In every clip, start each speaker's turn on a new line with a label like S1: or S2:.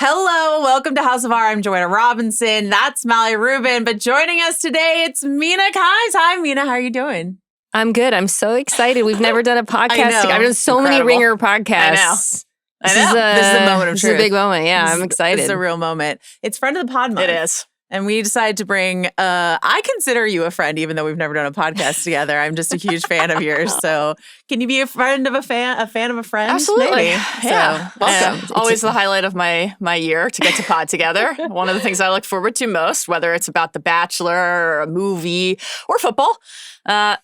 S1: Hello, welcome to House of R. I'm Joanna Robinson. That's Mallory Rubin. But joining us today, it's Mina Kimes. Hi, Mina. How are you doing?
S2: I'm good. I'm so excited. We've never done a podcast. I've done so many Ringer podcasts.
S1: I know. This is the moment of truth.
S2: This is a big moment. Yeah, I'm excited.
S1: It's a real moment. It's Friend of the Pod month.
S3: It is.
S1: And we decided to bring, I consider you a friend, even though we've never done a podcast together. I'm just a huge fan of yours. So can you be a friend of a fan of a friend?
S3: Absolutely.
S1: Maybe.
S3: Yeah.
S1: So,
S3: welcome. Always the highlight of my year to get to pod together. One of the things I look forward to most, whether it's about The Bachelor or a movie or football. Wouldn't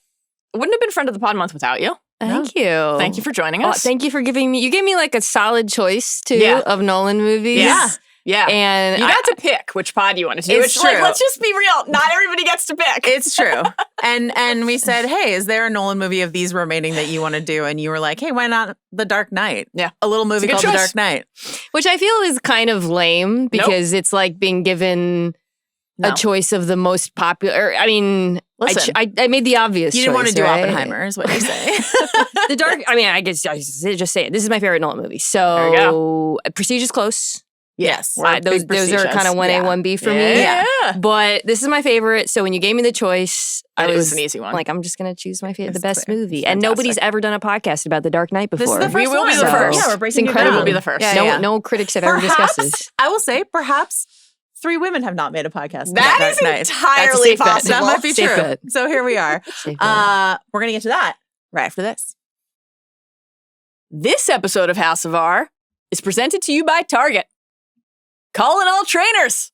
S3: have been Friend of the Pod month without you.
S2: Thank you.
S3: Thank you for joining us.
S2: Thank you for you gave me like a solid choice too of Nolan movies.
S3: Yeah.
S2: And
S3: you got to pick which pod you wanted to do.
S1: It's true.
S3: Like, let's just be real. Not everybody gets to pick.
S1: It's true. And we said, hey, is there a Nolan movie of these remaining that you want to do? And you were like, hey, why not The Dark Knight?
S3: Yeah.
S1: A little movie called The Dark Knight.
S2: Which I feel is kind of lame because it's like being given a choice of the most popular. I mean,
S3: listen,
S2: I made the obvious choice.
S1: You didn't want to do
S2: right?
S1: Oppenheimer, is what you say.
S2: The Dark, I mean, I guess I just say it. This is my favorite Nolan movie. So,
S3: there we go.
S2: Prestige is close.
S1: Yes.
S2: Those are kind of 1A, 1B for me.
S3: Yeah.
S2: But this is my favorite. So when you gave me the choice,
S3: it was an easy one.
S2: Like, I'm just going to choose the best movie. And nobody's ever done a podcast about The Dark Knight before.
S1: This is the first
S3: we will
S1: one.
S3: be the first.
S1: Yeah, we're breaking
S2: incredible.
S3: We will be the first.
S2: No critics have ever discussed this.
S1: I will say, perhaps 3 women have not made a podcast.
S3: That is entirely possible.
S1: That might be
S2: Safe
S1: true.
S2: bet.
S1: So here we are.
S2: Safe bet.
S1: We're going to get to that right after this.
S3: This episode of House of R is presented to you by Target. Calling all trainers!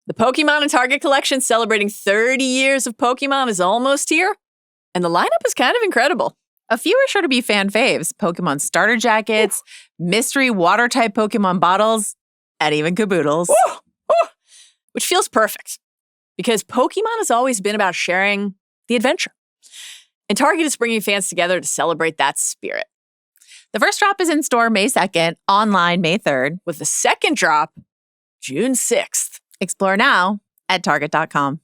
S3: The Pokemon and Target collection celebrating 30 years of Pokemon is almost here, and the lineup is kind of incredible.
S1: A few are sure to be fan faves. Pokemon starter jackets, mystery water-type Pokemon bottles, and even caboodles.
S3: Which feels perfect, because Pokemon has always been about sharing the adventure. And Target is bringing fans together to celebrate that spirit.
S1: The first drop is in store May 2nd, online May 3rd.
S3: With the second drop, June 6th.
S1: Explore now at Target.com.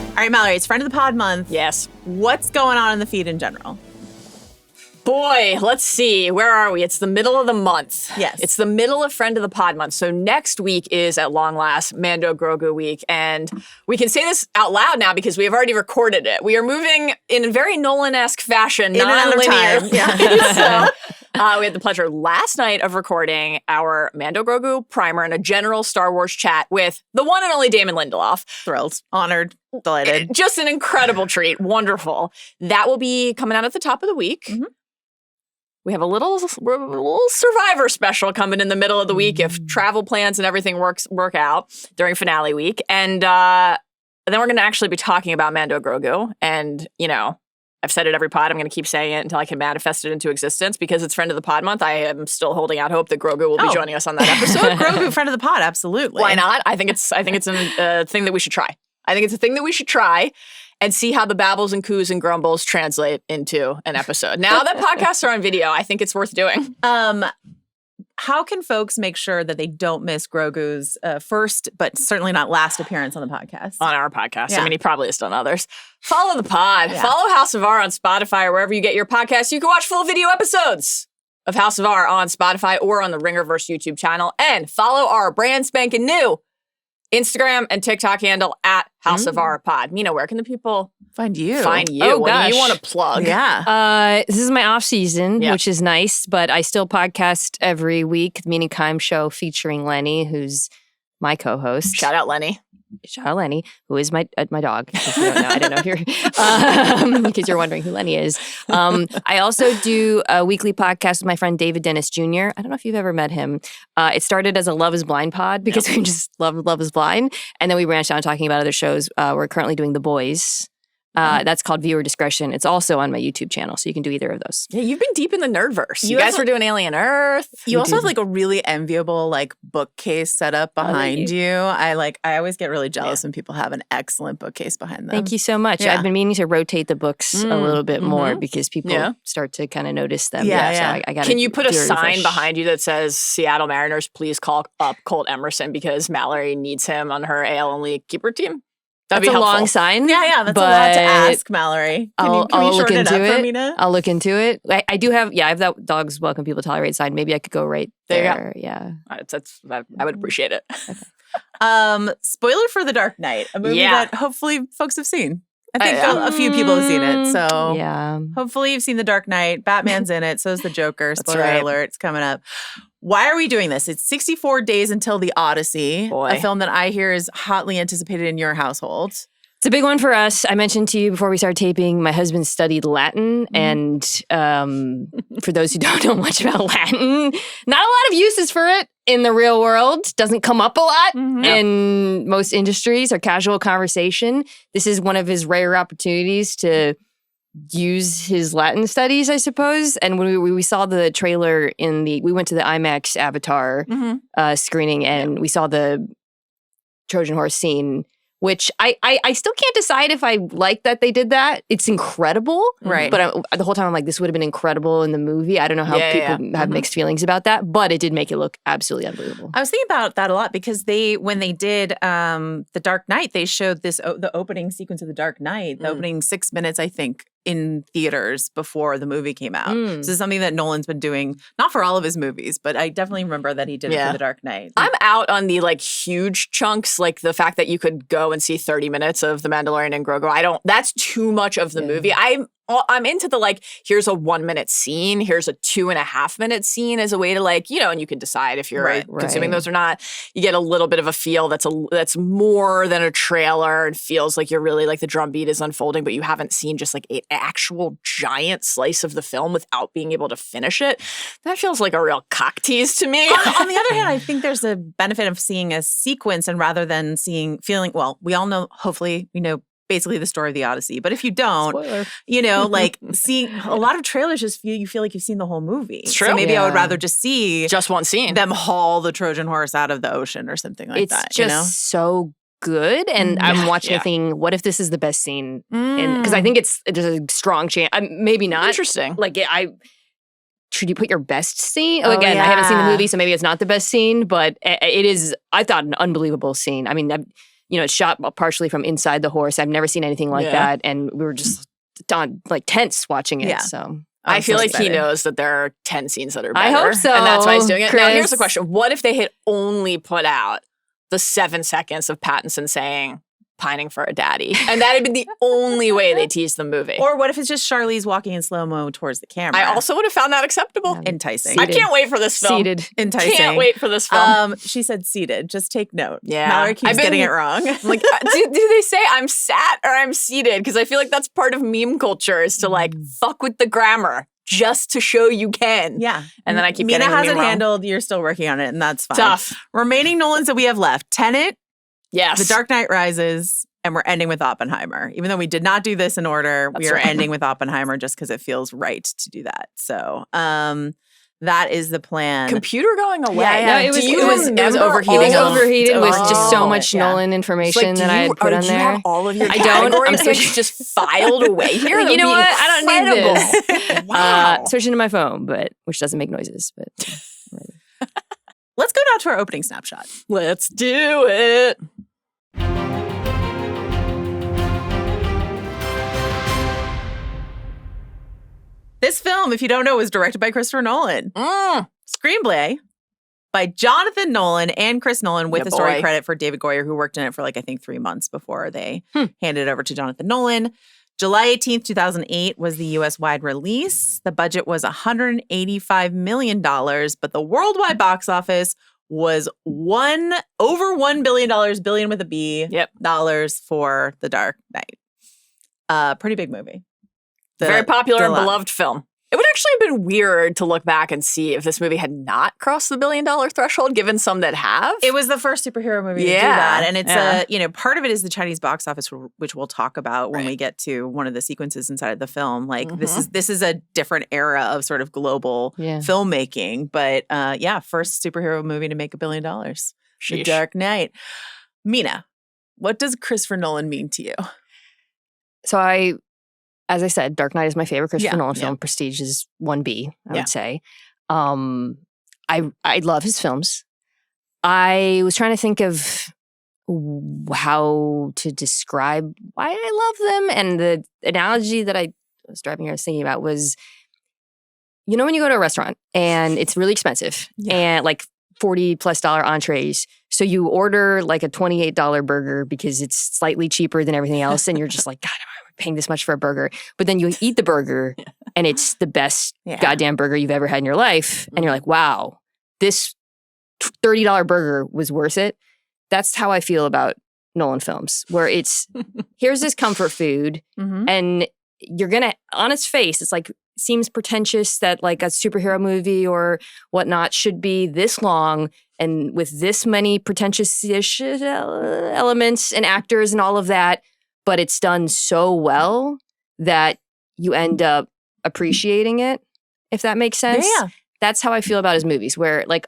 S1: All right, Mallory, it's Friend of the Pod month.
S3: Yes.
S1: What's going on in the feed in general?
S3: Boy, let's see. Where are we? It's the middle of the month.
S1: Yes.
S3: It's the middle of Friend of the Pod month. So next week is, at long last, Mando Grogu week. And we can say this out loud now because we have already recorded it. We are moving in a very Nolan-esque fashion, non-linear.
S1: Yeah.
S3: We had the pleasure last night of recording our Mando Grogu primer and a general Star Wars chat with the one and only Damon Lindelof.
S1: Thrilled, honored, delighted.
S3: Just an incredible treat. Wonderful. That will be coming out at the top of the week.
S1: Mm-hmm.
S3: We have a little Survivor special coming in the middle of the week if travel plans and everything work out during finale week. And then we're going to actually be talking about Mando Grogu. And, you know, I've said it every pod. I'm going to keep saying it until I can manifest it into existence because it's Friend of the Pod month. I am still holding out hope that Grogu will be joining us on that episode.
S1: Grogu, Friend of the Pod, absolutely.
S3: Why not? I think it's a thing that we should try. I think it's a thing that we should try and see how the babbles and coos and grumbles translate into an episode. Now that podcasts are on video, I think it's worth doing.
S1: How can folks make sure that they don't miss Grogu's first, but certainly not last appearance on the podcast?
S3: On our podcast.
S1: Yeah.
S3: I mean, he probably has done others. Follow the pod.
S1: Yeah.
S3: Follow House of R on Spotify or wherever you get your podcasts. You can watch full video episodes of House of R on Spotify or on the Ringerverse YouTube channel. And follow our brand spanking new Instagram and TikTok handle at House of R Pod. Mina, where can the people
S1: find you?
S3: What do you want to plug?
S1: Yeah.
S2: This is my off season, which is nice, but I still podcast every week. The Mina Kimes show featuring Lenny, who's my co-host.
S3: Shout out Lenny.
S2: Shout out Lenny, who is my dog. If you don't know, I don't know if you're because you're wondering who Lenny is. I also do a weekly podcast with my friend David Dennis Jr. I don't know if you've ever met him. It started as a Love is Blind pod because we just love Love is Blind, and then we branched out talking about other shows. We're currently doing The Boys. That's called Viewer Discretion. It's also on my YouTube channel, so you can do either of those.
S3: Yeah, you've been deep in the nerdverse. You
S1: You
S3: guys
S1: also-
S3: were doing Alien Earth.
S1: You also have like a really enviable like bookcase set up behind you. I always get really jealous when people have an excellent bookcase behind them.
S2: Thank you so much.
S1: Yeah.
S2: I've been meaning to rotate the books a little bit more because people
S3: Yeah.
S2: start to kind of notice them.
S1: Yeah,
S2: So I got.
S3: Can you put a sign behind you that says Seattle Mariners, please call up Colt Emerson because Mallory needs him on her AL only keeper team? That'd
S2: That's
S3: be
S2: a
S3: helpful.
S2: long sign.
S1: Yeah, that's a lot to ask, Mallory. Can you
S2: I'll look
S1: shorten it
S2: into
S1: up for
S2: it.
S1: Mina?
S2: I'll look into it. I do have, I have that dogs welcome people tolerate sign. Maybe I could go right
S3: There you go.
S2: there. Yeah.
S3: I would appreciate it.
S1: Spoiler for The Dark Knight, a movie
S3: Yeah.
S1: that hopefully folks have seen. I think
S3: Yeah.
S1: a few people have seen it, so
S2: Yeah.
S1: hopefully you've seen The Dark Knight. Batman's in it, so is the Joker.
S3: That's
S1: Spoiler
S3: right.
S1: alert, it's coming up. Why are we doing this? It's 64 days until the Odyssey,
S3: Boy.
S1: a film that I hear is hotly anticipated in your household.
S2: It's a big one for us. I mentioned to you before we started taping, my husband studied Latin. And for those who don't know much about Latin, not a lot of uses for it in the real world. Doesn't come up a lot in most industries or casual conversation. This is one of his rare opportunities to use his Latin studies, I suppose. And when we saw the trailer we went to the IMAX Avatar screening and we saw the Trojan horse scene, which I still can't decide if I like that they did that. It's incredible.
S1: Right.
S2: But the whole time I'm like, this would have been incredible in the movie. I don't know how people have mixed feelings about that, but it did make it look absolutely unbelievable.
S1: I was thinking about that a lot because when they did The Dark Knight, they showed the opening sequence of The Dark Knight, the opening 6 minutes, I think, in theaters before the movie came out. So this is something that Nolan's been doing, not for all of his movies, but I definitely remember that he did it for The Dark Knight.
S3: I'm out on the like huge chunks, like the fact that you could go and see 30 minutes of The Mandalorian and Grogu. That's too much of the movie. I'm into the like, here's a 1 minute scene, here's a 2.5 minute scene as a way to like, and you can decide if you're consuming those or not. You get a little bit of a feel that's more than a trailer and feels like you're really like the drumbeat is unfolding, but you haven't seen just like an actual giant slice of the film without being able to finish it. That feels like a real cock tease to me.
S1: On the other hand, I think there's a benefit of seeing a sequence and rather than feeling, well, we all know, hopefully, we know basically the story of the Odyssey. But if you don't, like seeing a lot of trailers just you feel like you've seen the whole movie.
S3: It's true.
S1: So maybe I would rather just see
S3: just one scene.
S1: Them haul the Trojan horse out of the ocean or something like that.
S2: It's just so good. And I'm watching it thinking, what if this is the best scene? Because I think there's a strong chance. Maybe not.
S3: Interesting.
S2: Like should you put your best scene? Again, I haven't seen the movie, so maybe it's not the best scene, but it is, I thought, an unbelievable scene. I mean, it's shot partially from inside the horse. I've never seen anything like that. And we were just tense watching it. So
S3: I feel like he knows that there are 10 scenes that are better.
S2: I hope so.
S3: And that's why he's doing it.
S2: Chris.
S3: Now, here's the question. What if they had only put out the 7 seconds of Pattinson saying, pining for a daddy? And that had been the only way they teased the movie.
S1: Or what if it's just Charlize walking in slow-mo towards the camera?
S3: I also would have found that acceptable.
S1: Enticing.
S3: I can't wait for this film.
S2: Seated.
S1: Enticing.
S3: Can't wait for this film.
S1: She said seated. Just take note.
S3: Yeah.
S1: Mallory keeps getting it wrong.
S3: Like, do they say I'm sat or I'm seated? Because I feel like that's part of meme culture is to like fuck with the grammar just to show you can.
S1: Yeah.
S3: And then I keep
S1: Mina
S3: getting the
S1: has
S3: meme
S1: it
S3: wrong.
S1: handled. You're still working on it, and that's fine.
S3: Tough.
S1: Remaining Nolans that we have left. Tenet,
S3: Yes.
S1: The Dark Knight Rises, and we're ending with Oppenheimer. Even though we did not do this in order, we are ending with Oppenheimer just because it feels right to do that. So that is the plan.
S3: Computer going away.
S1: Yeah.
S2: No, it was
S3: remember
S2: overheating. It was
S3: all of
S2: overheated with
S1: Oh,
S2: just so much
S1: yeah.
S2: Nolan information that I had put on
S3: Do you
S2: there.
S3: have all of your
S2: I don't.
S3: category
S2: I'm
S3: picks just filed away here?
S2: You know what? I don't need
S3: this.
S2: this.
S3: Wow.
S2: Search into my phone, which doesn't make noises. But
S1: Let's go now to our opening snapshot.
S3: Let's do it.
S1: This film, if you don't know, was directed by Christopher Nolan. Screenplay by Jonathan Nolan and Chris Nolan with
S3: Yeah,
S1: a story
S3: boy.
S1: credit for David Goyer, who worked in it for I think 3 months before they handed it over to Jonathan Nolan. July 18th, 2008 was the U.S.-wide release. The budget was $185 million, but the worldwide box office was over $1 billion, billion with a B, dollars for The Dark Knight. Pretty big movie.
S3: Very popular and beloved film. It would actually have been weird to look back and see if this movie had not crossed the $1 billion threshold, given some that have.
S1: It was the first superhero movie to do that. And it's part of it is the Chinese box office, which we'll talk about when we get to one of the sequences inside of the film. Like this is a different era of sort of global filmmaking. But first superhero movie to make $1 billion. The Dark Knight. Mina, what does Christopher Nolan mean to you?
S2: So as I said, Dark Knight is my favorite Christopher Nolan film. Prestige is 1B, I would say. I love his films. I was trying to think of how to describe why I love them. And the analogy that I was thinking about was, when you go to a restaurant and it's really expensive and like $40+ entrees. So you order like a $28 burger because it's slightly cheaper than everything else. And you're just like, God, I'm paying this much for a burger. But then you eat the burger and it's the best goddamn burger you've ever had in your life. And you're like, wow, this $30 burger was worth it. That's how I feel about Nolan films, where it's, here's this comfort food and you're going to, on its face, it's like, seems pretentious that like a superhero movie or whatnot should be this long and with this many pretentious elements and actors and all of that, but it's done so well that you end up appreciating it, if that makes sense.
S1: Yeah.
S2: That's how I feel about his movies, where like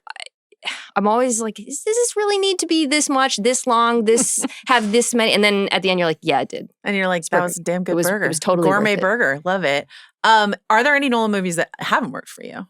S2: I'm always like, does this really need to be this much, this long, this have this many? And then at the end, you're like, yeah, it did.
S1: And you're like, that was a damn good burger.
S2: It was totally
S1: gourmet
S2: worth it.
S1: burger. Love it. Are there any Nolan movies that haven't worked for you?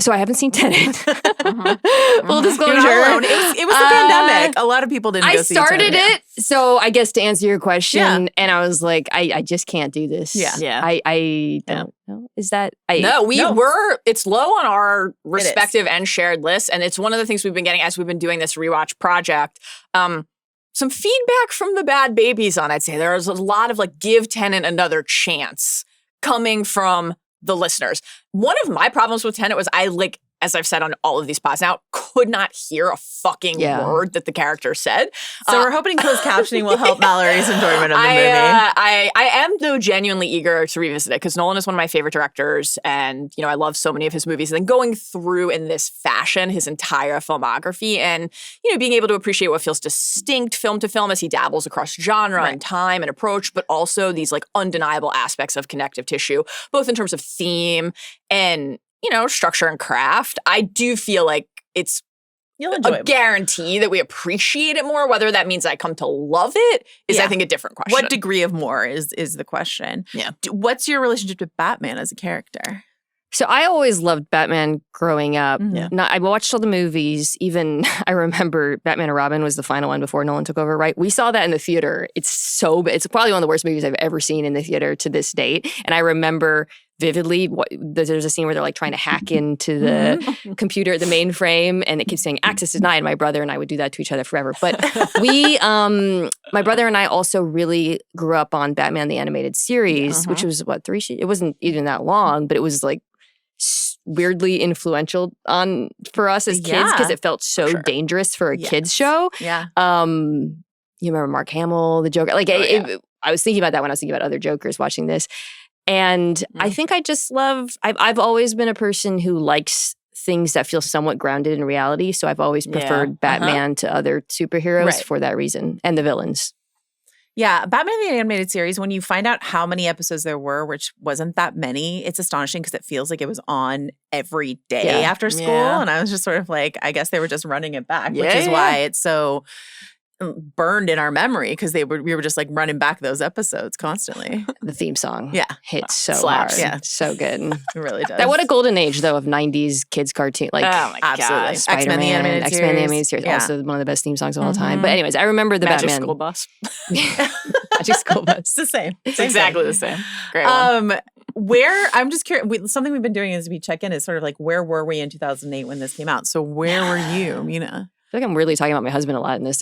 S2: So I haven't seen Tenet. Full disclosure.
S1: You're not alone. It was the pandemic. A lot of people didn't go see Tenet.
S2: I started it. So I guess to answer your question, and I was like, I just can't do this.
S3: Yeah.
S2: I don't know. Is that?
S3: It's low on our respective and shared lists. And it's one of the things we've been getting as we've been doing this rewatch project. Some feedback from the bad babies on, I'd say. There's a lot of like, give Tenet another chance coming from the listeners. One of my problems with Tenet was as I've said on all of these pods now, could not hear a fucking word that the character said.
S1: So we're hoping closed captioning will help Mallory's enjoyment of the movie.
S3: I am, though, genuinely eager to revisit it because Nolan is one of my favorite directors and, I love so many of his movies. And then going through in this fashion his entire filmography and, being able to appreciate what feels distinct film to film as he dabbles across genre and time and approach, but also these like undeniable aspects of connective tissue, both in terms of theme and structure and craft. I do feel like it's a guarantee that we appreciate it more. Whether that means I come to love it is, I think, a different question.
S1: What degree of more is the question.
S3: Yeah.
S1: What's your relationship to Batman as a character?
S2: So I always loved Batman growing up.
S3: Yeah.
S2: I watched all the movies. Even I remember Batman and Robin was the final one before Nolan took over, right? We saw that in the theater. It's probably one of the worst movies I've ever seen in the theater to this date. And I remember vividly, there's a scene where they're like trying to hack into the computer, the mainframe, and it keeps saying access denied. My brother and I would do that to each other forever. But my brother and I also really grew up on Batman the Animated Series, which was it wasn't even that long, but it was like weirdly influential for us as kids because it felt so dangerous for a kids show.
S1: Yeah.
S2: You remember Mark Hamill, the Joker? Like I was thinking about that when I was thinking about other Jokers watching this. And I think I just I've always been a person who likes things that feel somewhat grounded in reality. So I've always preferred Batman to other superheroes for that reason, and the villains.
S1: Yeah, Batman the Animated Series, when you find out how many episodes there were, which wasn't that many, it's astonishing because it feels like it was on every day after school. Yeah. And I was just sort of like, I guess they were just running it back, which is why it's so burned in our memory because we were just like running back those episodes constantly.
S2: The theme song hits so
S3: slaps.
S2: hard. Yeah. So good.
S1: It really does.
S2: That what a golden age though of 90s kids cartoon. Like,
S3: oh my
S1: absolutely.
S3: God.
S1: X-Men the Animated Series.
S2: X-Men the Animated Series. Also one of the best theme songs of all time. But anyways, I remember the
S3: Magic
S2: Batman.
S3: School Bus.
S2: Magic School Bus.
S1: It's the same.
S3: It's exactly the same. Great one.
S1: Where, I'm just curious, something we've been doing as we check in is sort of like, where were we in 2008 when this came out? So where were you, Mina?
S2: I feel like I'm really talking about my husband a lot in this.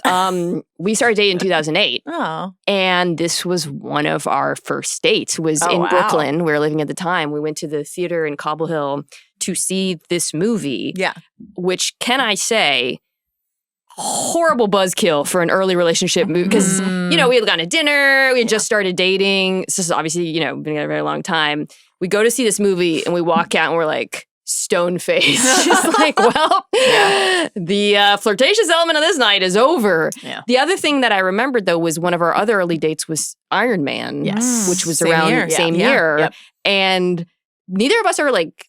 S2: We started dating in 2008.
S1: Oh.
S2: And this was one of our first dates, was in Brooklyn. We were living at the time. We went to the theater in Cobble Hill to see this movie.
S1: Yeah.
S2: Which, can I say, horrible buzzkill for an early relationship movie. Because, we had gone to dinner. We had just started dating. So this is obviously, been together a very long time. we go to see this movie and we walk out and we're like, stone faced. Just like, well, the flirtatious element of this night is over.
S3: Yeah.
S2: The other thing that I remembered, though, was one of our other early dates was Iron Man, which was around same year.
S3: Yep.
S2: And neither of us are like,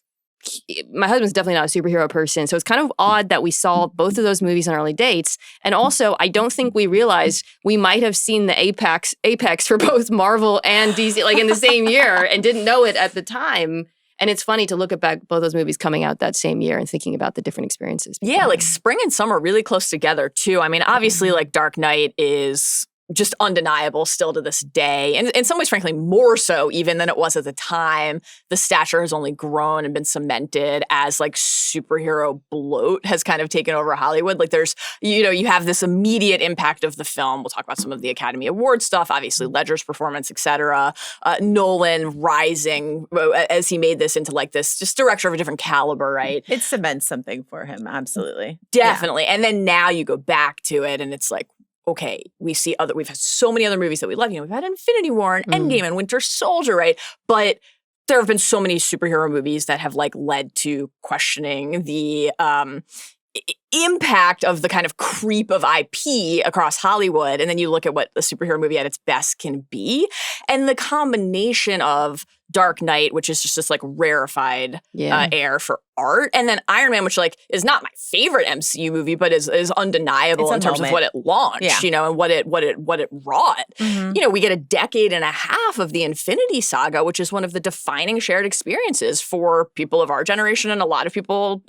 S2: my husband's definitely not a superhero person. So it's kind of odd that we saw both of those movies on early dates. And also, I don't think we realized we might have seen the apex for both Marvel and DC like in the same year and didn't know it at the time. And it's funny to look at back both those movies coming out that same year and thinking about the different experiences.
S3: Yeah, like spring and summer really close together too. I mean, obviously like Dark Knight is just undeniable still to this day. And in some ways, frankly, more so even than it was at the time. The stature has only grown and been cemented as like superhero bloat has kind of taken over Hollywood. Like there's, you have this immediate impact of the film. We'll talk about some of the Academy Award stuff, obviously Ledger's performance, etc. Nolan rising as he made this into like this just director of a different caliber, right?
S1: It cements something for him, absolutely.
S3: Definitely. Yeah. And then now you go back to it and it's like, okay, we've had so many other movies that we love. We've had Infinity War and Endgame and Winter Soldier, right? But there have been so many superhero movies that have like led to questioning the impact of the kind of creep of IP across Hollywood. And then you look at what the superhero movie at its best can be. And the combination of Dark Knight, which is just this like rarefied air for art, and then Iron Man, which like is not my favorite MCU movie, but is undeniable in terms of what it launched, and what it wrought.
S1: Mm-hmm.
S3: We get a decade and a half of the Infinity Saga, which is one of the defining shared experiences for people of our generation and a lot of people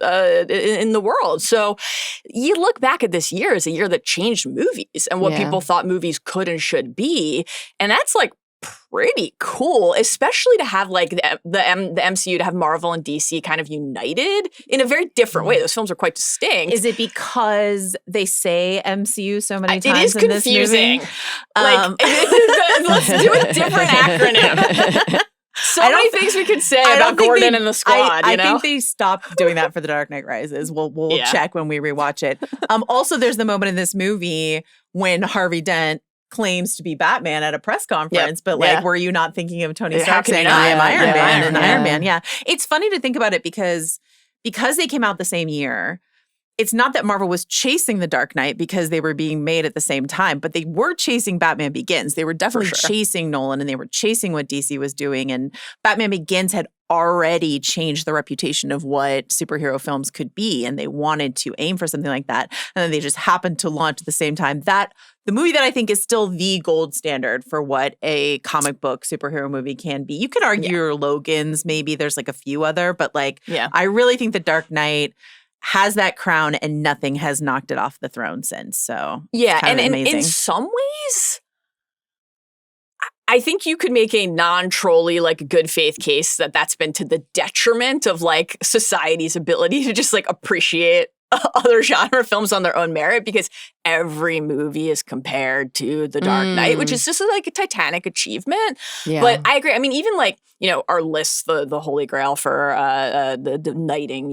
S3: in the world. So you look back at this year as a year that changed movies and what people thought movies could and should be, and that's like pretty cool, especially to have like the MCU, to have Marvel and DC kind of united in a very different way. Those films are quite distinct.
S1: Is it because they say MCU so many times?
S3: It is confusing. Like, let's do a different acronym. So many things we could say about Gordon and the Squad.
S1: I think they stopped doing that for The Dark Knight Rises. We'll check when we rewatch it. Also, there's the moment in this movie when Harvey Dent claims to be Batman at a press conference, but like, were you not thinking of Tony Stark saying, I am Iron Man and Iron Man? Yeah. It's funny to think about it because they came out the same year. It's not that Marvel was chasing The Dark Knight because they were being made at the same time, but they were chasing Batman Begins. They were definitely chasing Nolan and they were chasing what DC was doing. And Batman Begins had already changed the reputation of what superhero films could be. And they wanted to aim for something like that. And then they just happened to launch at the same time. The movie that I think is still the gold standard for what a comic book superhero movie can be. You could argue Logan's, maybe there's like a few other, but like, I really think The Dark Knight has that crown and nothing has knocked it off the throne since. So
S3: and in some ways, I think you could make a non-trolly, like good faith case that that's been to the detriment of like society's ability to just like appreciate other genre films on their own merit, because every movie is compared to The Dark Knight, which is just like a titanic achievement. Yeah. But I agree. I mean, even like, our lists, the holy grail for the knighting,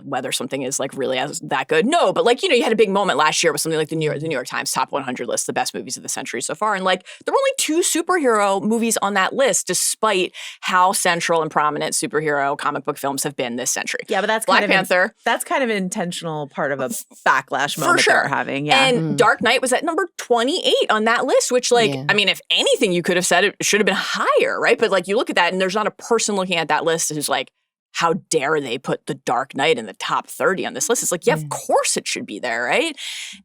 S3: whether something is like really that good. No, but like, you had a big moment last year with something like the New York Times Top 100 list, the best movies of the century so far. And like, there were only 2 superhero movies on that list, despite how central and prominent superhero comic book films have been this century.
S1: Yeah, but that's
S3: Black Panther.
S1: That's kind of an intentional part of a backlash moment they're having. Yeah.
S3: And Dark Knight was at number 28 on that list, which like, I mean, if anything, you could have said it should have been higher, right? But like, you look at that and there's not a person looking at that list who's like, how dare they put The Dark Knight in the top 30 on this list? It's like, of course it should be there, right?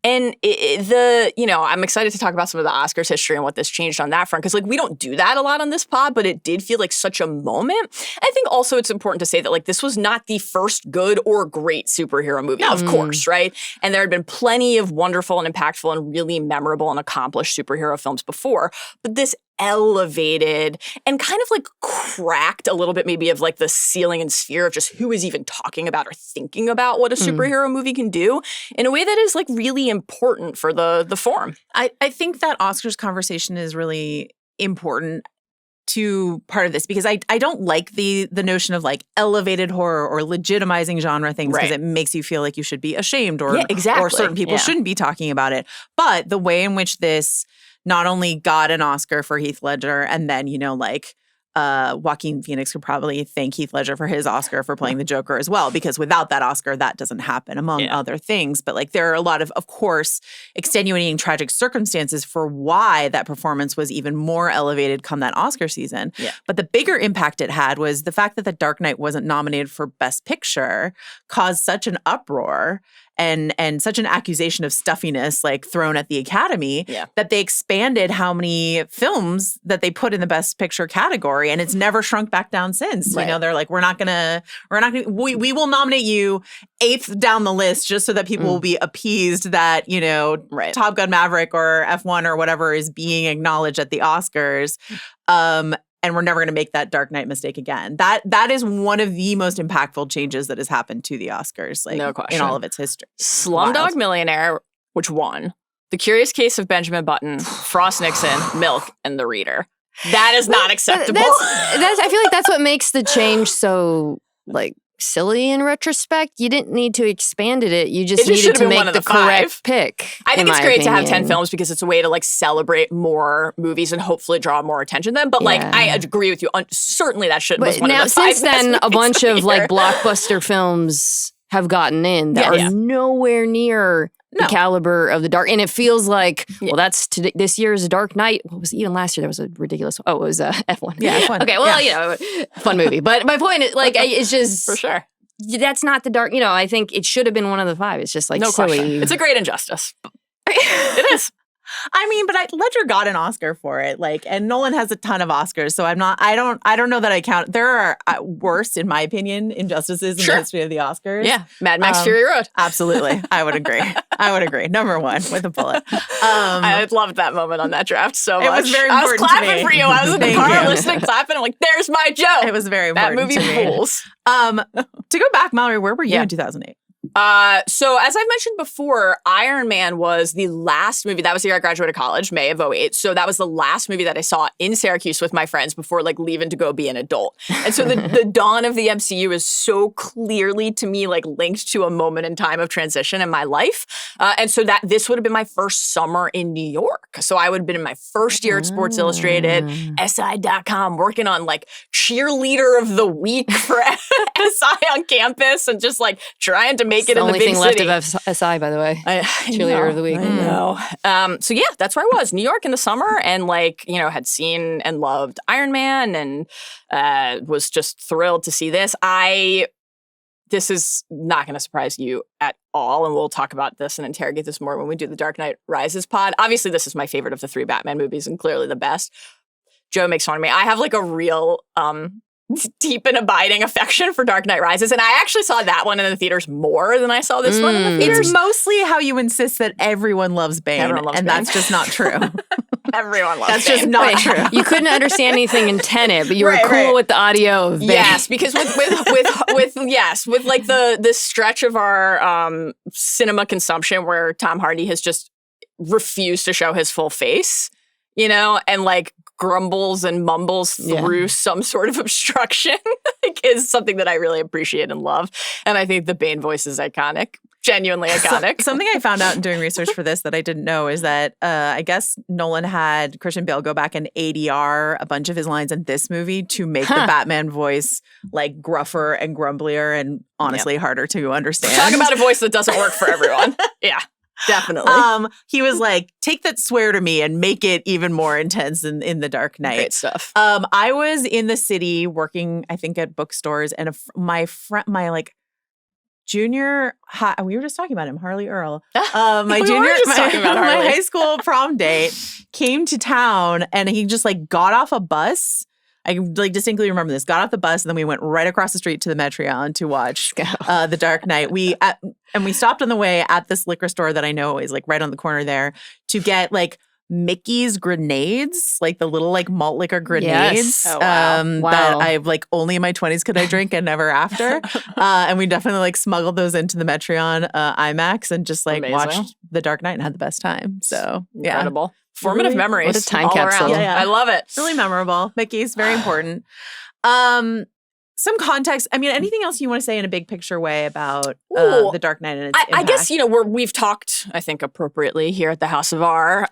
S3: And I'm excited to talk about some of the Oscars history and what this changed on that front, because like we don't do that a lot on this pod, but it did feel like such a moment. I think also it's important to say that like this was not the first good or great superhero movie, of course, right? And there had been plenty of wonderful and impactful and really memorable and accomplished superhero films before, but this elevated and kind of like cracked a little bit maybe of like the ceiling and sphere of just who is even talking about or thinking about what a superhero movie can do in a way that is like really important for the form.
S1: I think that Oscars conversation is really important to part of this, because I don't like the notion of like elevated horror or legitimizing genre things, because it makes you feel like you should be ashamed or certain people shouldn't be talking about it. But the way in which this not only got an Oscar for Heath Ledger and then, like Joaquin Phoenix could probably thank Heath Ledger for his Oscar for playing the Joker as well, because without that Oscar, that doesn't happen, among other things. But like, there are a lot of course, extenuating tragic circumstances for why that performance was even more elevated come that Oscar season.
S3: Yeah.
S1: But the bigger impact it had was the fact that The Dark Knight wasn't nominated for Best Picture caused such an uproar and such an accusation of stuffiness like thrown at the Academy that they expanded how many films that they put in the Best Picture category, and it's never shrunk back down since.
S3: Right.
S1: You know, they're like, we will nominate you 8th down the list just so that people will be appeased that, you know, Top Gun Maverick or F1 or whatever is being acknowledged at the Oscars. And we're never going to make that Dark Knight mistake again. That is one of the most impactful changes that has happened to the Oscars, like
S3: no question,
S1: in all of its history.
S3: Slumdog Millionaire, which won. The Curious Case of Benjamin Button, Frost Nixon, Milk, and The Reader. That is not acceptable.
S2: I feel like that's what makes the change so like silly in retrospect. You didn't need to expand it. You just needed to make the correct pick.
S3: I think it's great to have 10 films because it's a way to like celebrate more movies and hopefully draw more attention to them. But like, I agree with you. Certainly that should was one of the 5
S2: since then, a bunch of like blockbuster films have gotten in that are nowhere near the caliber of The Dark. And it feels like, well, that's this year's Dark Knight. What was it? Even last year, there was a ridiculous, it was F1.
S1: Yeah, F1.
S2: Okay, well, you know, fun movie. But my point is, like, it's just...
S3: For sure.
S2: That's not The Dark, you know, I think it should have been one of the 5. It's just like
S3: no
S2: silly.
S3: Question. It's a great injustice. It is.
S1: I mean, but Ledger got an Oscar for it, like, and Nolan has a ton of Oscars, so I don't know that I count. There are worse, in my opinion, injustices in the history of the Oscars.
S3: Yeah, Mad Max Fury Road.
S1: Absolutely, I would agree. Number 1 with a bullet.
S3: I loved that moment on that draft so much.
S1: It was very important.
S3: I was clapping for you. I was in the car listening, clapping. I'm like, "There's my Joe."
S1: It was very important.
S3: That movie rules.
S1: To go back, Mallory, where were you in 2008?
S3: So as I've mentioned before, Iron Man was the last movie. That was the year I graduated college, May of 2008. So that was the last movie that I saw in Syracuse with my friends before like leaving to go be an adult. And so the dawn of the MCU is so clearly to me like linked to a moment in time of transition in my life. And so that this would have been my first summer in New York. So I would have been in my first year at Sports Illustrated, SI.com, working on like cheerleader of the week for SI on campus and just like trying to make it in the big city.
S2: The only thing left of SI, by the way. Cheerleader of the week.
S3: I know. So yeah, that's where I was. New York in the summer and like, you know, had seen and loved Iron Man and was just thrilled to see this. This is not going to surprise you at all, and we'll talk about this and interrogate this more when we do the Dark Knight Rises pod. Obviously, this is my favorite of the 3 Batman movies and clearly the best. Joe makes fun of me. I have like a real deep and abiding affection for Dark Knight Rises, and I actually saw that one in the theaters more than I saw this one in the theaters.
S1: It's mostly how you insist that everyone loves Bane, that's just not true.
S3: Everyone loves
S1: That's
S3: Bane.
S1: just not true.
S2: You couldn't understand anything in Tenet, but you were cool with the audio of Bane.
S3: Yes, because with like the stretch of our cinema consumption where Tom Hardy has just refused to show his full face, you know, and like grumbles and mumbles through some sort of obstruction like, is something that I really appreciate and love. And I think the Bane voice is iconic. Genuinely iconic.
S1: Something I found out in doing research for this that I didn't know is that I guess Nolan had Christian Bale go back and ADR a bunch of his lines in this movie to make the Batman voice like gruffer and grumblier and honestly harder to understand.
S3: Talk about a voice that doesn't work for everyone. Yeah. Definitely.
S1: He was like, take that swear to me and make it even more intense in The Dark Knight.
S3: Great stuff.
S1: I was in the city working, I think, at bookstores, and my like junior high, we were just talking about him, Harley Earl. My high school prom date came to town, and he just like got off a bus. I like distinctly remember this. Got off the bus, and then we went right across the street to the Metreon to watch The Dark Knight. And we stopped on the way at this liquor store that I know is like right on the corner there to get like Mickey's grenades, like the little like malt liquor grenades that I've like only in my 20s could I drink and never after. And we definitely like smuggled those into the Metreon IMAX and just like watched The Dark Knight and had the best time. So
S3: incredible. Formative memories.
S2: What a time capsule.
S3: Yeah. I love it.
S1: Really memorable. Mickey's very important. Some context. I mean, anything else you want to say in a big picture way about The Dark Knight and its impact?
S3: I guess, you know, we've talked, I think, appropriately here at the House of R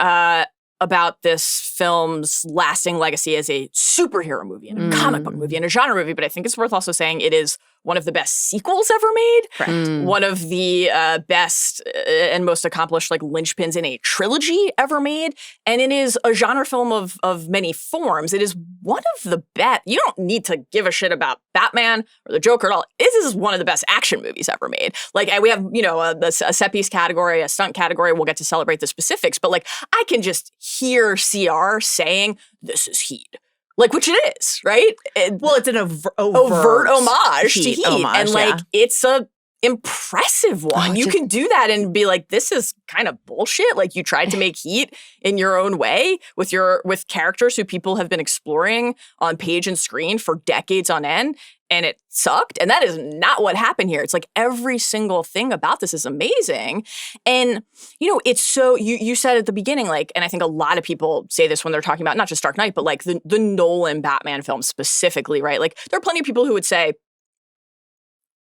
S3: about this film's lasting legacy as a superhero movie and a comic book movie and a genre movie, but I think it's worth also saying it is one of the best sequels ever made.
S1: Correct.
S3: One of the best and most accomplished like linchpins in a trilogy ever made. And it is a genre film of many forms. It is one of the best. You don't need to give a shit about Batman or the Joker at all. This is one of the best action movies ever made. Like we have, a set piece category, a stunt category. We'll get to celebrate the specifics. But like I can just hear CR saying, this is Heat. Like, which it is, right?
S1: It's an
S3: overt homage to Heat. And like,
S1: yeah.
S3: it's a impressive one. You can do that and be like, this is kind of bullshit. Like you tried to make Heat in your own way with characters who people have been exploring on page and screen for decades on end. And it sucked. And that is not what happened here. It's like every single thing about this is amazing. And, it's so, you said at the beginning, like, and I think a lot of people say this when they're talking about not just Dark Knight, but like the Nolan Batman film specifically, right? Like there are plenty of people who would say,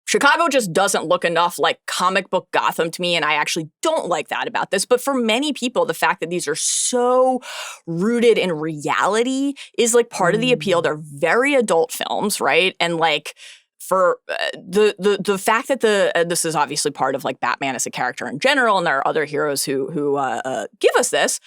S3: Chicago just doesn't look enough like comic book Gotham to me, and I actually don't like that about this. But for many people, the fact that these are so rooted in reality is like part of the appeal. They're very adult films, right? And like for the fact that this is obviously part of like Batman as a character in general, and there are other heroes who give us this.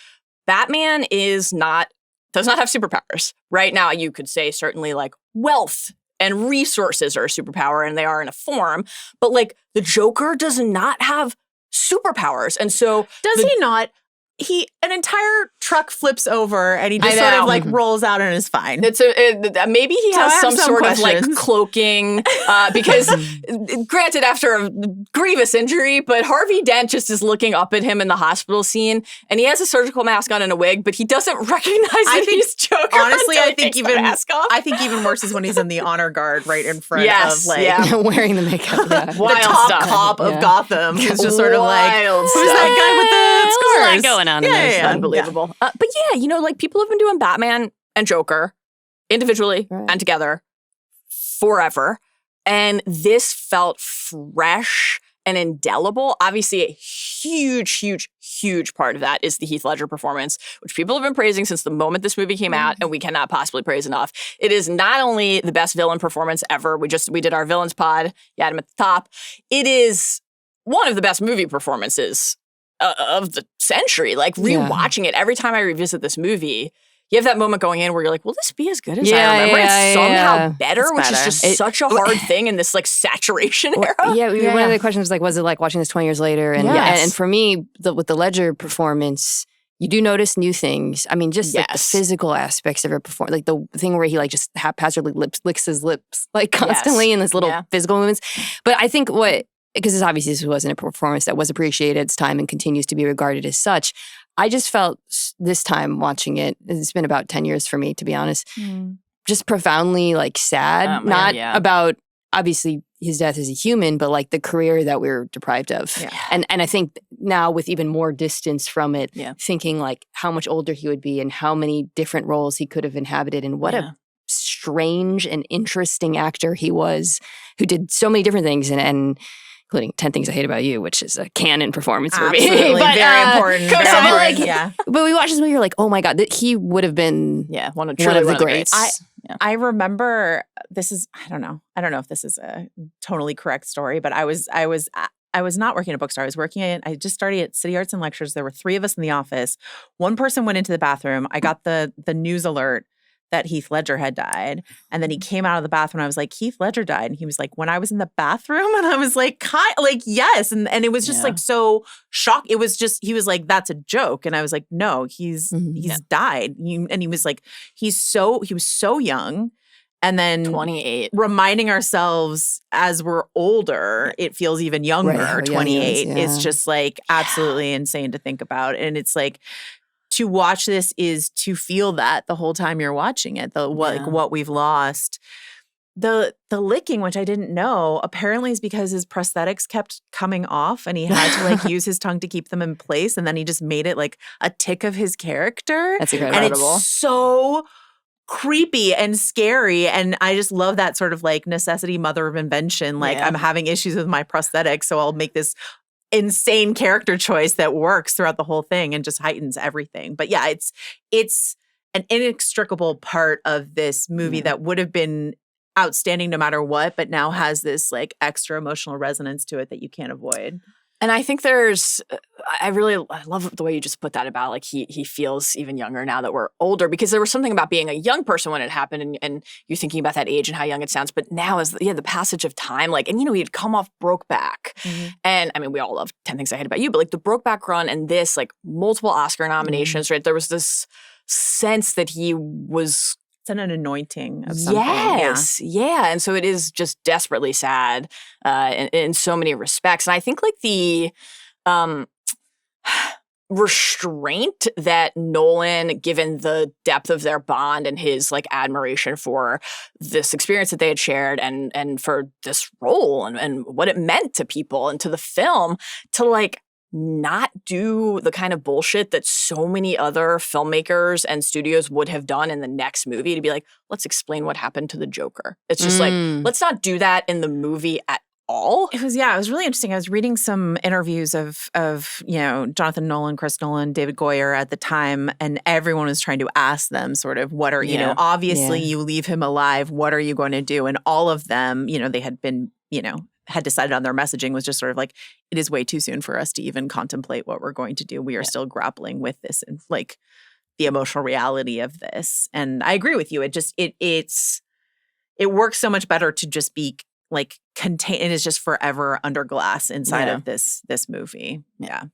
S3: Batman does not have superpowers. Right now, you could say certainly like wealth and resources are a superpower, and they are in a form. But like the Joker does not have superpowers, and so
S1: does he not? An entire truck flips over and he just sort of like rolls out and is fine.
S3: Maybe he has some sort questions. Of like cloaking because granted after a grievous injury, but Harvey Dent just is looking up at him in the hospital scene and he has a surgical mask on and a wig, but he doesn't recognize that he's Joker.
S1: Honestly, I think even worse is when he's in the honor guard right in front of like
S2: wearing the makeup.
S1: The top cop of Gotham who's just sort of like, who's that guy with the scars?
S2: Going on in this.
S3: Unbelievable. But like people have been doing Batman and Joker individually and together forever. And this felt fresh and indelible. Obviously, a huge, huge, huge part of that is the Heath Ledger performance, which people have been praising since the moment this movie came out, and we cannot possibly praise enough. It is not only the best villain performance ever. We did our villains pod. You had him at the top. It is one of the best movie performances of the century. Like rewatching it, every time I revisit this movie, you have that moment going in where you're like, will this be as good as I remember? It's somehow better, which is just such a hard thing in this like saturation era.
S2: One of the questions was like, was it like watching this 20 years later? And and for me, with the Ledger performance, you do notice new things. I mean, just like the physical aspects of her performance, like the thing where he like just haphazardly licks his lips like constantly in this little physical movements. But I think because this wasn't a performance that was appreciated at its time and continues to be regarded as such. I just felt this time watching it, it's been about 10 years for me, to be honest, just profoundly like sad. About, obviously, his death as a human, but like the career that we were deprived of. Yeah. And I think now with even more distance from it, thinking like how much older he would be and how many different roles he could have inhabited and what a strange and interesting actor he was who did so many different things and including 10 Things I Hate About You, which is a canon performance movie.
S1: Absolutely, very important.
S2: But we watched this movie, you're like, oh my God, he would have been one of the greats.
S1: I remember, I don't know if this is a totally correct story, but I was not working at a bookstore. I just started at City Arts and Lectures. There were 3 of us in the office. One person went into the bathroom. I got the news alert that Heath Ledger had died. And then he came out of the bathroom and I was like, Heath Ledger died. And he was like, when I was in the bathroom? And I was like, yes. And it was just like so shocked. It was just, he was like, that's a joke. And I was like, no, he's died. And he was like, he was so young. And then
S3: 28.
S1: Reminding ourselves as we're older, it feels even younger.
S2: Right,
S1: 28. It's just like absolutely insane to think about. And it's like, to watch this is to feel that the whole time you're watching it, like what we've lost. The licking, which I didn't know, apparently is because his prosthetics kept coming off and he had to like use his tongue to keep them in place. And then he just made it like a tick of his character.
S2: That's incredible.
S1: And it's so creepy and scary. And I just love that sort of like necessity, mother of invention. Like I'm having issues with my prosthetics, so I'll make this insane character choice that works throughout the whole thing and just heightens everything. But yeah, it's an inextricable part of this movie that would have been outstanding no matter what, but now has this like extra emotional resonance to it that you can't avoid.
S3: And I think I love the way you just put that about like he feels even younger now that we're older, because there was something about being a young person when it happened and you thinking about that age and how young it sounds. But now as the passage of time, like, and he had come off Brokeback. And I mean, we all love 10 Things I Hate About You, but like the Brokeback run and this, like multiple Oscar nominations, right? There was this sense that he was...
S1: It's an anointing of something.
S3: Yes. Yeah. And so it is just desperately sad in so many respects. And I think like the restraint that Nolan, given the depth of their bond and his like admiration for this experience that they had shared and for this role and what it meant to people and to the film, to like not do the kind of bullshit that so many other filmmakers and studios would have done in the next movie, to be like, let's explain what happened to the Joker. It's just like, let's not do that in the movie at all.
S1: It was really interesting. I was reading some interviews of Jonathan Nolan, Chris Nolan, David Goyer at the time, and everyone was trying to ask them sort of what are, obviously you leave him alive, what are you going to do? And all of them, they had been, had decided on their messaging was just sort of like, it is way too soon for us to even contemplate what we're going to do. We are still grappling with this and like the emotional reality of this. And I agree with you. It just, it works so much better to just be like contained. It is just forever under glass inside of this movie. Yeah.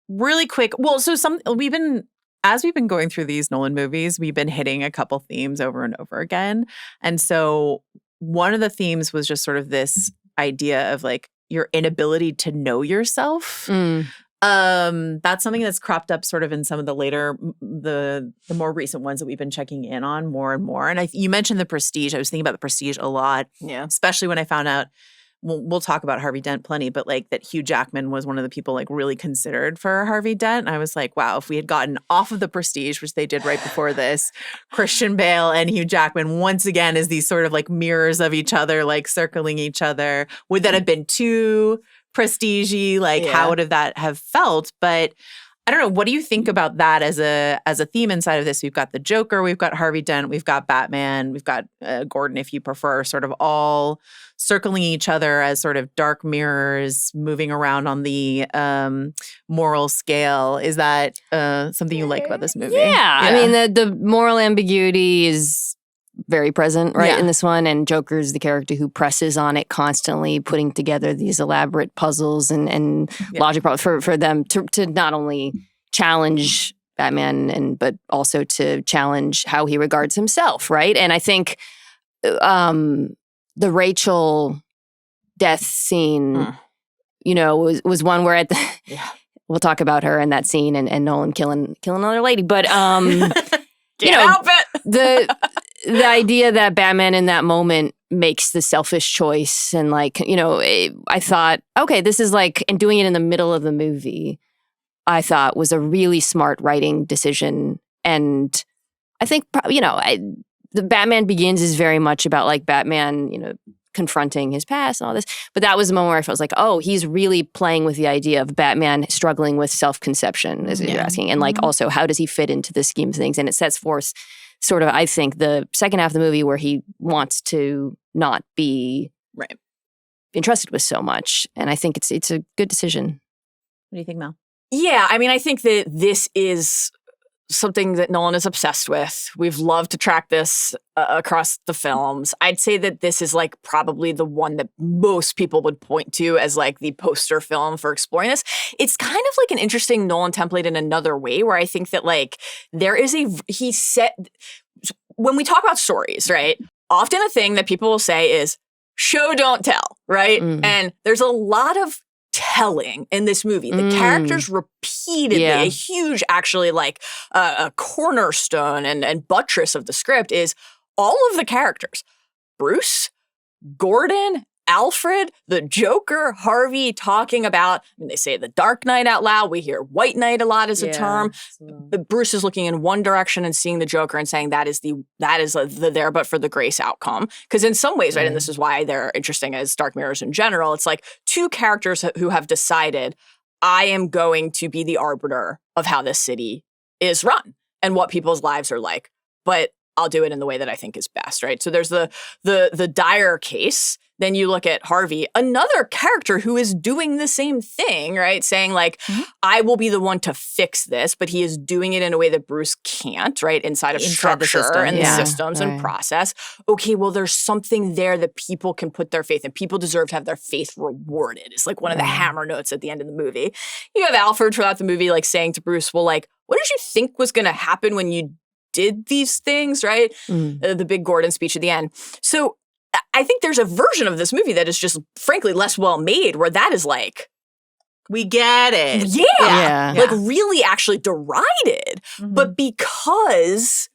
S1: Really quick. Well, so as we've been going through these Nolan movies, we've been hitting a couple themes over and over again. And so one of the themes was just sort of this idea of like your inability to know yourself. That's something that's cropped up sort of in some of the later, the more recent ones that we've been checking in on more and more. And you mentioned The Prestige. I was thinking about The Prestige a lot, especially when I found out, we'll talk about Harvey Dent plenty, but like that Hugh Jackman was one of the people like really considered for Harvey Dent. And I was like, wow, if we had gotten off of The Prestige, which they did right before this, Christian Bale and Hugh Jackman once again as these sort of like mirrors of each other, like circling each other, would that have been too prestige-y? Like how would that have felt? But I don't know. What do you think about that as a theme inside of this? We've got the Joker, we've got Harvey Dent, we've got Batman, we've got Gordon, if you prefer, sort of all circling each other as sort of dark mirrors moving around on the moral scale. Is that something you like about this movie?
S2: Yeah. I mean, the moral ambiguity is very present, right, in this one. And Joker's the character who presses on it constantly, putting together these elaborate puzzles and logic problems for them to not only challenge Batman but also to challenge how he regards himself, right? And I think the Rachel death scene, was one where at the we'll talk about her in that scene and Nolan killing another lady, but
S3: Can't help it.
S2: The idea that Batman in that moment makes the selfish choice and like, I thought, okay, this is like, and doing it in the middle of the movie, I thought was a really smart writing decision. And I think, the Batman Begins is very much about like Batman, confronting his past and all this. But that was the moment where I felt like, oh, he's really playing with the idea of Batman struggling with self-conception, as you're asking. And like also, how does he fit into the scheme of things? And it sets forth sort of, I think, the second half of the movie where he wants to not be entrusted with so much. And I think it's a good decision.
S1: What do you think, Mel?
S3: Yeah, I mean, I think that this is something that Nolan is obsessed with. We've loved to track this across the films. I'd say that this is like probably the one that most people would point to as like the poster film for exploring this. It's kind of like an interesting Nolan template in another way, where I think that like there is when we talk about stories, right? Often a thing that people will say is show, don't tell, right? And there's a lot of telling in this movie. The characters repeatedly, a huge actually like a cornerstone and buttress of the script is all of the characters, Bruce, Gordon, Alfred, the Joker, Harvey talking about, they say the Dark Knight out loud. We hear White Knight a lot as a term. But Bruce is looking in one direction and seeing the Joker and saying that is the there but for the grace outcome. Because in some ways, right, and this is why they're interesting as dark mirrors in general, it's like two characters who have decided, I am going to be the arbiter of how this city is run and what people's lives are like. But I'll do it in the way that I think is best, right? So there's the dire case. Then you look at Harvey, another character who is doing the same thing, right? Saying like, I will be the one to fix this, but he is doing it in a way that Bruce can't, right? Inside of structure and the systems and process. Okay, well, there's something there that people can put their faith in. People deserve to have their faith rewarded. It's like one of the hammer notes at the end of the movie. You have Alfred throughout the movie like saying to Bruce, well, like, what did you think was going to happen when you did these things, right? The big Gordon speech at the end. So I think there's a version of this movie that is just, frankly, less well made, where that is like,
S1: we get it.
S3: Yeah. Like really actually derided. But because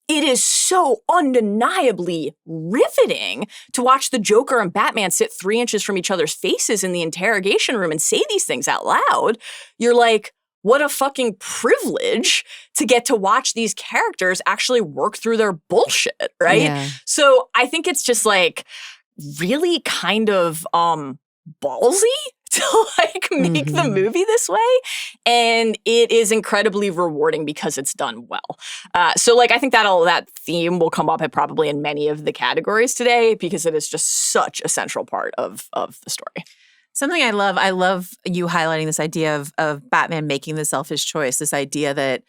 S3: it is so undeniably riveting to watch the Joker and Batman sit 3 inches from each other's faces in the interrogation room and say these things out loud, you're like, what a fucking privilege to get to watch these characters actually work through their bullshit, right?
S2: Yeah.
S3: So I think it's just like really kind of ballsy to like make the movie this way. And it is incredibly rewarding because it's done well. So like I think that theme will come up probably in many of the categories today because it is just such a central part of the story.
S1: Something I love you highlighting this idea of Batman making the selfish choice, this idea that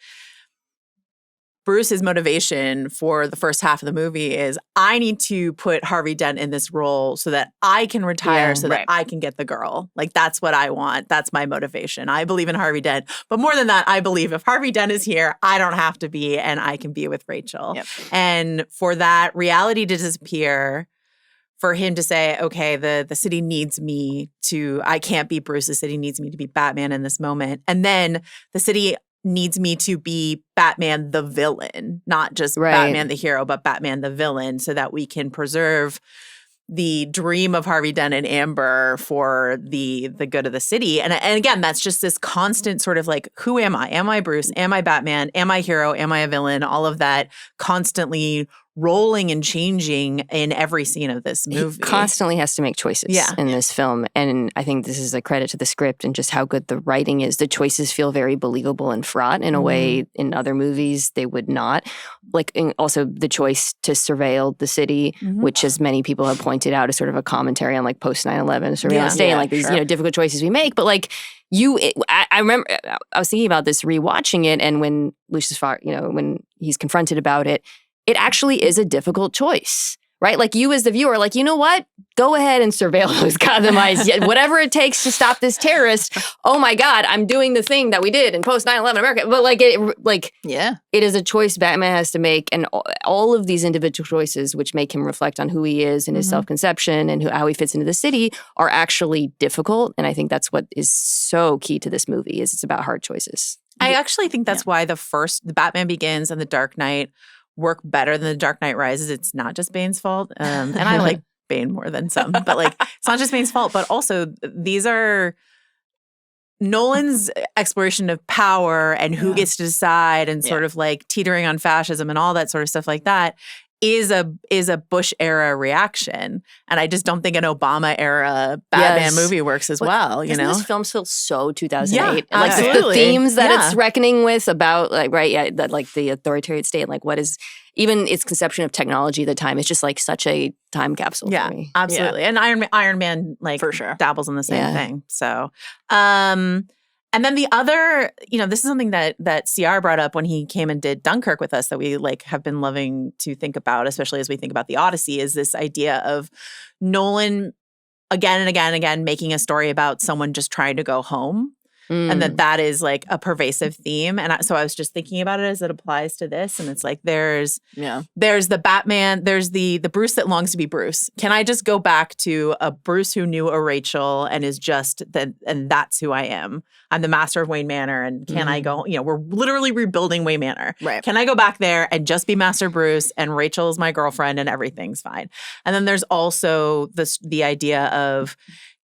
S1: Bruce's motivation for the first half of the movie is, I need to put Harvey Dent in this role so that I can retire, that I can get the girl. Like, that's what I want. That's my motivation. I believe in Harvey Dent. But more than that, I believe if Harvey Dent is here, I don't have to be, and I can be with Rachel. Yep. And for that reality to disappear, for him to say, okay, the city needs me I can't be Bruce, the city needs me to be Batman in this moment. And then the city needs me to be Batman the villain, not just Batman the hero, but Batman the villain, so that we can preserve the dream of Harvey Dent and Amber for the good of the city. And again, that's just this constant sort of like, who am I? Am I Bruce? Am I Batman? Am I hero? Am I a villain? All of that constantly rolling and changing in every scene of this movie.
S2: He constantly has to make choices in this film. And I think this is a credit to the script and just how good the writing is. The choices feel very believable and fraught in a way in other movies they would not. Like also the choice to surveil the city, which as many people have pointed out is sort of a commentary on like post 9/11 surveillance state and like these difficult choices we make. But like I remember I was thinking about this rewatching it, and when Lucius Fox, when he's confronted about it, it actually is a difficult choice, right? Like you as the viewer, like, you know what? Go ahead and surveil those goddamn eyes. Whatever it takes to stop this terrorist. Oh my God, I'm doing the thing that we did in post 9/11 America. But it is a choice Batman has to make, and all of these individual choices, which make him reflect on who he is and his self-conception and how he fits into the city, are actually difficult. And I think that's what is so key to this movie. Is it's about hard choices.
S1: I actually think that's why the Batman Begins and The Dark Knight work better than The Dark Knight Rises. It's not just Bane's fault. And I like Bane more than some, but like, it's not just Bane's fault, but also these are Nolan's exploration of power and who gets to decide and sort of like teetering on fascism and all that sort of stuff like that is a Bush era reaction. And I just don't think an Obama era Batman movie works as well.
S2: This film feels so 2008.
S1: Yeah,
S2: like
S1: absolutely.
S2: The themes that it's reckoning with about that like the authoritarian state, like what is even its conception of technology at the time is just like such a time capsule for me.
S1: Absolutely. And Iron Man like for sure dabbles in the same thing. So and then the other, this is something that CR brought up when he came and did Dunkirk with us that we like have been loving to think about, especially as we think about the Odyssey, is this idea of Nolan again and again and again making a story about someone just trying to go home. and that is like a pervasive theme. And so I was just thinking about it as it applies to this. And it's like, there's the Batman, there's the Bruce that longs to be Bruce. Can I just go back to a Bruce who knew a Rachel and is just and that's who I am. I'm the master of Wayne Manor. And can I go, we're literally rebuilding Wayne Manor.
S3: Right.
S1: Can I go back there and just be Master Bruce and Rachel is my girlfriend and everything's fine? And then there's also the idea of,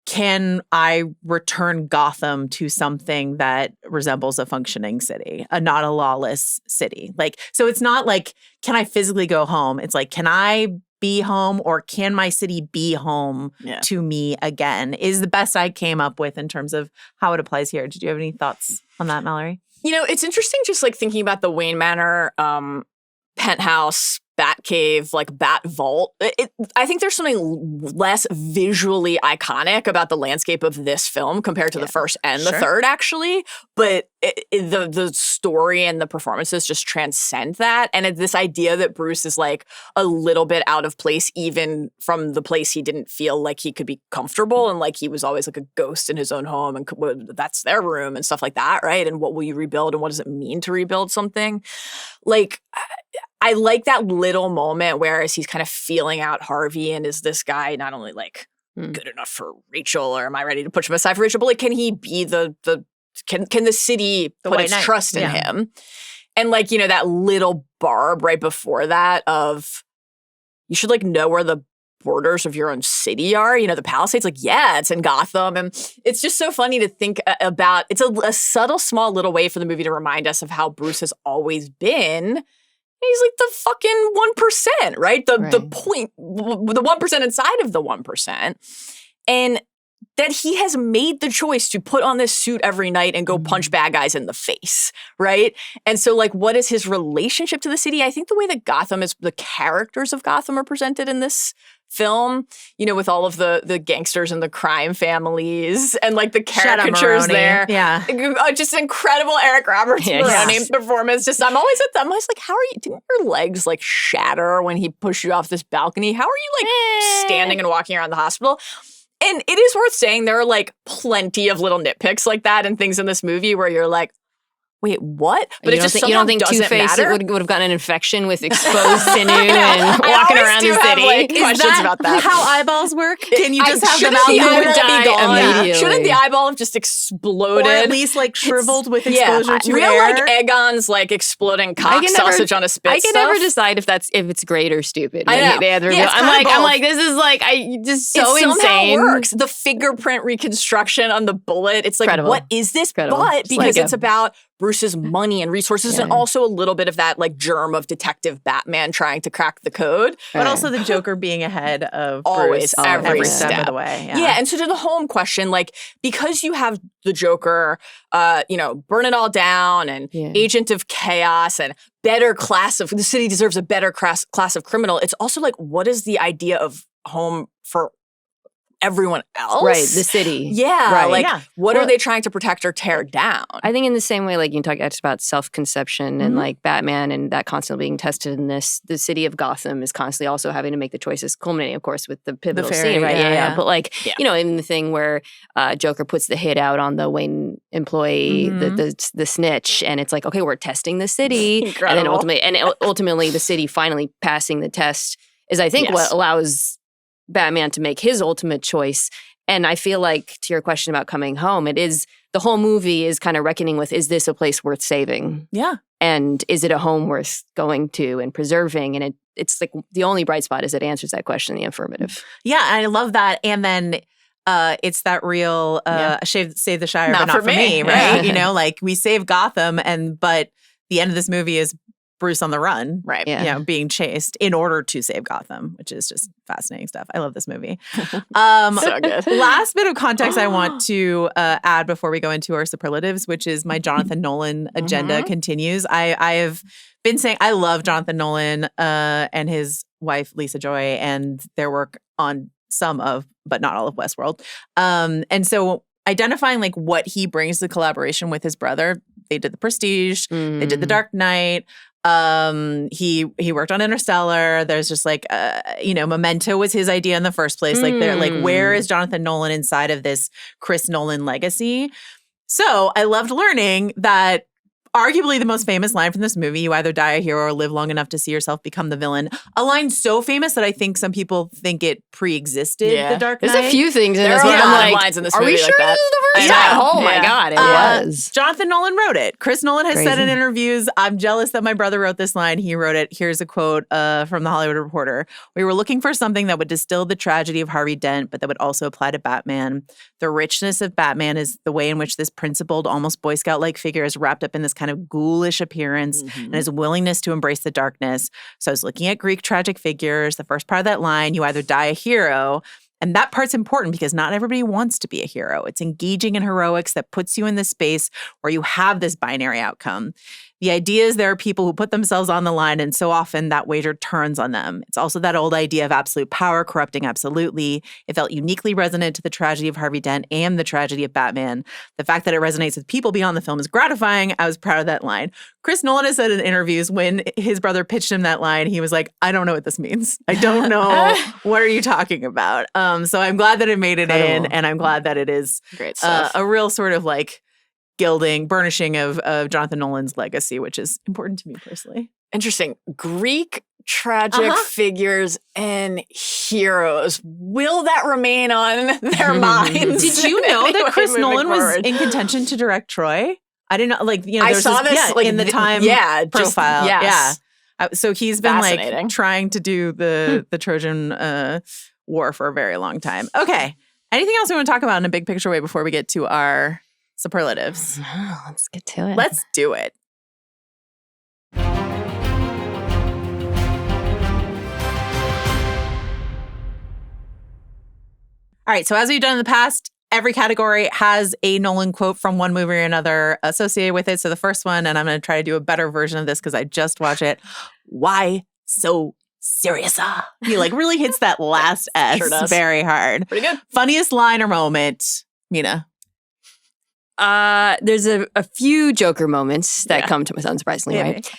S1: can I return Gotham to something that resembles a functioning city, not a lawless city? Like, so it's not like, can I physically go home? It's like, can I be home, or can my city be home to me again? Is the best I came up with in terms of how it applies here. Did you have any thoughts on that, Mallory?
S3: It's interesting just like thinking about the Wayne Manor penthouse, Batcave, like Bat Vault. I think there's something less visually iconic about the landscape of this film compared to the first and the third, actually. But the story and the performances just transcend that. And it's this idea that Bruce is like a little bit out of place, even from the place he didn't feel like he could be comfortable, and like he was always like a ghost in his own home, and that's their room and stuff like that, right? And what will you rebuild, and what does it mean to rebuild something? Like, I like that little moment where as he's kind of feeling out Harvey, and is this guy not only like good enough for Rachel, or am I ready to push him aside for Rachel, but like, can he be can the city put its trust in him? And like, that little barb right before that of, you should like know where the borders of your own city are, the Palisades, like, it's in Gotham. And it's just so funny to think about. It's a subtle, small little way for the movie to remind us of how Bruce has always been. He's like the fucking 1%, right? The 1% inside of the 1%. And that he has made the choice to put on this suit every night and go punch bad guys in the face, right? And so like, what is his relationship to the city? I think the way that the characters of Gotham are presented in this film, with all of the gangsters and the crime families and like the caricatures there.
S1: Yeah.
S3: Just incredible Eric Roberts performance. Just I'm always like, how are you, didn't your legs like shatter when he pushed you off this balcony? How are you like standing and walking around the hospital? And it is worth saying there are like plenty of little nitpicks like that and things in this movie where you're like, wait, what? But
S2: you don't think Two-Face would have gotten an infection with exposed sinew and walking around the city?
S3: Like, questions about that.
S1: How eyeballs work? Can you just have them out
S2: he
S1: there?
S2: would die immediately.
S3: Shouldn't the eyeball have just exploded?
S1: Or at least like shriveled with exposure to
S3: real
S1: air?
S3: Like Egon's like exploding cock sausage on a spit.
S2: I can never decide if it's great or stupid.
S3: I know.
S2: I'm like, this is like just so
S3: it
S2: insane.
S3: Somehow works. The fingerprint reconstruction on the bullet. It's like,
S2: Incredible.
S3: What is this?
S2: Incredible.
S3: But because it's about Bruce's money and resources, and also a little bit of that like germ of Detective Batman trying to crack the code.
S1: But also the Joker being ahead of
S3: always,
S1: Bruce
S3: every
S1: step of the way. Yeah.
S3: And so to the home question, like, because you have the Joker, burn it all down and agent of chaos and better class of, the city deserves a better class of criminal. It's also like, what is the idea of home for everyone else?
S2: Right, the city.
S3: Yeah,
S2: right.
S3: What are they trying to protect or tear down?
S2: I think in the same way, like you talk about self-conception and like Batman and that constantly being tested in this, the city of Gotham is constantly also having to make the choices, culminating, of course, with the pivotal scene, right? Yeah. But like, in the thing where Joker puts the hit out on the Wayne employee, the snitch, and it's like, okay, we're testing the city.
S3: Incredible.
S2: And then ultimately the city finally passing the test is, I think, what allows Batman to make his ultimate choice. And I feel like, to your question about coming home, the whole movie is kind of reckoning with, is this a place worth saving?
S1: Yeah.
S2: And is it a home worth going to and preserving? And it's like the only bright spot is it answers that question in the affirmative.
S1: Yeah, I love that. And then it's that real save the Shire, but not for me, right? Like we save Gotham, but the end of this movie is Bruce on the run,
S3: right?
S1: Being chased in order to save Gotham, which is just fascinating stuff. I love this movie.
S3: So good.
S1: Last bit of context I want to add before we go into our superlatives, which is my Jonathan Nolan agenda continues. I have been saying I love Jonathan Nolan and his wife Lisa Joy and their work on some of, but not all of Westworld. And so identifying like what he brings to the collaboration with his brother. They did The Prestige. They did The Dark Knight. He worked on Interstellar. There's just like Memento was his idea in the first place. Like they're like, where is Jonathan Nolan inside of this Chris Nolan legacy? So I loved learning that arguably the most famous line from this movie, you either die a hero or live long enough to see yourself become the villain. A line so famous that I think some people think it pre-existed The Dark Knight.
S2: There's a few things in
S3: there
S2: this
S3: are
S2: movie.
S3: a lot
S2: I'm
S3: of
S2: like,
S3: lines in this
S2: are
S3: movie
S2: we
S3: like
S2: sure
S3: that?
S2: this is the first
S3: I
S2: time?
S3: know.
S2: Oh my
S3: Yeah.
S2: God, it was.
S1: Jonathan Nolan wrote it. Chris Nolan has said in
S2: Crazy.
S1: interviews, I'm jealous that my brother wrote this line. He wrote it. Here's a quote from The Hollywood Reporter. We were looking for something that would distill the tragedy of Harvey Dent, but that would also apply to Batman. The richness of Batman is the way in which this principled, almost Boy Scout-like figure is wrapped up in this kind of ghoulish appearance and his willingness to embrace the darkness. So I was looking at Greek tragic figures. The first part of that line, you either die a hero. And that part's important because not everybody wants to be a hero. It's engaging in heroics that puts you in this space where you have this binary outcome. The idea is there are people who put themselves on the line, and so often that wager turns on them. It's also that old idea of absolute power corrupting absolutely. It felt uniquely resonant to the tragedy of Harvey Dent and the tragedy of Batman. The fact that it resonates with people beyond the film is gratifying. I was proud of that line. Chris Nolan has said in interviews when his brother pitched him that line, he was like, I don't know what this means. I don't know. What are you talking about? So I'm glad that it made it in, and I'm glad that it is
S3: Great stuff.
S1: a real sort of like burnishing of Jonathan Nolan's legacy, which is important to me personally.
S3: Interesting. Greek tragic figures and heroes. Will that remain on their minds?
S1: Did you know that Chris
S3: Moving
S1: Nolan was
S3: forward.
S1: in contention to direct Troy? I didn't know,
S3: I saw this
S1: in the Time profile.
S3: Yes.
S1: So he's been like
S3: Fascinating.
S1: trying to do the Trojan War for a very long time. Okay. Anything else we want to talk about in a big picture way before we get to our superlatives?
S2: Oh, let's get to it.
S1: Let's do it. All right. So as we've done in the past, every category has a Nolan quote from one movie or another associated with it. So the first one, and I'm going to try to do a better version of this because I just watched it. Why so serious? He like really hits that last S
S3: Sure does.
S1: very hard.
S3: Pretty good.
S1: Funniest line or moment, Mina?
S2: There's a few Joker moments that
S1: Yeah.
S2: come to us unsurprisingly,
S1: Yeah,
S2: right?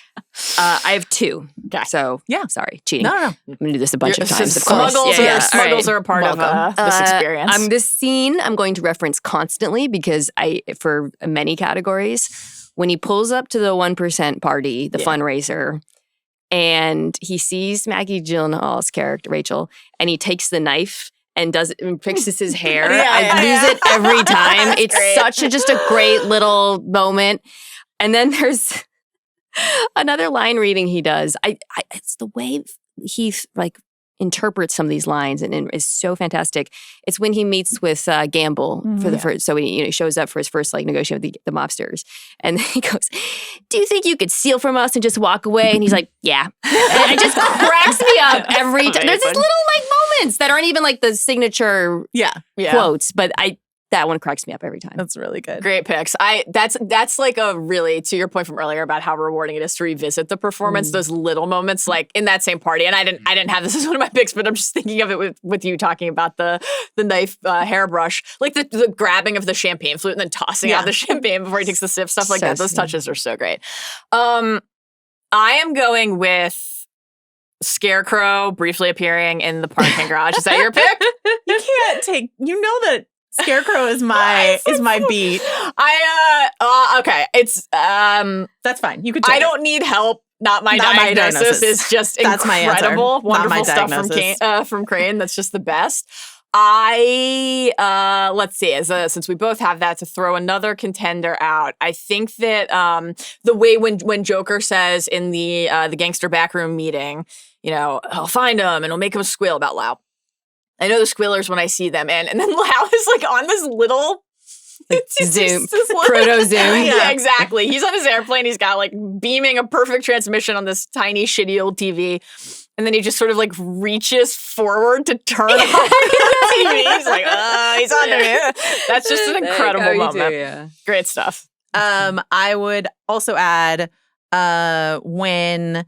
S2: I have two.
S3: Okay.
S2: So,
S1: Yeah.
S2: sorry, cheating.
S1: No.
S2: I'm going to do this a bunch of times, of
S3: Smuggles,
S2: course.
S3: are,
S2: Yeah, yeah.
S3: smuggles
S2: All
S3: are a part of
S1: Welcome.
S3: this experience.
S2: This scene I'm going to reference constantly because for many categories, when he pulls up to the 1% party, the fundraiser, and he sees Maggie Gyllenhaal's character, Rachel, and he takes the knife and fixes his hair. I lose it every time. It's
S3: great.
S2: just a great little moment. And then there's another line reading he does. It's the way he like interprets some of these lines and is so fantastic. It's when he meets with Gamble for the first. So he shows up for his first like negotiation with the mobsters, and he goes, "Do you think you could steal from us and just walk away?" And he's like, "Yeah." And it just cracks me up every time. There's these little like moments that aren't even like the signature
S1: Yeah.
S2: quotes, but that one cracks me up every time.
S1: That's really good.
S3: Great picks. That's like a really, to your point from earlier about how rewarding it is to revisit the performance, those little moments like in that same party. And I didn't have this as one of my picks, but I'm just thinking of it with you talking about the knife hairbrush, like the grabbing of the champagne flute and then tossing out the champagne before he takes the sip, stuff like
S2: So
S3: that. Those
S2: sweet.
S3: touches are so great. I am going with Scarecrow briefly appearing in the parking garage. Is that your pick?
S1: You can't take. You know that Scarecrow is my beat.
S3: Okay. It's
S1: That's fine. You could. Take
S3: I don't need help. Not my diagnosis is just
S1: That's my answer.
S3: incredible.
S1: Not
S3: Wonderful
S1: my
S3: stuff
S1: diagnosis.
S3: from Crane. That's just the best. Let's see. Since we both have that, to throw another contender out, I think that the way when Joker says in the gangster backroom meeting, I'll find him and I'll make him squeal about Lau. I know the squealers when I see them, and then Lau is like on this little
S2: Zoom,
S3: this little-
S2: proto Zoom.
S3: Yeah, exactly. He's on his airplane. He's got like beaming a perfect transmission on this tiny, shitty old TV. And then he just sort of like reaches forward to turn on the TV. He's like, he's on there. That's just an incredible moment. Great stuff.
S1: I would also add when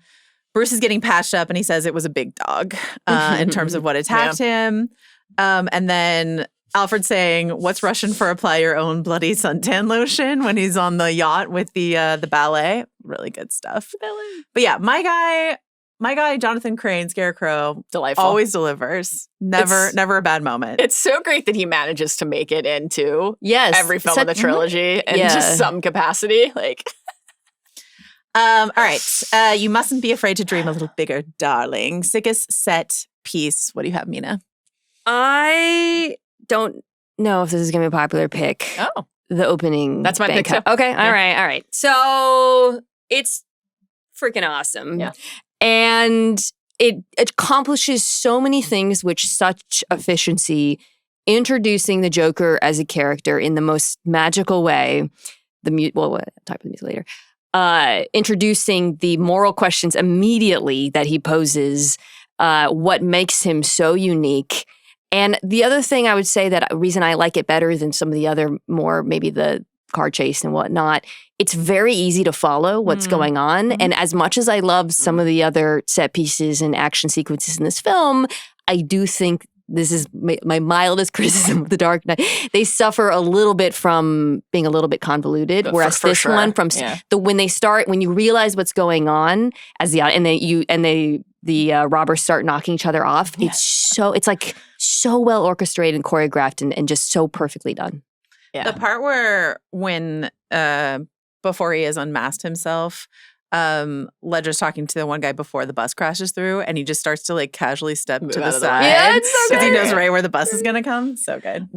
S1: Bruce is getting patched up and he says it was a big dog in terms of what attacked him. And then Alfred saying, "What's Russian for apply your own bloody suntan lotion?" when he's on the yacht with the ballet. Really good stuff. But yeah, my my guy, Jonathan Crane, Scarecrow,
S3: Delightful.
S1: always delivers. Never a bad moment.
S3: It's so great that he manages to make it into every film of the
S2: Mhm.
S3: trilogy in just some capacity. Like,
S1: all right. You mustn't be afraid to dream a little bigger, darling. Sickest set piece. What do you have, Mina?
S2: I don't know if this is going to be a popular pick.
S3: oh,
S2: The opening.
S3: That's my pick,
S2: Bangkok.
S3: too.
S2: Okay.
S3: Yeah.
S2: All right. So it's freaking awesome.
S3: Yeah.
S2: And it accomplishes so many things with such efficiency, introducing the Joker as a character in the most magical way. We'll talk about the music later. Introducing the moral questions immediately that he poses, what makes him so unique. And the other thing I would say that reason I like it better than some of the other more, maybe the car chase and whatnot, it's very easy to follow what's going on.
S1: Mm-hmm.
S2: And as much as I love some of the other set pieces and action sequences in this film, I do think this is my mildest criticism of The Dark Knight. They suffer a little bit from being a little bit convoluted, whereas
S3: for
S2: this
S3: sure.
S2: one, from
S3: Yeah.
S2: when you realize what's going on as the robbers start knocking each other off, it's like so well orchestrated and choreographed and just so perfectly done.
S3: Yeah.
S1: The part where when before he has unmasked himself, Ledger's talking to the one guy before the bus crashes through, and he just starts to like casually step to the side.
S3: Yeah, it's so
S1: because he
S3: good.
S1: knows right where the bus is gonna come. So good.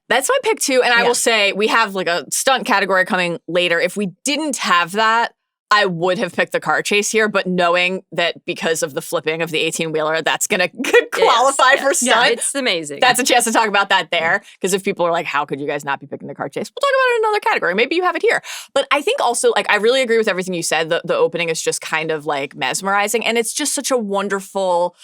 S3: That's my pick too. And I will say we have like a stunt category coming later. If we didn't have that, I would have picked the car chase here, but knowing that because of the flipping of the 18-wheeler, that's going to qualify for stunt.
S2: Yeah, it's amazing.
S3: That's a chance to talk about that there. Because if people are like, how could you guys not be picking the car chase? We'll talk about it in another category. Maybe you have it here. But I think also, like, I really agree with everything you said. The opening is just kind of like mesmerizing. And it's just such a wonderful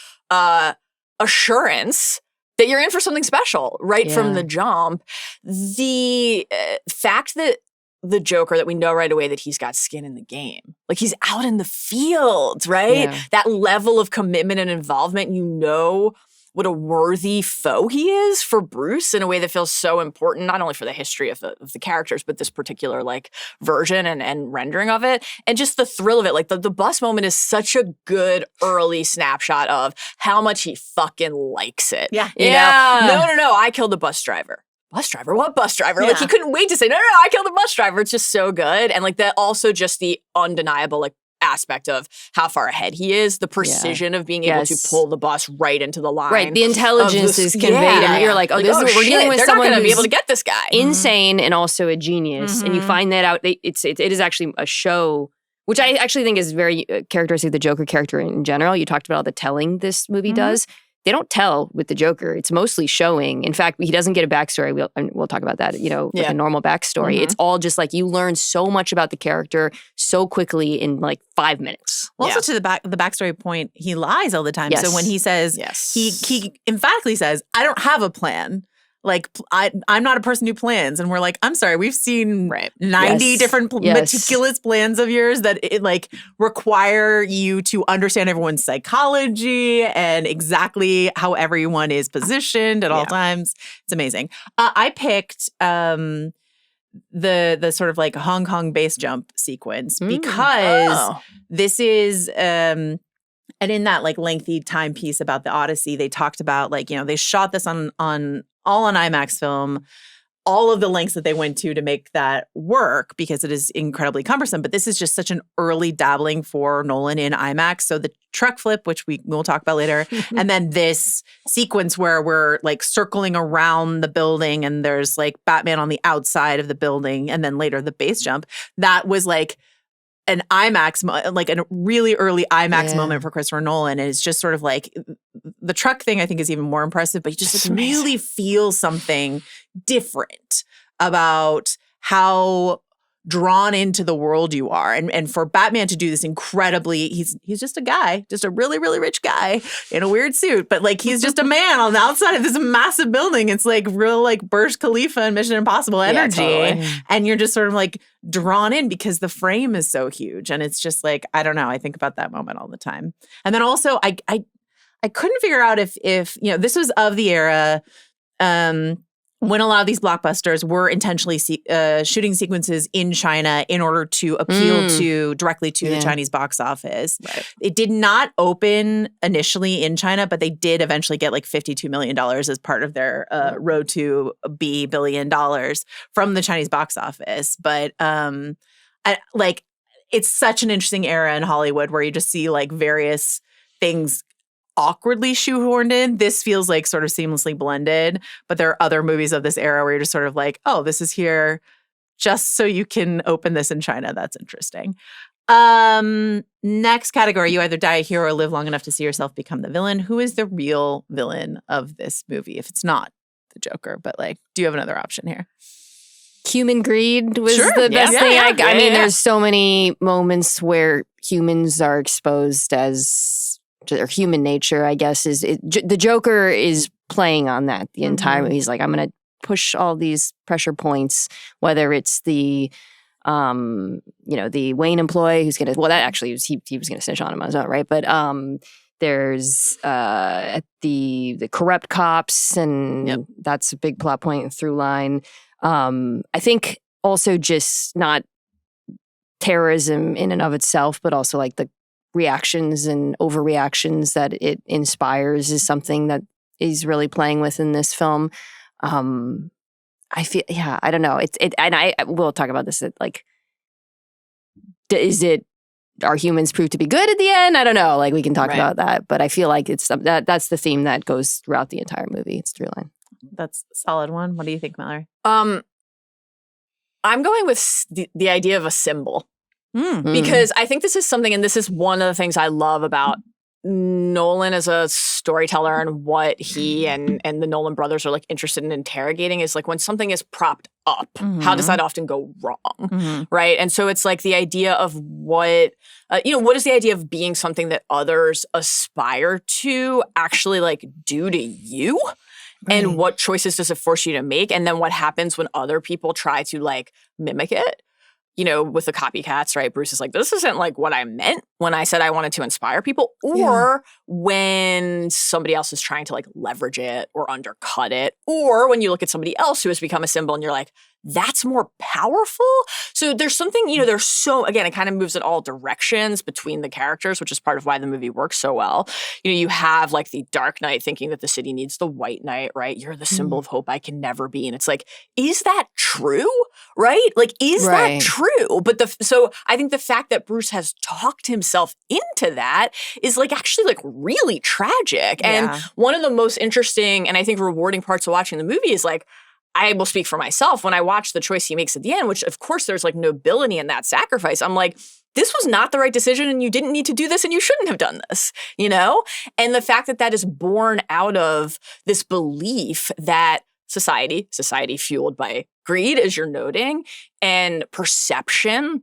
S3: assurance that you're in for something special right from the jump. The fact that the Joker, that we know right away that he's got skin in the game. Like, he's out in the field, right?
S2: Yeah.
S3: That level of commitment and involvement, you know what a worthy foe he is for Bruce in a way that feels so important, not only for the history of the characters, but this particular like version and rendering of it. And just the thrill of it. Like the bus moment is such a good early snapshot of how much he fucking likes it.
S1: Yeah.
S3: You know? No, I killed the bus driver. Bus driver? What bus driver?
S1: Yeah.
S3: Like, he couldn't wait to say, no, I killed the bus driver. It's just so good. And like that, also just the undeniable like aspect of how far ahead he is, the precision of being able to pull the bus right into the line.
S2: Right, the intelligence is conveyed. And you're like, this is, we're dealing with
S3: they're
S2: someone
S3: not going to
S2: who's
S3: be able to get this guy.
S2: insane and also a genius. And you find that out. It is actually a show, which I actually think is very characteristic of the Joker character in general. You talked about all the telling this movie does. They don't tell with the Joker. It's mostly showing. In fact, he doesn't get a backstory. We'll talk about that, like a normal backstory. It's all just like you learn so much about the character so quickly in like 5 minutes.
S1: Well, also to the backstory point, he lies all the time.
S2: Yes.
S1: So when he says, he emphatically says, I don't have a plan. Like, I'm not a person who plans. And we're like, I'm sorry, we've seen 90 different meticulous plans of yours that it like require you to understand everyone's psychology and exactly how everyone is positioned at all times. It's amazing. I picked the sort of like Hong Kong base jump sequence because this is and in that like lengthy timepiece about the Odyssey, they talked about like, they shot this on IMAX film, all of the lengths that they went to make that work because it is incredibly cumbersome. But this is just such an early dabbling for Nolan in IMAX. So the truck flip, which we'll talk about later, and then this sequence where we're like circling around the building and there's like Batman on the outside of the building, and then later the base jump. That was like an IMAX, like a really early IMAX moment for Christopher Nolan. And it's just sort of like the truck thing, I think, is even more impressive, but you just like really feel something different about how drawn into the world you are. And for Batman to do this incredibly, he's just a guy, just a really, really rich guy in a weird suit, but like he's just a man on the outside of this massive building. It's like real like Burj Khalifa and Mission Impossible energy.
S3: Totally.
S1: And you're just sort of like drawn in because the frame is so huge. And it's just like, I don't know, I think about that moment all the time. And then also I couldn't figure out if this was of the era when a lot of these blockbusters were intentionally shooting sequences in China in order to appeal directly to the Chinese box office.
S3: Right.
S1: It did not open initially in China, but they did eventually get like $52 million as part of their road to $1 billion from the Chinese box office. But it's such an interesting era in Hollywood where you just see like various things awkwardly shoehorned in. This feels like sort of seamlessly blended, but there are other movies of this era where you're just sort of like, oh, this is here just so you can open this in China. That's interesting. Next category, you either die a hero or live long enough to see yourself become the villain. Who is the real villain of this movie? If it's not the Joker, but like, do you have another option here?
S2: Human greed was the best thing. I mean, there's so many moments where humans are exposed as, or human nature, I guess, the Joker is playing on that the entire movie. He's like, I'm going to push all these pressure points, whether it's the Wayne employee who's going to, well, that actually was, he was going to snitch on him on his own, right? But there's the corrupt cops, and that's a big plot point and through line. I think also just not terrorism in and of itself, but also like the reactions and overreactions that it inspires is something that he's really playing with in this film. I feel, I don't know. And I will talk about this. Like, are humans proved to be good at the end? I don't know. Like, we can talk about that, but I feel like that's the theme that goes throughout the entire movie. It's through line.
S1: That's a solid one. What do you think, Mallory?
S3: I'm going with the idea of a symbol. Because I think this is something, and this is one of the things I love about Nolan as a storyteller and what he and the Nolan brothers are like interested in interrogating is like when something is propped up, how does that often go wrong, right? And so it's like the idea of what is the idea of being something that others aspire to actually like do to you? Right. And what choices does it force you to make? And then what happens when other people try to like mimic it? You know, with the copycats, right? Bruce is like, this isn't like what I meant when I said I wanted to inspire people. Or when somebody else is trying to like leverage it or undercut it. Or when you look at somebody else who has become a symbol and you're like, that's more powerful. So there's something, there's so, again, it kind of moves in all directions between the characters, which is part of why the movie works so well. You have like the Dark Knight thinking that the city needs the White Knight, right? You're the symbol of hope I can never be. And it's like, is that true? Right? Like, is that true? But so I think the fact that Bruce has talked himself into that is like actually like really tragic. And one of the most interesting and I think rewarding parts of watching the movie is like, I will speak for myself. When I watch the choice he makes at the end, which of course there's like nobility in that sacrifice, I'm like, this was not the right decision and you didn't need to do this and you shouldn't have done this, And the fact that that is born out of this belief that society fueled by greed, as you're noting, and perception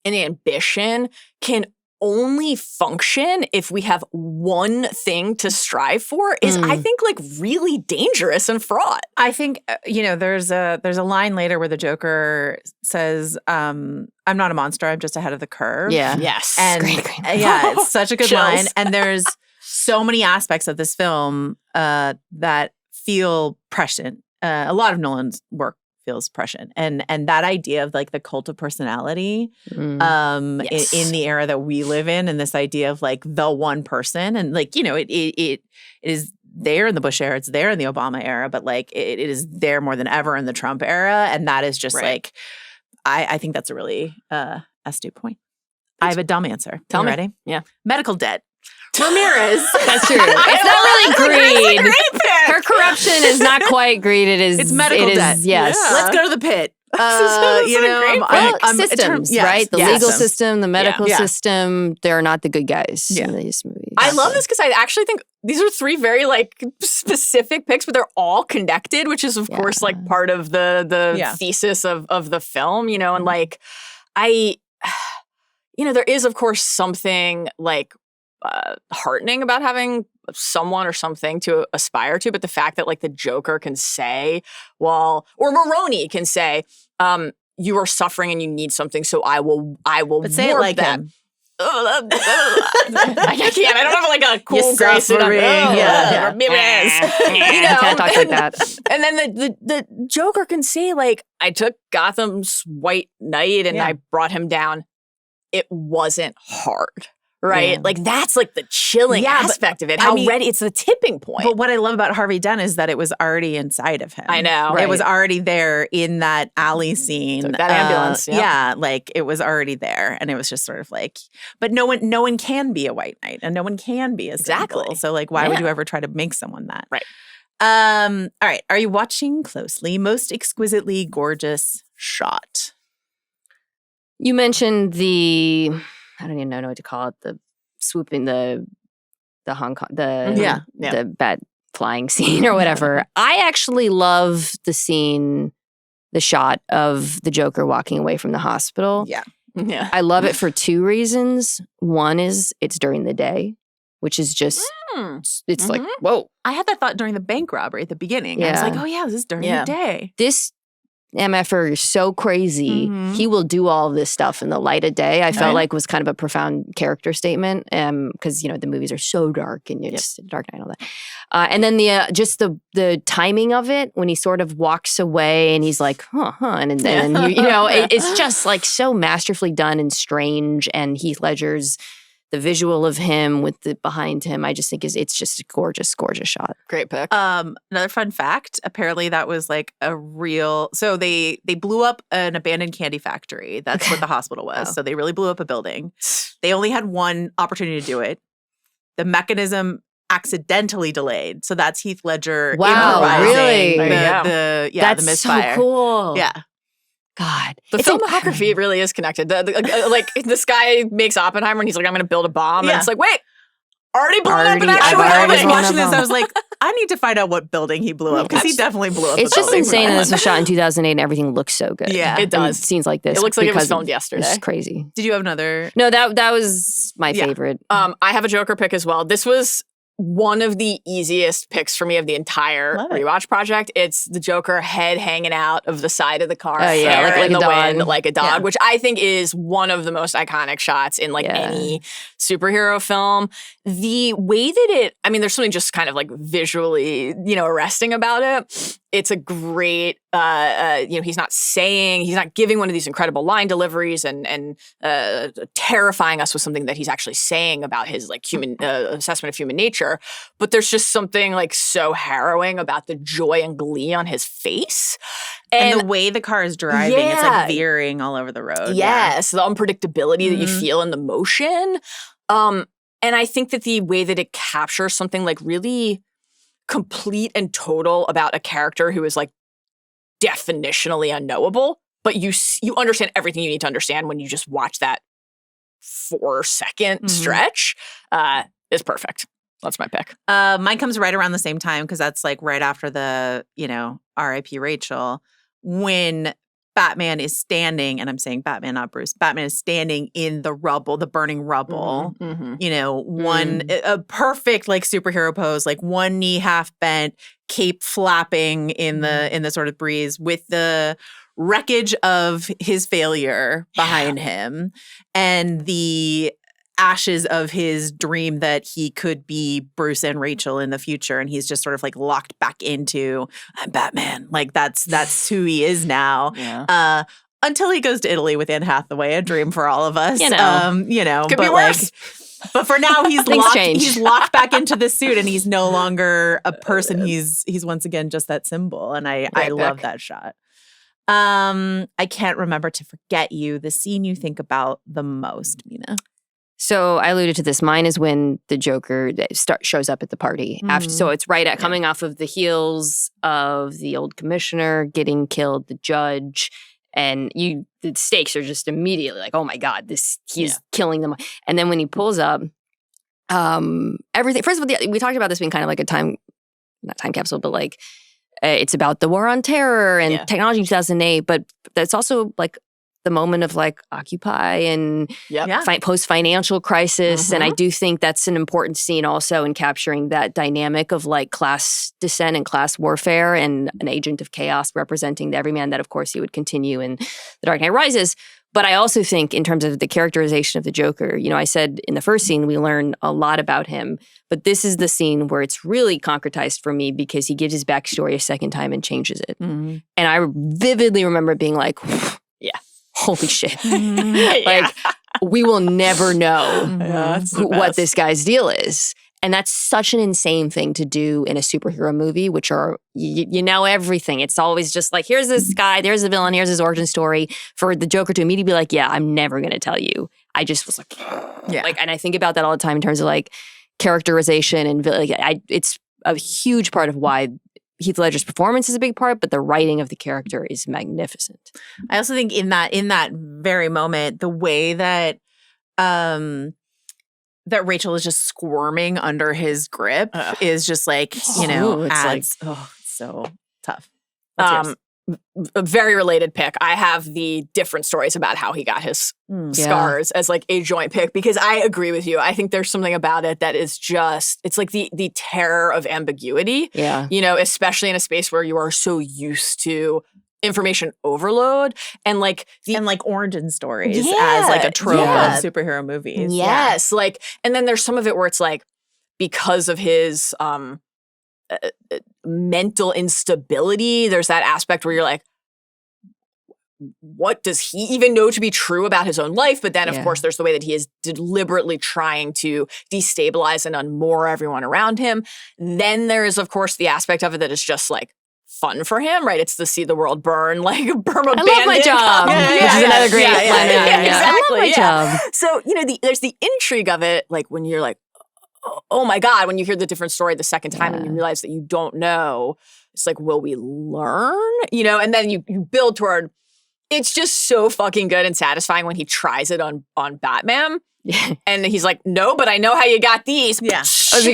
S3: and ambition can only function if we have one thing to strive for is, I think, like really dangerous and fraught.
S1: I think, there's a line later where the Joker says, I'm not a monster, I'm just ahead of the curve.
S2: Yeah.
S3: Yes.
S1: And
S3: great.
S1: it's such a good line. And there's so many aspects of this film that feel prescient. A lot of Nolan's work feels prescient. And that idea of like the cult of personality in the era that we live in, and this idea of like the one person, and like, it is there in the Bush era, it's there in the Obama era, but like it is there more than ever in the Trump era. And that is just like, I think that's a really astute point. I have a dumb answer.
S3: Tell me.
S1: Ready?
S3: Yeah.
S1: Medical debt. Ramirez.
S2: That's true. It's not really greed. Her corruption is not quite greed.
S1: It's medical debt.
S2: Yes.
S1: Yeah. Let's go to the pit.
S2: Systems, right? The legal system, the medical system, they're not the good guys in these movies.
S3: I love this because I actually think these are three very like specific picks, but they're all connected, which is of course like part of the thesis of the film, and like there is of course something like heartening about having someone or something to aspire to, but the fact that like the Joker can say, or Maroni can say, you are suffering and you need something, so I will
S1: but say it like
S3: that.
S1: him.
S3: I can't. I don't have like a cool gray suit on.
S1: Yeah.
S3: You know,
S2: Kind of talks like that.
S3: And then the Joker can say, like, I took Gotham's White Knight and I brought him down. It wasn't hard. Right?
S1: Yeah.
S3: Like, that's like the chilling aspect of it. How ready, it's the tipping point.
S1: But what I love about Harvey Dent is that it was already inside of him.
S3: I know.
S1: It was already there in that alley scene.
S3: Took that ambulance.
S1: Yeah, like it was already there. And it was just sort of like, but no one can be a White Knight and no one can be a
S3: Exactly.
S1: Single. So like, why would you ever try to make someone that?
S3: Right.
S1: All right. Are you watching closely? Most exquisitely gorgeous shot.
S2: You mentioned the, I don't even know what to call it, the swooping, the Hong Kong, the bat flying scene or whatever. I actually love the scene, the shot of the Joker walking away from the hospital.
S1: Yeah.
S3: Yeah.
S2: I love it for two reasons. One is it's during the day, which is just, it's like, whoa.
S1: I had that thought during the bank robbery at the beginning. I was like, oh yeah, this is during the day.
S2: This MFer is so crazy. He will do all of this stuff in the light of day. I felt like was kind of a profound character statement because, you know, the movies are so dark and it's Dark Knight and all that. And then just the timing of it when he sort of walks away and he's like, and then, you know, it's just like so masterfully done and strange. And Heath Ledger's the visual of him with the behind him, I just think it's just a gorgeous, gorgeous shot.
S3: Great pick.
S1: Another fun fact, apparently that was like a real, so they blew up an abandoned candy factory. That's what the hospital was.
S3: Oh.
S1: So they really blew up a building. They only had one opportunity to do it. The mechanism accidentally delayed. So that's Heath Ledger
S2: Wow, really?
S1: the
S2: That's
S1: misfire.
S2: so cool.
S1: Yeah.
S2: God.
S3: The filmography really is connected. Like this guy makes Oppenheimer and he's like, I'm going to build a bomb. And it's like, wait, already blown up an actual
S1: I was
S3: building.
S1: watching this. I was like, I need to find out what building he blew up because he definitely blew up.
S2: It's just insane that this was shot in 2008 and everything looks so good.
S1: Yeah,
S3: it does.
S2: Scenes like this.
S3: It looks like it was filmed yesterday.
S2: It's crazy.
S1: Did you have another?
S2: No, that was my favorite.
S3: I have a Joker pick as well. This was one of the easiest picks for me of the entire rewatch project. It's the Joker head hanging out of the side of the car,
S2: like
S3: in
S2: a
S3: the
S2: dog.
S3: wind, like a dog, which I think is one of the most iconic shots in like any superhero film. The way that there's something just kind of like visually, you know, arresting about it. It's a great, he's not giving one of these incredible line deliveries and terrifying us with something that he's actually saying about his like human assessment of human nature. But there's just something like so harrowing about the joy and glee on his face.
S1: And the way the car is driving, it's like veering all over the road.
S3: Yes, the unpredictability that you feel in the motion. And I think that the way that it captures something like really complete and total about a character who is like definitionally unknowable, but you understand everything you need to understand when you just watch that 4-second stretch is perfect. That's my pick.
S1: Mine comes right around the same time because that's like right after the, you know, R.I.P. Rachel, when Batman is standing, and I'm saying Batman, not Bruce. Batman is standing in the rubble, the burning rubble. You know, a perfect like superhero pose, like one knee half bent, cape flapping in the sort of breeze with the wreckage of his failure behind him and the ashes of his dream that he could be Bruce and Rachel in the future, and he's just sort of like locked back into I'm Batman. Like that's who he is now.
S3: Yeah.
S1: Until he goes to Italy with Anne Hathaway, a dream for all of us.
S2: You know,
S1: could
S3: be worse.
S1: But for now, he's
S2: Things
S1: locked.
S2: change.
S1: He's locked back into the suit, and he's no longer a person. He's once again just that symbol, and I love that shot. I can't remember to forget you. The scene you think about the most, Mina.
S2: So I alluded to this. Mine is when the Joker shows up at the party. So it's right at coming off of the heels of the old commissioner getting killed, the judge, and the stakes are just immediately like, oh my God, he's killing them. And then when he pulls up, everything. First of all, we talked about this being kind of like not time capsule, but like it's about the war on terror and technology in 2008. But that's also like the moment of like Occupy and post-financial crisis. And I do think that's an important scene also in capturing that dynamic of like class dissent and class warfare and an agent of chaos representing the everyman that of course he would continue in The Dark Knight Rises. But I also think in terms of the characterization of the Joker, I said in the first scene, we learn a lot about him. But this is the scene where it's really concretized for me because he gives his backstory a second time and changes it. Mm-hmm. And I vividly remember being like,
S3: yeah,
S2: holy shit. Like, we will never know what this guy's deal is. And that's such an insane thing to do in a superhero movie, which are, you know everything. It's always just like, here's this guy, there's the villain, here's his origin story. For the Joker to immediately be like, yeah, I'm never going to tell you. I just was like, and I think about that all the time in terms of like characterization and it's a huge part of why Heath Ledger's performance is a big part, but the writing of the character is magnificent.
S1: I also think in that very moment, the way that that Rachel is just squirming under his grip is just like, it's so tough.
S3: A very related pick. I have the different stories about how he got his scars as like a joint pick, because I agree with you. I think there's something about it that is just, it's like the terror of ambiguity.
S2: Yeah.
S3: Especially in a space where you are so used to information overload and like
S1: origin stories as like a trope of superhero movies.
S3: Yes. Like, and then there's some of it where it's like, because of his mental instability, there's that aspect where you're like, what does he even know to be true about his own life? But then, of course, there's the way that he is deliberately trying to destabilize and unmoor everyone around him. Then there is, of course, the aspect of it that is just like fun for him, right? It's to see the world burn, like Burma Bandit.
S2: I love my job. Which is another great line.
S3: Exactly.
S2: I love my job.
S3: So, there's the intrigue of it, like when you're like, oh my God, when you hear the different story the second time and you realize that you don't know, it's like, will we learn? And then you build toward, it's just so fucking good and satisfying when he tries it on Batman. Yeah. And he's like, no, but I know how you got these.
S1: Yeah.
S3: It's such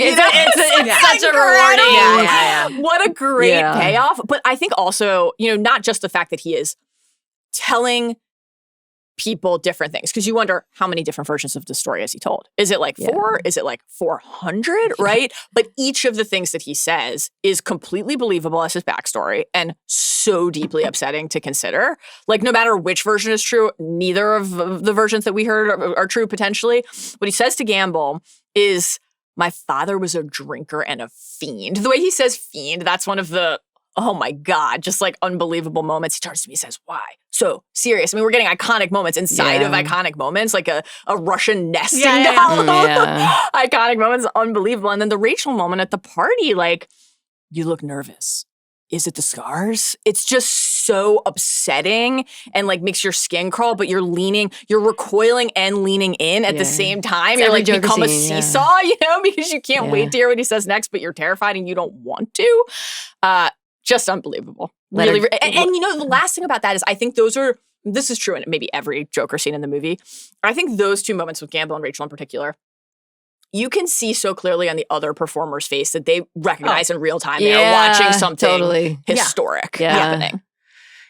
S3: a rewarding. What a great payoff. But I think also, not just the fact that he is telling people different things, because you wonder how many different versions of the story has he told. Is it like 4? Is it like 400? Right? But each of the things that he says is completely believable as his backstory and so deeply upsetting to consider. Like, no matter which version is true, neither of the versions that we heard are true potentially. What he says to Gamble is, my father was a drinker and a fiend. The way he says fiend, that's one of the, oh my God, just like unbelievable moments. He turns to me and says, why? So serious. I mean, we're getting iconic moments inside of iconic moments, like a Russian nesting doll. Iconic moments, unbelievable. And then the Rachel moment at the party, like, you look nervous. Is it the scars? It's just so upsetting and like makes your skin crawl, but you're recoiling and leaning in at the same time. You're like become a seesaw, because you can't wait to hear what he says next, but you're terrified and you don't want to. Just unbelievable. Really. And the last thing about that is I think this is true in maybe every Joker scene in the movie. I think those two moments with Gamble and Rachel in particular, you can see so clearly on the other performer's face that they recognize in real time they are watching something historic happening.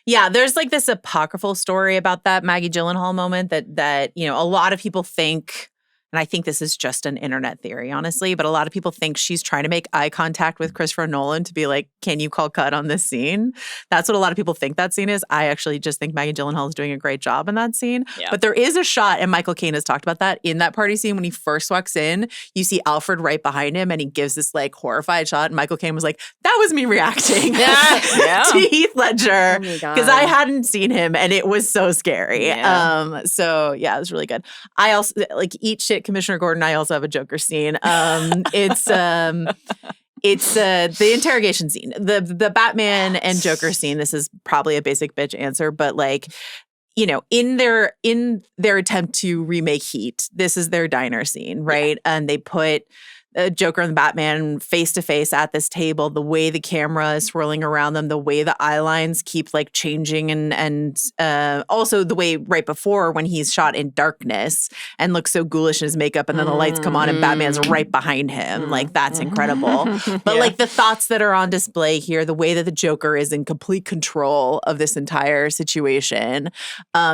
S1: Yeah, there's like this apocryphal story about that Maggie Gyllenhaal moment that a lot of people think, and I think this is just an internet theory, honestly, but a lot of people think she's trying to make eye contact with Christopher Nolan to be like, can you call cut on this scene? That's what a lot of people think that scene is. I actually just think Maggie Gyllenhaal is doing a great job in that scene. Yeah. But there is a shot, and Michael Caine has talked about that, in that party scene when he first walks in, you see Alfred right behind him and he gives this like horrified shot. And Michael Caine was like, that was me reacting to Heath Ledger because I hadn't seen him and it was so scary. Yeah. So yeah, it was really good. I also like eat shit Commissioner Gordon. I also have a Joker scene. It's the interrogation scene, the Batman and Joker scene. This is probably a basic bitch answer, but like, in their attempt to remake Heat, this is their diner scene, right? Yeah. And they put Joker and the Batman face to face at this table, the way the camera is swirling around them, the way the eye lines keep like changing, and also the way right before when he's shot in darkness and looks so ghoulish in his makeup, and then the lights come on and Batman's right behind him. Like, that's incredible. But like the thoughts that are on display here, the way that the Joker is in complete control of this entire situation,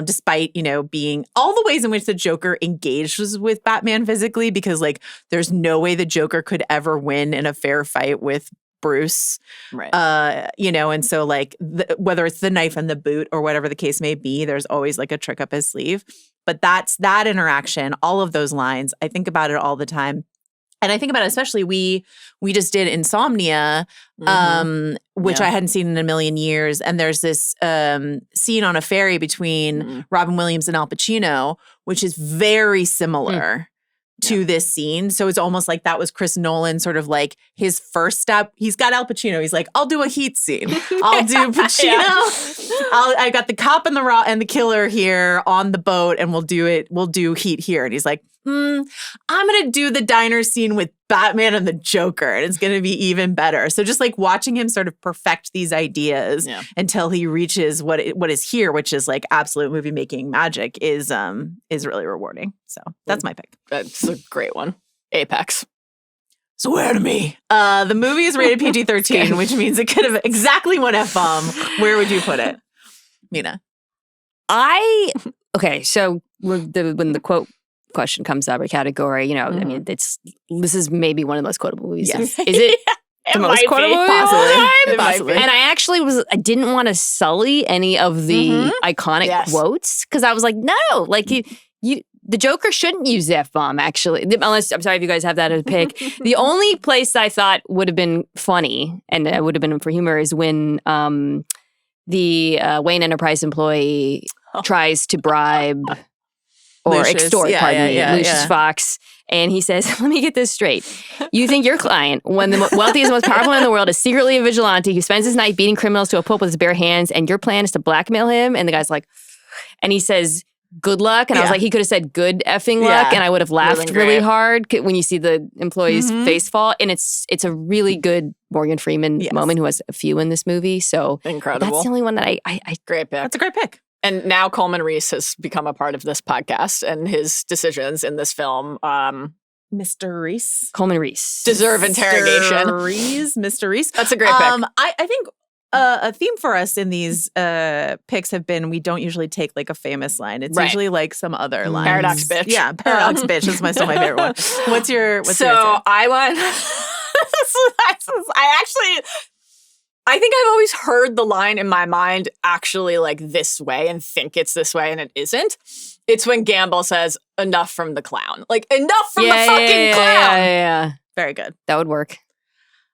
S1: despite, being all the ways in which the Joker engages with Batman physically, because like there's no way the Joker could ever win in a fair fight with Bruce.
S3: Right.
S1: And so like whether it's the knife and the boot or whatever the case may be, there's always like a trick up his sleeve. But that's that interaction, all of those lines. I think about it all the time. And I think about it, especially we just did Insomnia, which I hadn't seen in a million years. And there's this scene on a ferry between Robin Williams and Al Pacino, which is very similar to this scene. So it's almost like that was Chris Nolan sort of like his first step. He's got Al Pacino. He's like, I'll do a Heat scene. I'll do Pacino. I got the cop and the killer here on the boat, and we'll do it. We'll do Heat here. And he's like, I'm going to do the diner scene with Batman and the Joker, and it's going to be even better. So just like watching him sort of perfect these ideas until he reaches what is here, which is like absolute movie making magic, is really rewarding. So that's my pick.
S3: That's a great one. Apex.
S1: Swear to me. The movie is rated PG-13, which means it could have exactly one F-bomb. Where would you put it, Mina?
S2: So when the quote question comes up or category, I mean, this is maybe one of the most quotable movies.
S1: Yes.
S2: Is it the most quotable movie of all time?
S1: Possibly.
S2: And I actually I didn't want to sully any of the iconic quotes because I was like, no, like the Joker shouldn't use the F-bomb, actually. Unless, I'm sorry if you guys have that as a pick. The only place I thought would have been funny, and it would have been for humor, is when the Wayne Enterprise employee tries to bribe or
S1: Lucius.
S2: extort, Lucius Fox. And he says, let me get this straight. You think your client, one of the wealthiest and most powerful man in the world, is secretly a vigilante who spends his night beating criminals to a pulp with his bare hands, and your plan is to blackmail him? And the guy's like, and he says, good luck. And I was like, he could have said good effing luck, and I would have laughed really hard when you see the employee's face fall. And it's a really good Morgan Freeman moment, who has a few in this movie. So
S3: incredible.
S2: That's the only one that I
S3: great pick.
S1: That's a great pick.
S3: And now Coleman Reese has become a part of this podcast, and his decisions in this film,
S1: Mr. Reese.
S2: Coleman Reese.
S3: Deserve interrogation.
S1: Mr. Reese.
S3: That's a great pick.
S1: I think a theme for us in these picks have been we don't usually take like a famous line. It's usually like some other line.
S3: Paradox bitch.
S1: Yeah, paradox bitch is still my favorite one. What's your
S3: So I went. I think I've always heard the line in my mind actually like this way and think it's this way, and it isn't. It's when Gamble says, enough from the clown. Like, enough from the fucking clown.
S2: Yeah.
S1: Very good.
S2: That would work.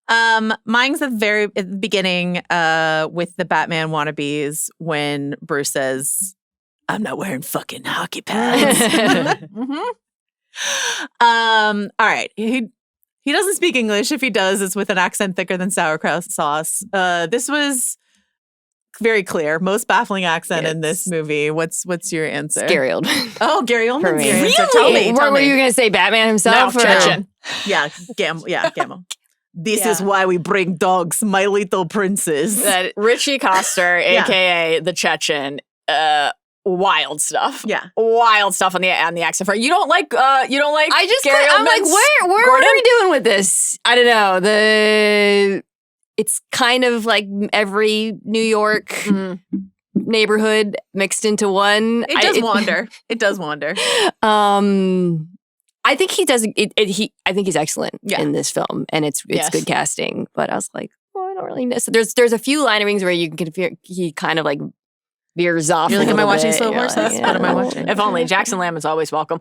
S1: Mine's at the beginning with the Batman wannabes when Bruce says, I'm not wearing fucking hockey pads. All right. He doesn't speak English. If he does, it's with an accent thicker than sauerkraut sauce. This was very clear. Most baffling accent in this movie. What's your answer?
S2: Gary Oldman.
S1: Oh, Gary Oldman's your
S3: Really?
S1: answer. Tell me.
S2: What were you going to say? Batman himself?
S3: No, Chechen.
S1: Yeah, Gamble. This is why we bring dogs, my little princes.
S3: That Richie Coster, a.k.a. the Chechen, wild stuff.
S1: Yeah.
S3: Wild stuff on the accent part. You don't like
S2: I just
S3: Gary
S2: I'm like,
S3: Oldman's
S2: where
S3: Gordon?
S2: are we doing with this? I don't know. It's kind of like every New York neighborhood mixed into one.
S1: It does wander. It does wander.
S2: I think he does. I think he's excellent in this film, and it's good casting. But I was like, I don't really know. So there's a few linerings where you can feel he kind of like veers off.
S1: You're like, am I watching
S2: bit.
S1: Slow Horses?
S2: Like,
S1: What am I watching?
S3: If only. Jackson Lamb is always welcome.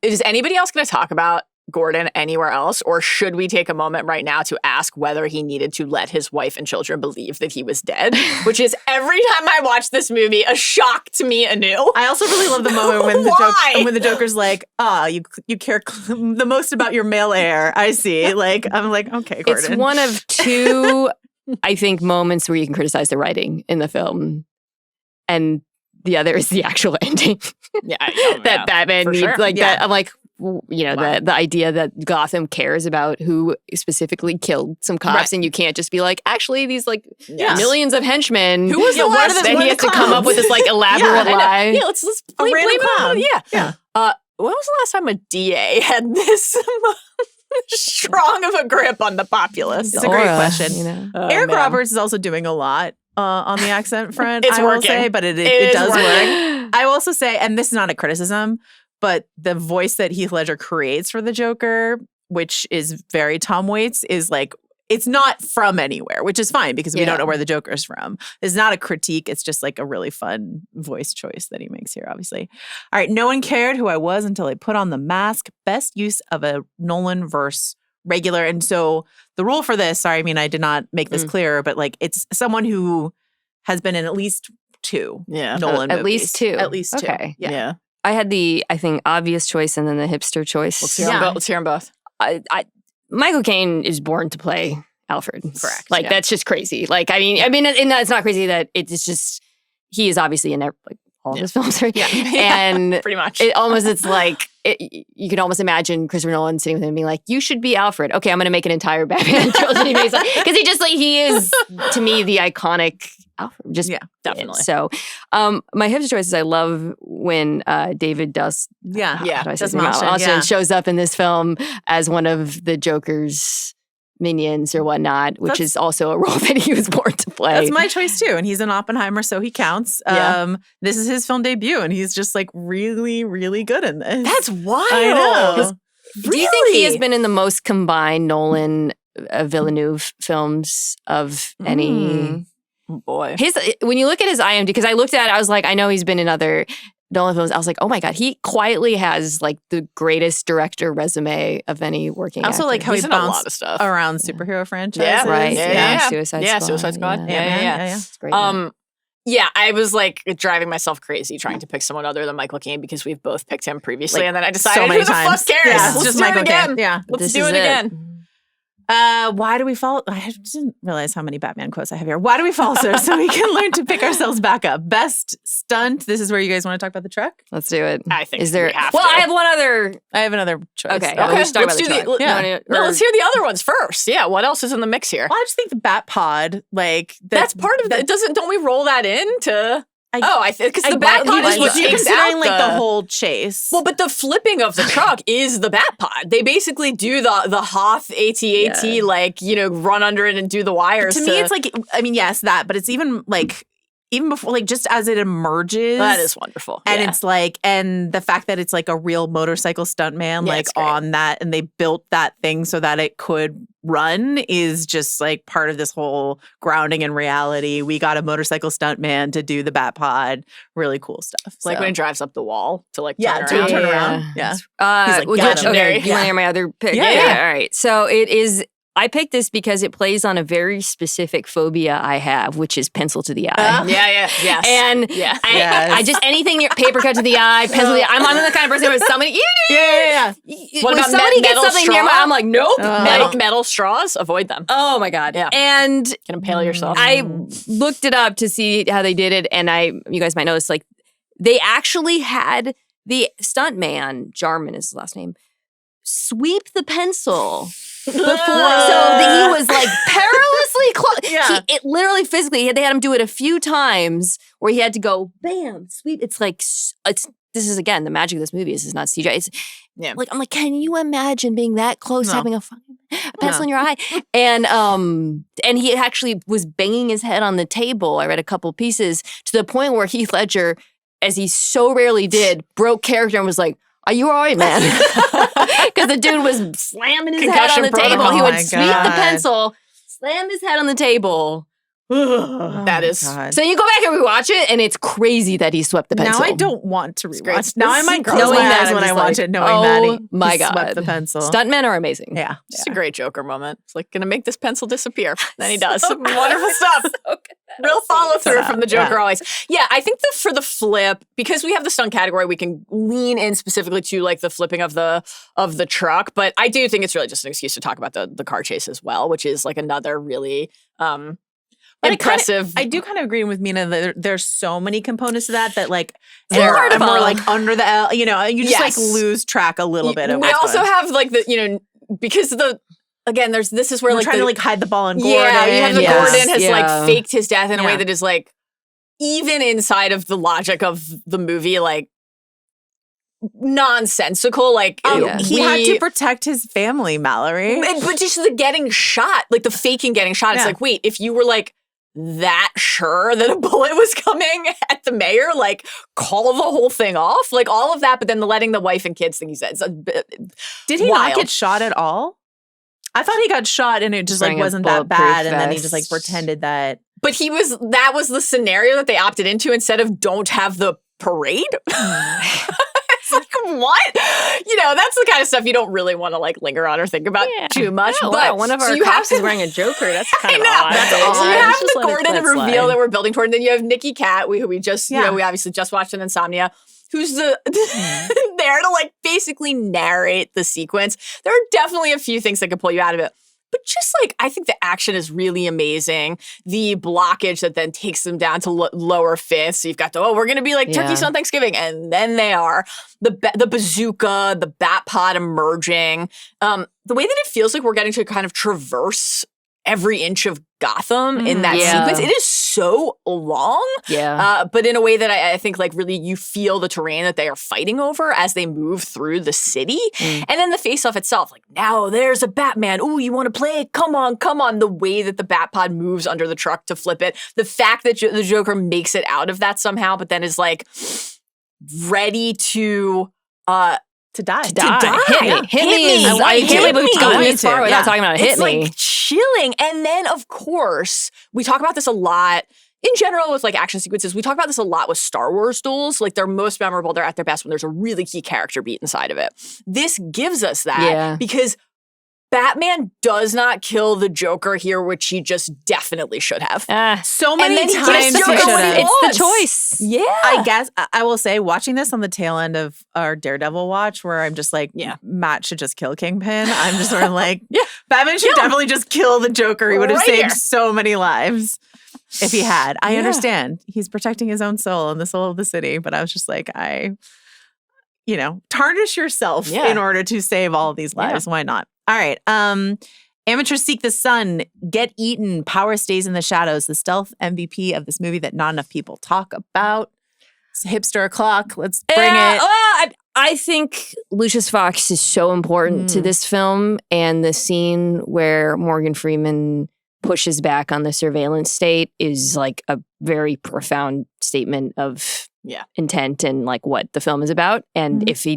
S3: Is anybody else going to talk about Gordon anywhere else, or should we take a moment right now to ask whether he needed to let his wife and children believe that he was dead? Which is every time I watch this movie a shock to me anew.
S1: I also really love the moment when the Joker's like, you care the most about your male heir. I see. Like, I'm like, okay, Gordon.
S2: It's one of two, I think, moments where you can criticize the writing in the film, and the other is the actual ending. That Batman needs, that. I'm like, the idea that Gotham cares about who specifically killed some cops, and you can't just be like, actually, these millions of henchmen.
S3: Who was the last?
S2: Then he has to come up with this like elaborate lie.
S3: Yeah, let's blame it on. Yeah. When was the last time a DA had this strong of a grip on the populace?
S1: It's a great question. Eric Roberts is also doing a lot on the accent front.
S3: It's
S1: I will
S3: working.
S1: say, but it does work. I will also say, and this is not a criticism, but the voice that Heath Ledger creates for the Joker, which is very Tom Waits, is like it's not from anywhere, which is fine because we don't know where the Joker's from. It's not a critique. It's just like a really fun voice choice that he makes here, obviously. All right. No one cared who I was until I put on the mask. Best use of a Nolan verse regular. And so the rule for this, sorry, I mean, I did not make this clear, but like it's someone who has been in at least 2 Nolan movies.
S2: At least 2.
S1: At least 2.
S2: Okay.
S1: Yeah.
S2: I had the, I think, obvious choice and then the hipster choice.
S3: Let's hear them both.
S2: Michael Caine is born to play Alfred.
S1: Correct.
S2: Like that's just crazy. Like I mean, and it's not crazy that it's just he is obviously in all of his films, right?
S3: Yeah,
S2: and
S3: pretty much.
S2: It's like you can almost imagine Christopher Nolan sitting with him and being like, "You should be Alfred." Okay, I'm going to make an entire Batman trilogy because he is to me the iconic Alfred. Just
S3: definitely.
S2: So, my hipster choice is I love when David Dust. Austin shows up in this film as one of the Joker's minions or whatnot, which is also a role that he was born to play.
S1: That's my choice too. And he's in Oppenheimer, so he counts. This is his film debut, and he's just like really, really good in this.
S3: That's wild.
S1: I know.
S2: Do you think he has been in the most combined Nolan Villeneuve films of any?
S3: Oh boy.
S2: When you look at his IMDb, because I looked at it, I was like, I know he's been in other Nolan films. I was like, oh my God, he quietly has like the greatest director resume of any working actor.
S1: Also like how
S3: he's
S1: he
S3: in a lot
S1: bounced
S3: of stuff
S1: around superhero franchises.
S3: Yeah,
S2: right.
S3: Yeah.
S2: Suicide Squad.
S3: Suicide Squad. Yeah.
S2: It's great.
S3: Yeah, I was like driving myself crazy trying to pick someone other than Michael Caine because we've both picked him previously, and then I decided,
S1: so many
S3: who the
S1: times.
S3: fuck cares?
S1: Yeah,
S3: Let's
S1: just
S3: do
S1: Michael
S3: it again.
S1: Caine. Yeah,
S3: let's do it again.
S1: Why do we fall? I didn't realize how many Batman quotes I have here. Why do we fall, sir? So we can learn to pick ourselves back up. Best stunt. This is where you guys want to talk about the truck?
S2: Let's do it.
S3: I think
S2: is there?
S3: we have
S2: well,
S3: to.
S2: I have one other.
S1: I have another choice.
S2: Okay.
S3: Let's
S2: talk about the
S3: do
S2: truck.
S3: let's hear the other ones first. Yeah. What else is in the mix here?
S1: Well, I just think the Bat Pod, like
S3: that's part of it. Don't we roll that into? I think because the Bat Pod is what
S1: you're
S3: takes
S1: considering
S3: out
S1: like the whole chase.
S3: Well, but the flipping of the truck is the Bat Pod. They basically do the Hoth AT-AT run under it and do the wires.
S1: To me, it's like yes, that, but it's even before, like just as it emerges.
S3: That is wonderful.
S1: And it's like, and the fact that it's like a real motorcycle stuntman on that, and they built that thing so that it could run is just like part of this whole grounding in reality. We got a motorcycle stuntman to do the Bat Pod. Really cool stuff.
S3: It's like when he drives up the wall to like
S1: turn around. Yeah.
S2: He's like,
S3: legendary.
S2: You want to hear my other pick?
S3: Yeah.
S2: All right. So it is. I picked this because it plays on a very specific phobia I have, which is pencil to the eye.
S3: Yes.
S2: And I just anything near paper cut to the eye, pencil to the eye. I'm the kind of person where somebody,
S3: When
S2: somebody gets something near my, I'm like, nope.
S3: Metal straws, avoid them.
S2: Oh my God.
S3: Yeah.
S2: And
S3: can impale yourself.
S2: I looked it up to see how they did it, and you guys might know this, like they actually had the stuntman, Jarman is his last name, sweep the pencil. Before, so he was like perilously close.
S1: Yeah.
S2: It literally physically, they had him do it a few times where he had to go, bam, sweep. It's like, this is again, the magic of this movie. This is not CGI. Like, I'm like, can you imagine being that close to having a fucking pencil in your eye? And he actually was banging his head on the table. I read a couple pieces to the point where Heath Ledger, as he so rarely did, broke character and was like, are you all right, man? Because the dude was slamming his head on the table. He would sweep the pencil, slam his head on the table.
S3: That is.
S2: So you go back and rewatch it, and it's crazy that he swept the pencil.
S1: Now I don't want to rewatch. Now I might
S2: close
S1: close
S2: my
S1: my eyes
S2: eyes
S1: when I
S2: like,
S1: watch it, knowing that he
S2: God,
S1: swept the pencil.
S2: Stuntmen are amazing.
S1: Yeah.
S3: It's a great Joker moment. It's like, gonna make this pencil disappear. Then he does. Wonderful stuff. Real follow through from the Joker always. Yeah, I think for the flip, because we have the stunt category, we can lean in specifically to like the flipping of the truck. But I do think it's really just an excuse to talk about the car chase as well, which is like another really impressive.
S1: I do kind of agree with Mina that there's so many components to that like
S2: they're
S1: more like under the L, you just like lose track a little bit of
S3: we also have like the, because again, this is where
S1: we're
S3: like
S1: trying to like hide the ball in Gordon.
S3: Yeah, you have Gordon has like faked his death in a way that is like even inside of the logic of the movie, like nonsensical. Like
S1: he had to protect his family, Mallory.
S3: But just the getting shot, like the faking getting shot. It's like, wait, if you were like that sure that a bullet was coming at the mayor, like call the whole thing off, like all of that. But then letting the wife and kids think he said.
S1: Did he not get shot at all? I thought he got shot and it just like
S2: Wearing a
S1: wasn't that
S2: bulletproof
S1: bad, and then he just like
S2: vest.
S1: pretended that.
S3: But that was the scenario that they opted into instead of don't have the parade. It's like, what? That's the kind of stuff you don't really want to like linger on or think about too much.
S2: Yeah,
S3: but
S2: wow, one of our cops is wearing a Joker. That's kind of odd.
S3: That's
S2: Maybe.
S3: so you have
S2: Just
S3: the
S2: let it
S3: Gordon
S2: slide.
S3: reveal that we're building toward. And then you have Nikki Cat, who we just, we obviously just watched in Insomnia, who's there to like basically narrate the sequence. There are definitely a few things that could pull you out of it. But just like, I think the action is really amazing. The blockage that then takes them down to lower fifth. So you've got we're going to be like turkeys on Thanksgiving. And then they are. The bazooka, the bat pod emerging. The way that it feels like we're getting to kind of traverse every inch of Gotham in that sequence. It is so long.
S2: Yeah.
S3: But in a way that I think like really you feel the terrain that they are fighting over as they move through the city. And then the face-off itself, like now there's a Batman. Ooh, you want to play? Come on. The way that the bat pod moves under the truck to flip it. The fact that the Joker makes it out of that somehow, but then is like ready to
S1: die.
S2: Hit me. I can't believe we've gotten this far without talking about it. Hit me.
S3: Like chilling. And then, of course, we talk about this a lot in general with like action sequences. We talk about this a lot with Star Wars duels. Like they're most memorable. They're at their best when there's a really key character beat inside of it. This gives us that because Batman does not kill the Joker here, which he just definitely should have.
S1: So many times he
S3: should have.
S2: It's the choice.
S3: Yeah.
S1: I guess I will say, watching this on the tail end of our Daredevil watch, where I'm just like, Matt should just kill Kingpin. I'm just sort of like, Batman should definitely just kill the Joker. He would have saved so many lives if he had. I understand. He's protecting his own soul and the soul of the city. But I was just like, tarnish yourself in order to save all of these lives. Why not? All right. Amateurs seek the sun, get eaten, power stays in the shadows. The stealth MVP of this movie that not enough people talk about. It's hipster o'clock. Let's bring it.
S2: I think Lucius Fox is so important to this film, and the scene where Morgan Freeman pushes back on the surveillance state is like a very profound statement of intent and like what the film is about. And if he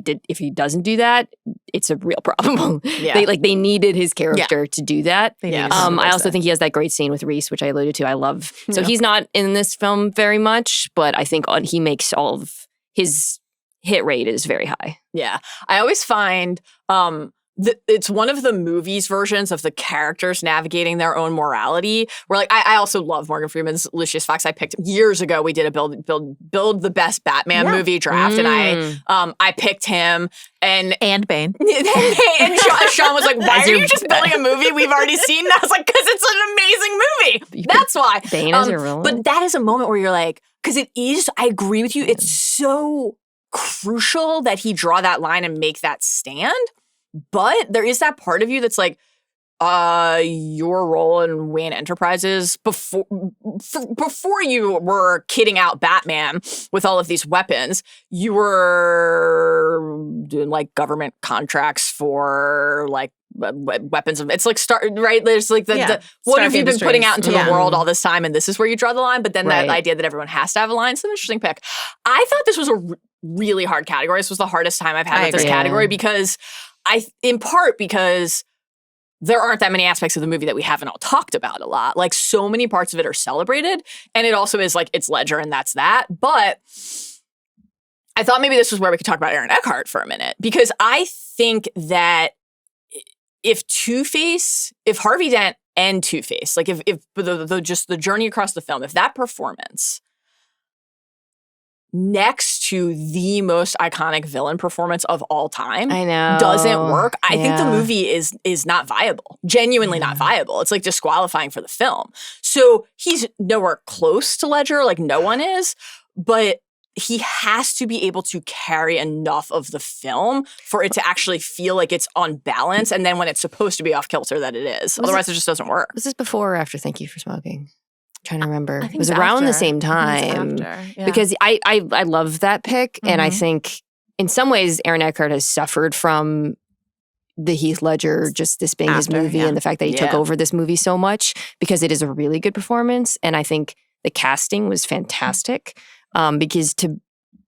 S2: doesn't do that, it's a real problem. They needed his character to do that. I also think he has that great scene with Reese, which I alluded to. I love. So he's not in this film very much, but I think he makes all of his hit rate is very high. Yeah.
S3: I always find it's one of the movies versions of the characters navigating their own morality. Where like I also love Morgan Freeman's Lucius Fox. I picked years ago. We did a build the best Batman movie draft, and I picked him and
S1: Bane.
S3: and Sean was like, "Why are you just building a movie we've already seen?" And I was like, "Because it's an amazing movie. That's why."
S2: Bane is your role.
S3: But that is a moment where you're like, because it is. I agree with you. It's so crucial that he draw that line and make that stand. But there is that part of you that's like, your role in Wayne Enterprises before you were kitting out Batman with all of these weapons, you were doing like government contracts for like weapons. It's like right. There's like the what have you been putting out into the world all this time, and this is where you draw the line. But then that idea that everyone has to have a line, it's an interesting pick. I thought this was a really hard category. This was the hardest time I've had with this category because in part because there aren't that many aspects of the movie that we haven't all talked about a lot. Like so many parts of it are celebrated, and it also is like it's Ledger and that's that. But I thought maybe this was where we could talk about Aaron Eckhart for a minute, because I think that if Harvey Dent and Two-Face, like if just the journey across the film, if that performance next to the most iconic villain performance of all time,
S2: I know,
S3: doesn't work, I think the movie is not viable. Genuinely not viable. It's like disqualifying for the film. So he's nowhere close to Ledger, like no one is, but he has to be able to carry enough of the film for it to actually feel like it's on balance, and then when it's supposed to be off kilter, that it is. Otherwise, it just doesn't work.
S2: Was this before or after Thank You for Smoking? I'm trying to remember.
S1: I think
S2: it was around the same time. Because I love that pick, and I think in some ways Aaron Eckhart has suffered from the Heath Ledger, just this being his movie, and the fact that he took over this movie so much, because it is a really good performance, and I think the casting was fantastic. Because to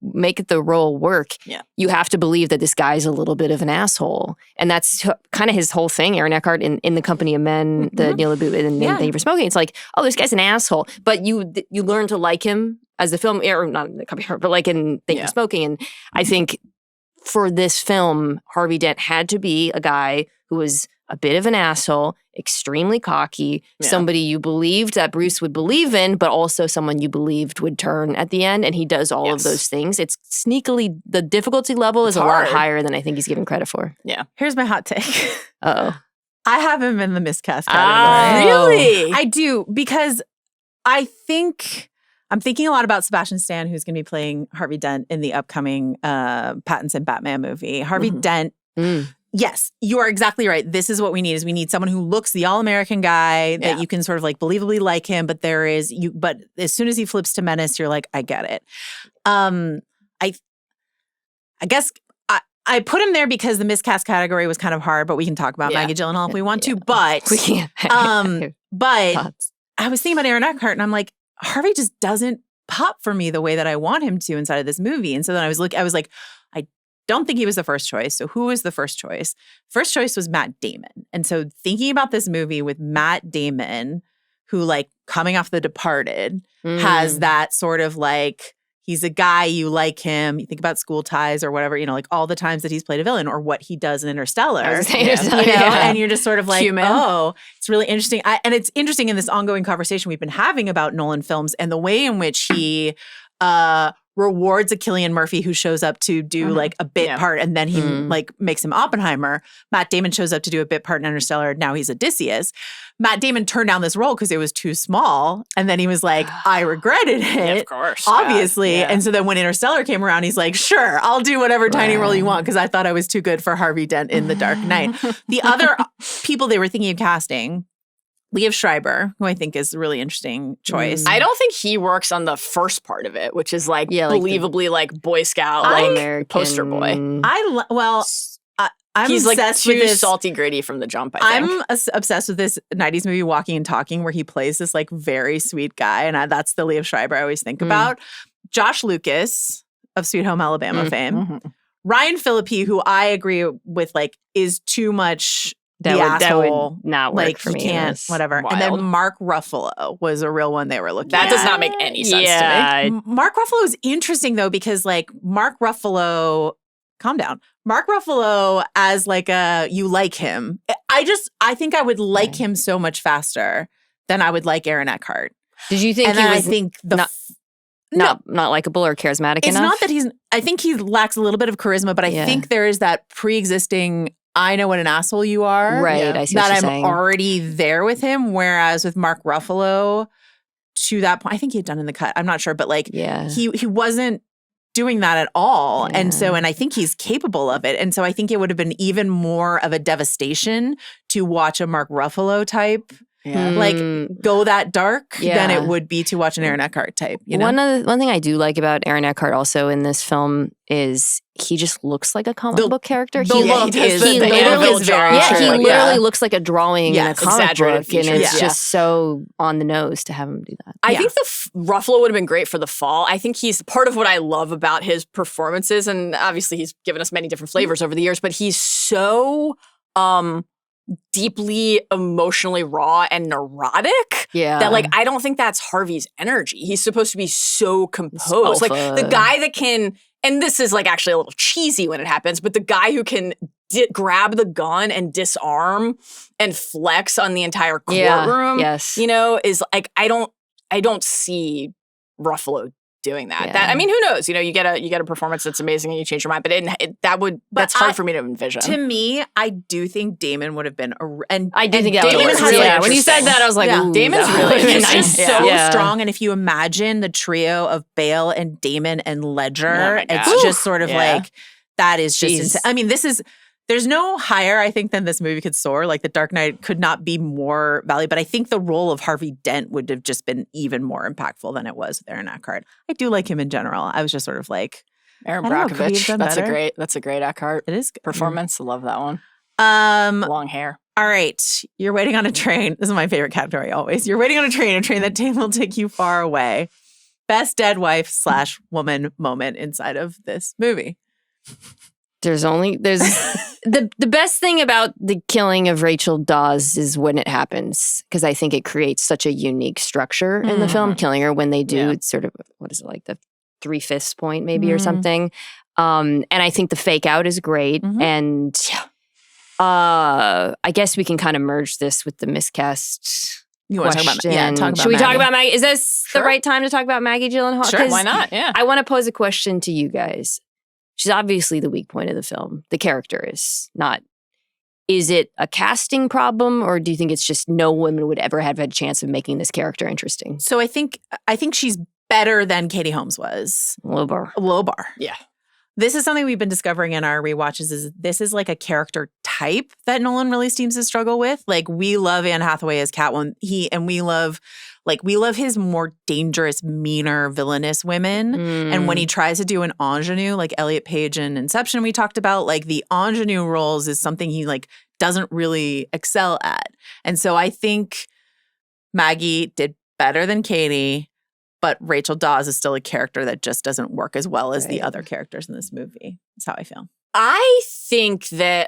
S2: make the role work, you have to believe that this guy's a little bit of an asshole. And that's kind of his whole thing. Aaron Eckhart in The Company of Men, the Neil LaBute, and Thank You for Smoking. It's like, oh, this guy's an asshole. But you learn to like him as the film, or not in The Company of Men, but like in Thank You for Smoking. And I think for this film, Harvey Dent had to be a guy who was a bit of an asshole, extremely cocky, somebody you believed that Bruce would believe in, but also someone you believed would turn at the end. And he does all of those things. It's sneakily, the difficulty level is a lot higher than I think he's given credit for.
S3: Yeah.
S1: Here's my hot take.
S2: Uh-oh.
S1: I have him in the miscast category.
S3: Really?
S1: I do, because I'm thinking a lot about Sebastian Stan, who's going to be playing Harvey Dent in the upcoming Pattinson Batman movie. Harvey Dent, yes, you are exactly right. This is what we need, is we need someone who looks the all-American guy that you can sort of like believably like him, but but as soon as he flips to menace, you're like, I get it. I guess I put him there because the miscast category was kind of hard, but we can talk about Maggie Gyllenhaal if we want to. But
S2: we can't.
S1: But I was thinking about Aaron Eckhart, and I'm like, Harvey just doesn't pop for me the way that I want him to inside of this movie. And so then I was like, I don't think he was the first choice. So who was the first choice? First choice was Matt Damon. And so thinking about this movie with Matt Damon, who like coming off The Departed, has that sort of like, he's a guy, you like him. You think about School Ties or whatever, like all the times that he's played a villain or what he does in Interstellar. And you're just sort of like, oh, it's really interesting. And it's interesting in this ongoing conversation we've been having about Nolan films and the way in which he rewards a Cillian Murphy who shows up to do like a bit part, and then he like makes him Oppenheimer. Matt Damon shows up to do a bit part in Interstellar. Now he's Odysseus. Matt Damon turned down this role because it was too small. And then he was like, I regretted it.
S3: Yeah, of course.
S1: Obviously. Yeah. And so then when Interstellar came around, he's like, sure, I'll do whatever tiny role you want because I thought I was too good for Harvey Dent in The Dark Knight. The other people they were thinking of casting, Liev Schreiber, who I think is a really interesting choice.
S3: I don't think he works on the first part of it, which is like believably like Boy Scout, like poster boy. I'm
S1: He's
S3: obsessed
S1: like
S3: too with this, salty gritty from the jump, I think.
S1: I'm obsessed with this 90s movie Walking and Talking where he plays this like very sweet guy. And that's the Liev Schreiber I always think about. Josh Lucas of Sweet Home Alabama fame. Ryan Phillippe, who I agree with, like, is too much asshole. That would not work for me. He can't, whatever. Wild. And then Mark Ruffalo was a real one they were looking at.
S3: That does not make any sense to me.
S1: Mark Ruffalo is interesting, though, because, like, Mark Ruffalo... Calm down. Mark Ruffalo as like you like him. I think I would like him so much faster than I would like Aaron Eckhart.
S2: Did you think
S1: and
S2: he was
S1: I think
S2: not likable or charismatic enough?
S1: It's not that I think he lacks a little bit of charisma, but I think there is that pre-existing, I know what an asshole you are.
S2: Right, I see what you're saying.
S1: Already there with him. Whereas with Mark Ruffalo, to that point, I think he had done In the Cut. I'm not sure, but like he wasn't doing that at all. Yeah. And I think he's capable of it. And so I think it would have been even more of a devastation to watch a Mark Ruffalo type like go that dark than it would be to watch an Aaron Eckhart type. You know?
S2: One thing I do like about Aaron Eckhart also in this film is he just looks like a comic book character. He literally looks like a drawing in a comic book, and it's just so on the nose to have him do that.
S3: I think Ruffalo would have been great for the fall. I think he's part of what I love about his performances, and obviously he's given us many different flavors over the years, but he's so deeply emotionally raw and neurotic that like I don't think that's Harvey's energy. He's supposed to be so composed. Like the guy that can, and this is like actually a little cheesy when it happens, but the guy who can grab the gun and disarm and flex on the entire courtroom, you know, is like I don't see Ruffalo doing that. That, I mean, who knows? You know, you get a performance that's amazing and you change your mind, but that's hard for me to envision.
S1: To me, I do think Damon would have been
S2: I do think Damon has really when you said that, I was like,
S1: Damon's really nice. So strong. And if you imagine the trio of Bale and Damon and Ledger, it's just sort of like that is just insane. I mean, there's no higher, I think, than this movie could soar. Like, The Dark Knight could not be more valuable. But I think the role of Harvey Dent would have just been even more impactful than it was with Aaron Eckhart. I do like him in general. I was just sort of like...
S3: Aaron Brockovich. That's a great Eckhart performance. I love that one. Long hair.
S1: All right. You're waiting on a train. This is my favorite category always. You're waiting on a train that will take you far away. best dead wife / woman moment inside of this movie.
S2: There's the best thing about the killing of Rachel Dawes is when it happens, because I think it creates such a unique structure in the film. Killing her when they do, it's sort of, what is it, like the 3/5 point maybe or something. And I think the fake out is great. And I guess we can kind of merge this with the miscast.
S1: You want to talk about
S2: Should we talk about Maggie? Is this the right time to talk about Maggie Gyllenhaal?
S3: Sure, why not? Yeah.
S2: I want to pose a question to you guys. She's obviously the weak point of the film. The character is not. Is it a casting problem, or do you think it's just no woman would ever have had a chance of making this character interesting?
S1: So I think she's better than Katie Holmes was.
S2: Low bar.
S3: Yeah.
S1: This is something we've been discovering in our rewatches. Is this is like a character type that Nolan really seems to struggle with. Like, we love Anne Hathaway as Catwoman. We love his more dangerous, meaner, villainous women. And when he tries to do an ingenue, like Elliot Page in Inception, we talked about, like, the ingenue roles is something he like doesn't really excel at. And so I think Maggie did better than Katie. But Rachel Dawes is still a character that just doesn't work as well as the other characters in this movie. That's how I feel.
S3: I think that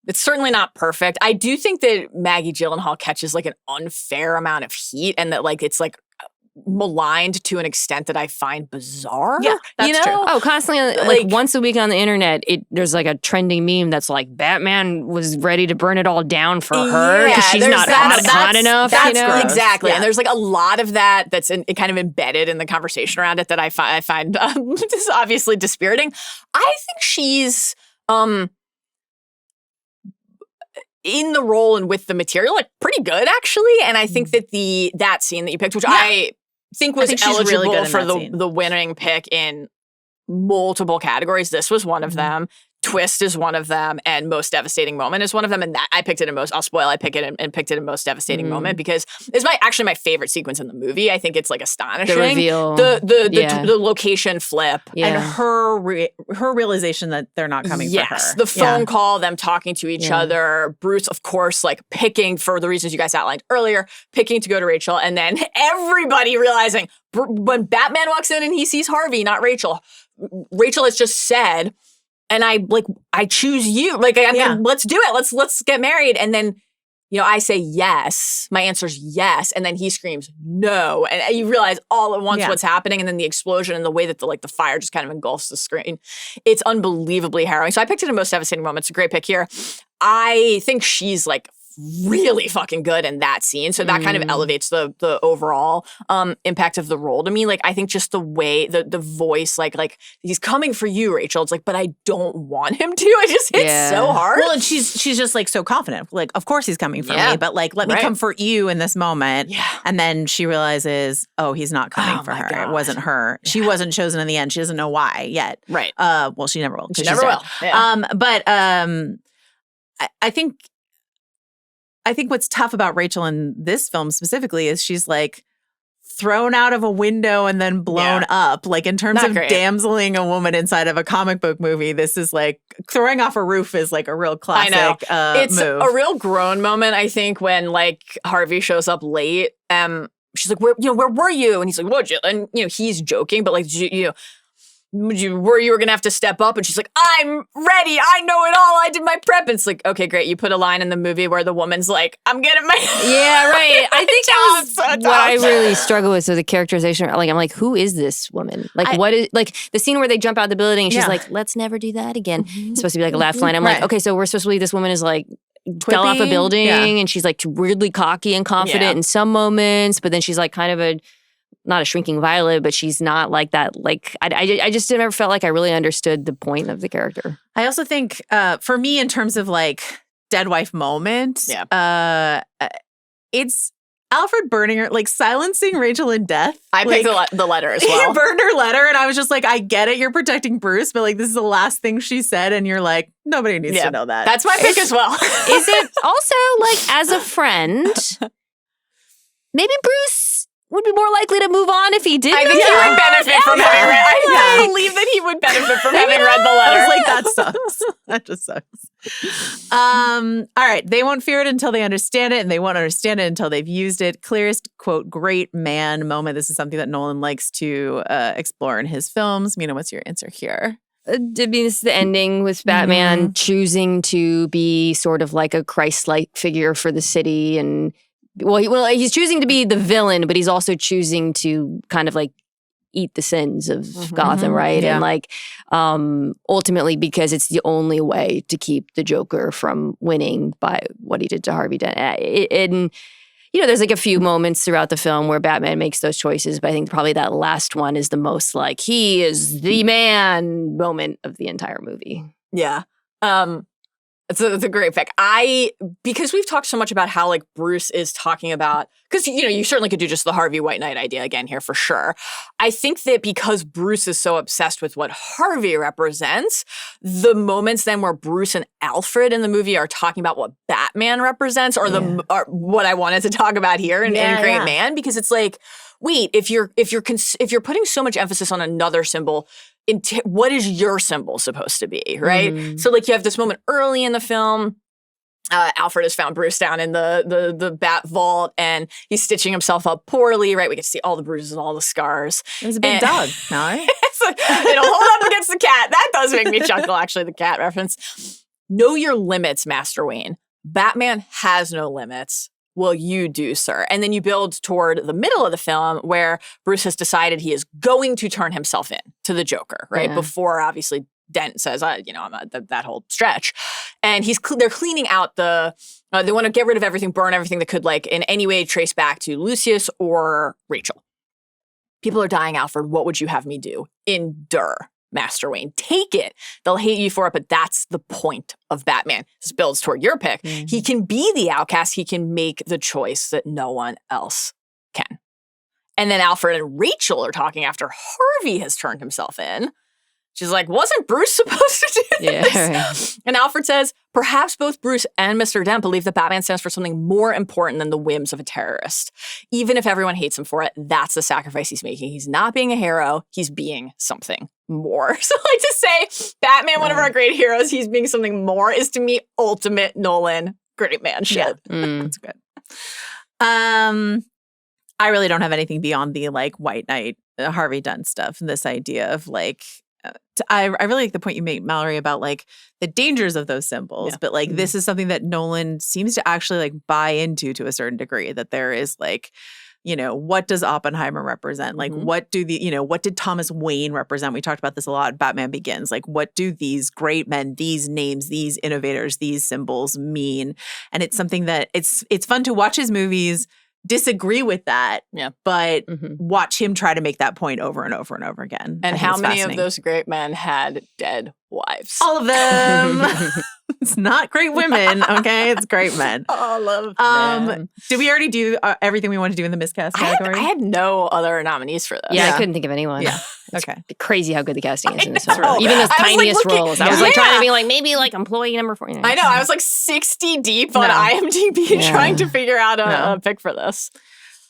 S3: it's certainly not perfect. I do think that Maggie Gyllenhaal catches like an unfair amount of heat, and that like it's like maligned to an extent that I find bizarre.
S1: Yeah, that's true.
S2: Oh, constantly, like once a week on the internet, there's like a trending meme that's like Batman was ready to burn it all down for her because she's not hot enough.
S3: That's
S2: gross.
S3: Exactly. Yeah. And there's like a lot of that that's kind of embedded in the conversation around it that I find just obviously dispiriting. I think she's in the role and with the material, like, pretty good actually. And I think that that scene that you picked, which I think was eligible really for the winning pick in multiple categories. This was one of them. Twist is one of them, and most devastating moment is one of them. And that I picked it in most. I'll spoil. I picked it and picked it in most devastating moment because it's actually my favorite sequence in the movie. I think it's like astonishing.
S2: The reveal,
S3: the location flip,
S1: and her realization that they're not coming for her.
S3: The phone call, them talking to each other. Bruce, of course, like picking for the reasons you guys outlined earlier, picking to go to Rachel, and then everybody realizing when Batman walks in and he sees Harvey, not Rachel. Rachel has just said. And I choose you. Like, I mean, let's do it. Let's get married. And then, I say yes. My answer's yes. And then he screams no. And you realize all at once what's happening. And then the explosion and the way that the fire just kind of engulfs the screen. It's unbelievably harrowing. So I picked it in most devastating moment. It's a great pick here. I think she's like really fucking good in that scene. So that kind of elevates the overall impact of the role to me. Like, I think just the way, the voice, like he's coming for you, Rachel. It's like, but I don't want him to. It just hits so hard.
S1: Well, and she's just like so confident. Like, of course he's coming for me, but like, let me comfort you in this moment. Yeah. And then she realizes, oh, he's not coming for her. God. It wasn't her. Yeah. She wasn't chosen in the end. She doesn't know why yet.
S3: Right.
S1: Well, she never will.
S3: She never will. Yeah.
S1: But I think what's tough about Rachel in this film specifically is she's like thrown out of a window and then blown up. Like, in terms of damseling a woman inside of a comic book movie, this is like throwing off a roof is like a real classic
S3: it's
S1: move.
S3: A real grown moment, I think, when like Harvey shows up late. She's like, where were you? And he's like, what'd you? And he's joking, but like, you were going to have to step up? And she's like, I'm ready. I know it all. I did my prep. And it's like, okay, great. You put a line in the movie where the woman's like, I'm getting my
S2: right. I think that was what I really struggle with. So the characterization, like, I'm like, who is this woman? Like, what is, like, the scene where they jump out the building and she's like, let's never do that again. It's supposed to be like a laugh line. I'm like, okay, so we're supposed to believe this woman is like, fell off a building and she's like weirdly cocky and confident in some moments, but then she's like kind of not a shrinking violet, but she's not like that. Like, I just never felt like I really understood the point of the character.
S1: I also think, for me, in terms of like dead wife moment, it's Alfred burning her, like silencing Rachel in death.
S3: I picked the letter as well.
S1: He burned her letter, and I was just like, I get it, you're protecting Bruce, but like, this is the last thing she said, and you're like, nobody needs to know that.
S3: That's my pick as well.
S2: Is it also like, as a friend, maybe Bruce would be more likely to move on if he did.
S3: I think he would benefit from having read. I believe that he would benefit from having read the letter.
S1: I was like, that sucks. That just sucks. All right. They won't fear it until they understand it, and they won't understand it until they've used it. Clearest, quote, great man moment. This is something that Nolan likes to explore in his films. Mina, what's your answer here?
S2: I mean, this is the ending with Batman choosing to be sort of like a Christ-like figure for the city, and he's choosing to be the villain, but he's also choosing to kind of like eat the sins of Gotham, right?
S1: Yeah.
S2: And like ultimately, because it's the only way to keep the Joker from winning by what he did to Harvey Dent. And there's like a few moments throughout the film where Batman makes those choices, but I think probably that last one is the most like he is the man moment of the entire movie.
S3: Yeah. It's a great pick. Because we've talked so much about how like Bruce is talking about, because you certainly could do just the Harvey White Knight idea again here for sure. I think that because Bruce is so obsessed with what Harvey represents, the moments then where Bruce and Alfred in the movie are talking about what Batman represents, or what I wanted to talk about here in Great Man, because it's like, wait, if you're putting so much emphasis on another symbol, what is your symbol supposed to be, right? So like you have this moment early in the film. Alfred has found Bruce down in the bat vault, and he's stitching himself up poorly, right? We get to see all the bruises and all the scars.
S1: It was a big dog, Mallory.
S3: It'll hold up against the cat. That does make me chuckle, actually, the cat reference. Know your limits, Master Wayne. Batman has no limits. Well, you do, sir. And then you build toward the middle of the film where Bruce has decided he is going to turn himself in to the Joker, right?
S2: Yeah.
S3: Before, obviously, Dent says, I'm not that whole stretch. And they're cleaning out they want to get rid of everything, burn everything that could, like, in any way trace back to Lucius or Rachel. People are dying, Alfred. What would you have me do? Endure, Master Wayne. Take it. They'll hate you for it, but that's the point of Batman. This builds toward your pick. He can be the outcast. He can make the choice that no one else can. And then Alfred and Rachel are talking after Harvey has turned himself in. She's like, wasn't Bruce supposed to do this?
S2: Yeah, right.
S3: And Alfred says, perhaps both Bruce and Mr. Dent believe that Batman stands for something more important than the whims of a terrorist. Even if everyone hates him for it, that's the sacrifice he's making. He's not being a hero. He's being something more. So like to say, Batman, one of our great heroes, he's being something more, is to me ultimate Nolan great man shit.
S1: Yeah. That's good. I really don't have anything beyond the like White Knight, Harvey Dent stuff. This idea of like, I really like the point you make, Mallory, about like the dangers of those symbols. Yeah. But like this is something that Nolan seems to actually like buy into to a certain degree, that there is like, what does Oppenheimer represent? Like what did Thomas Wayne represent? We talked about this a lot. Batman Begins. Like what do these great men, these names, these innovators, these symbols mean? And it's something that it's fun to watch his movies, disagree with that, but watch him try to make that point over and over and over again.
S3: And how many of those great men had dead wives?
S1: All of them. It's not great women, okay? It's great men.
S3: All of them.
S1: Did we already do everything we want to do in the miscast category?
S3: I had no other nominees for this.
S2: Yeah, I couldn't think of anyone.
S1: Yeah. Okay.
S2: Crazy how good the casting is in this film.
S3: know.
S2: Even those tiniest roles. I was like
S3: Yeah.
S2: trying to be like, maybe like employee number 4.
S3: I know. I was like 60 deep on IMDb trying to figure out a pick for this.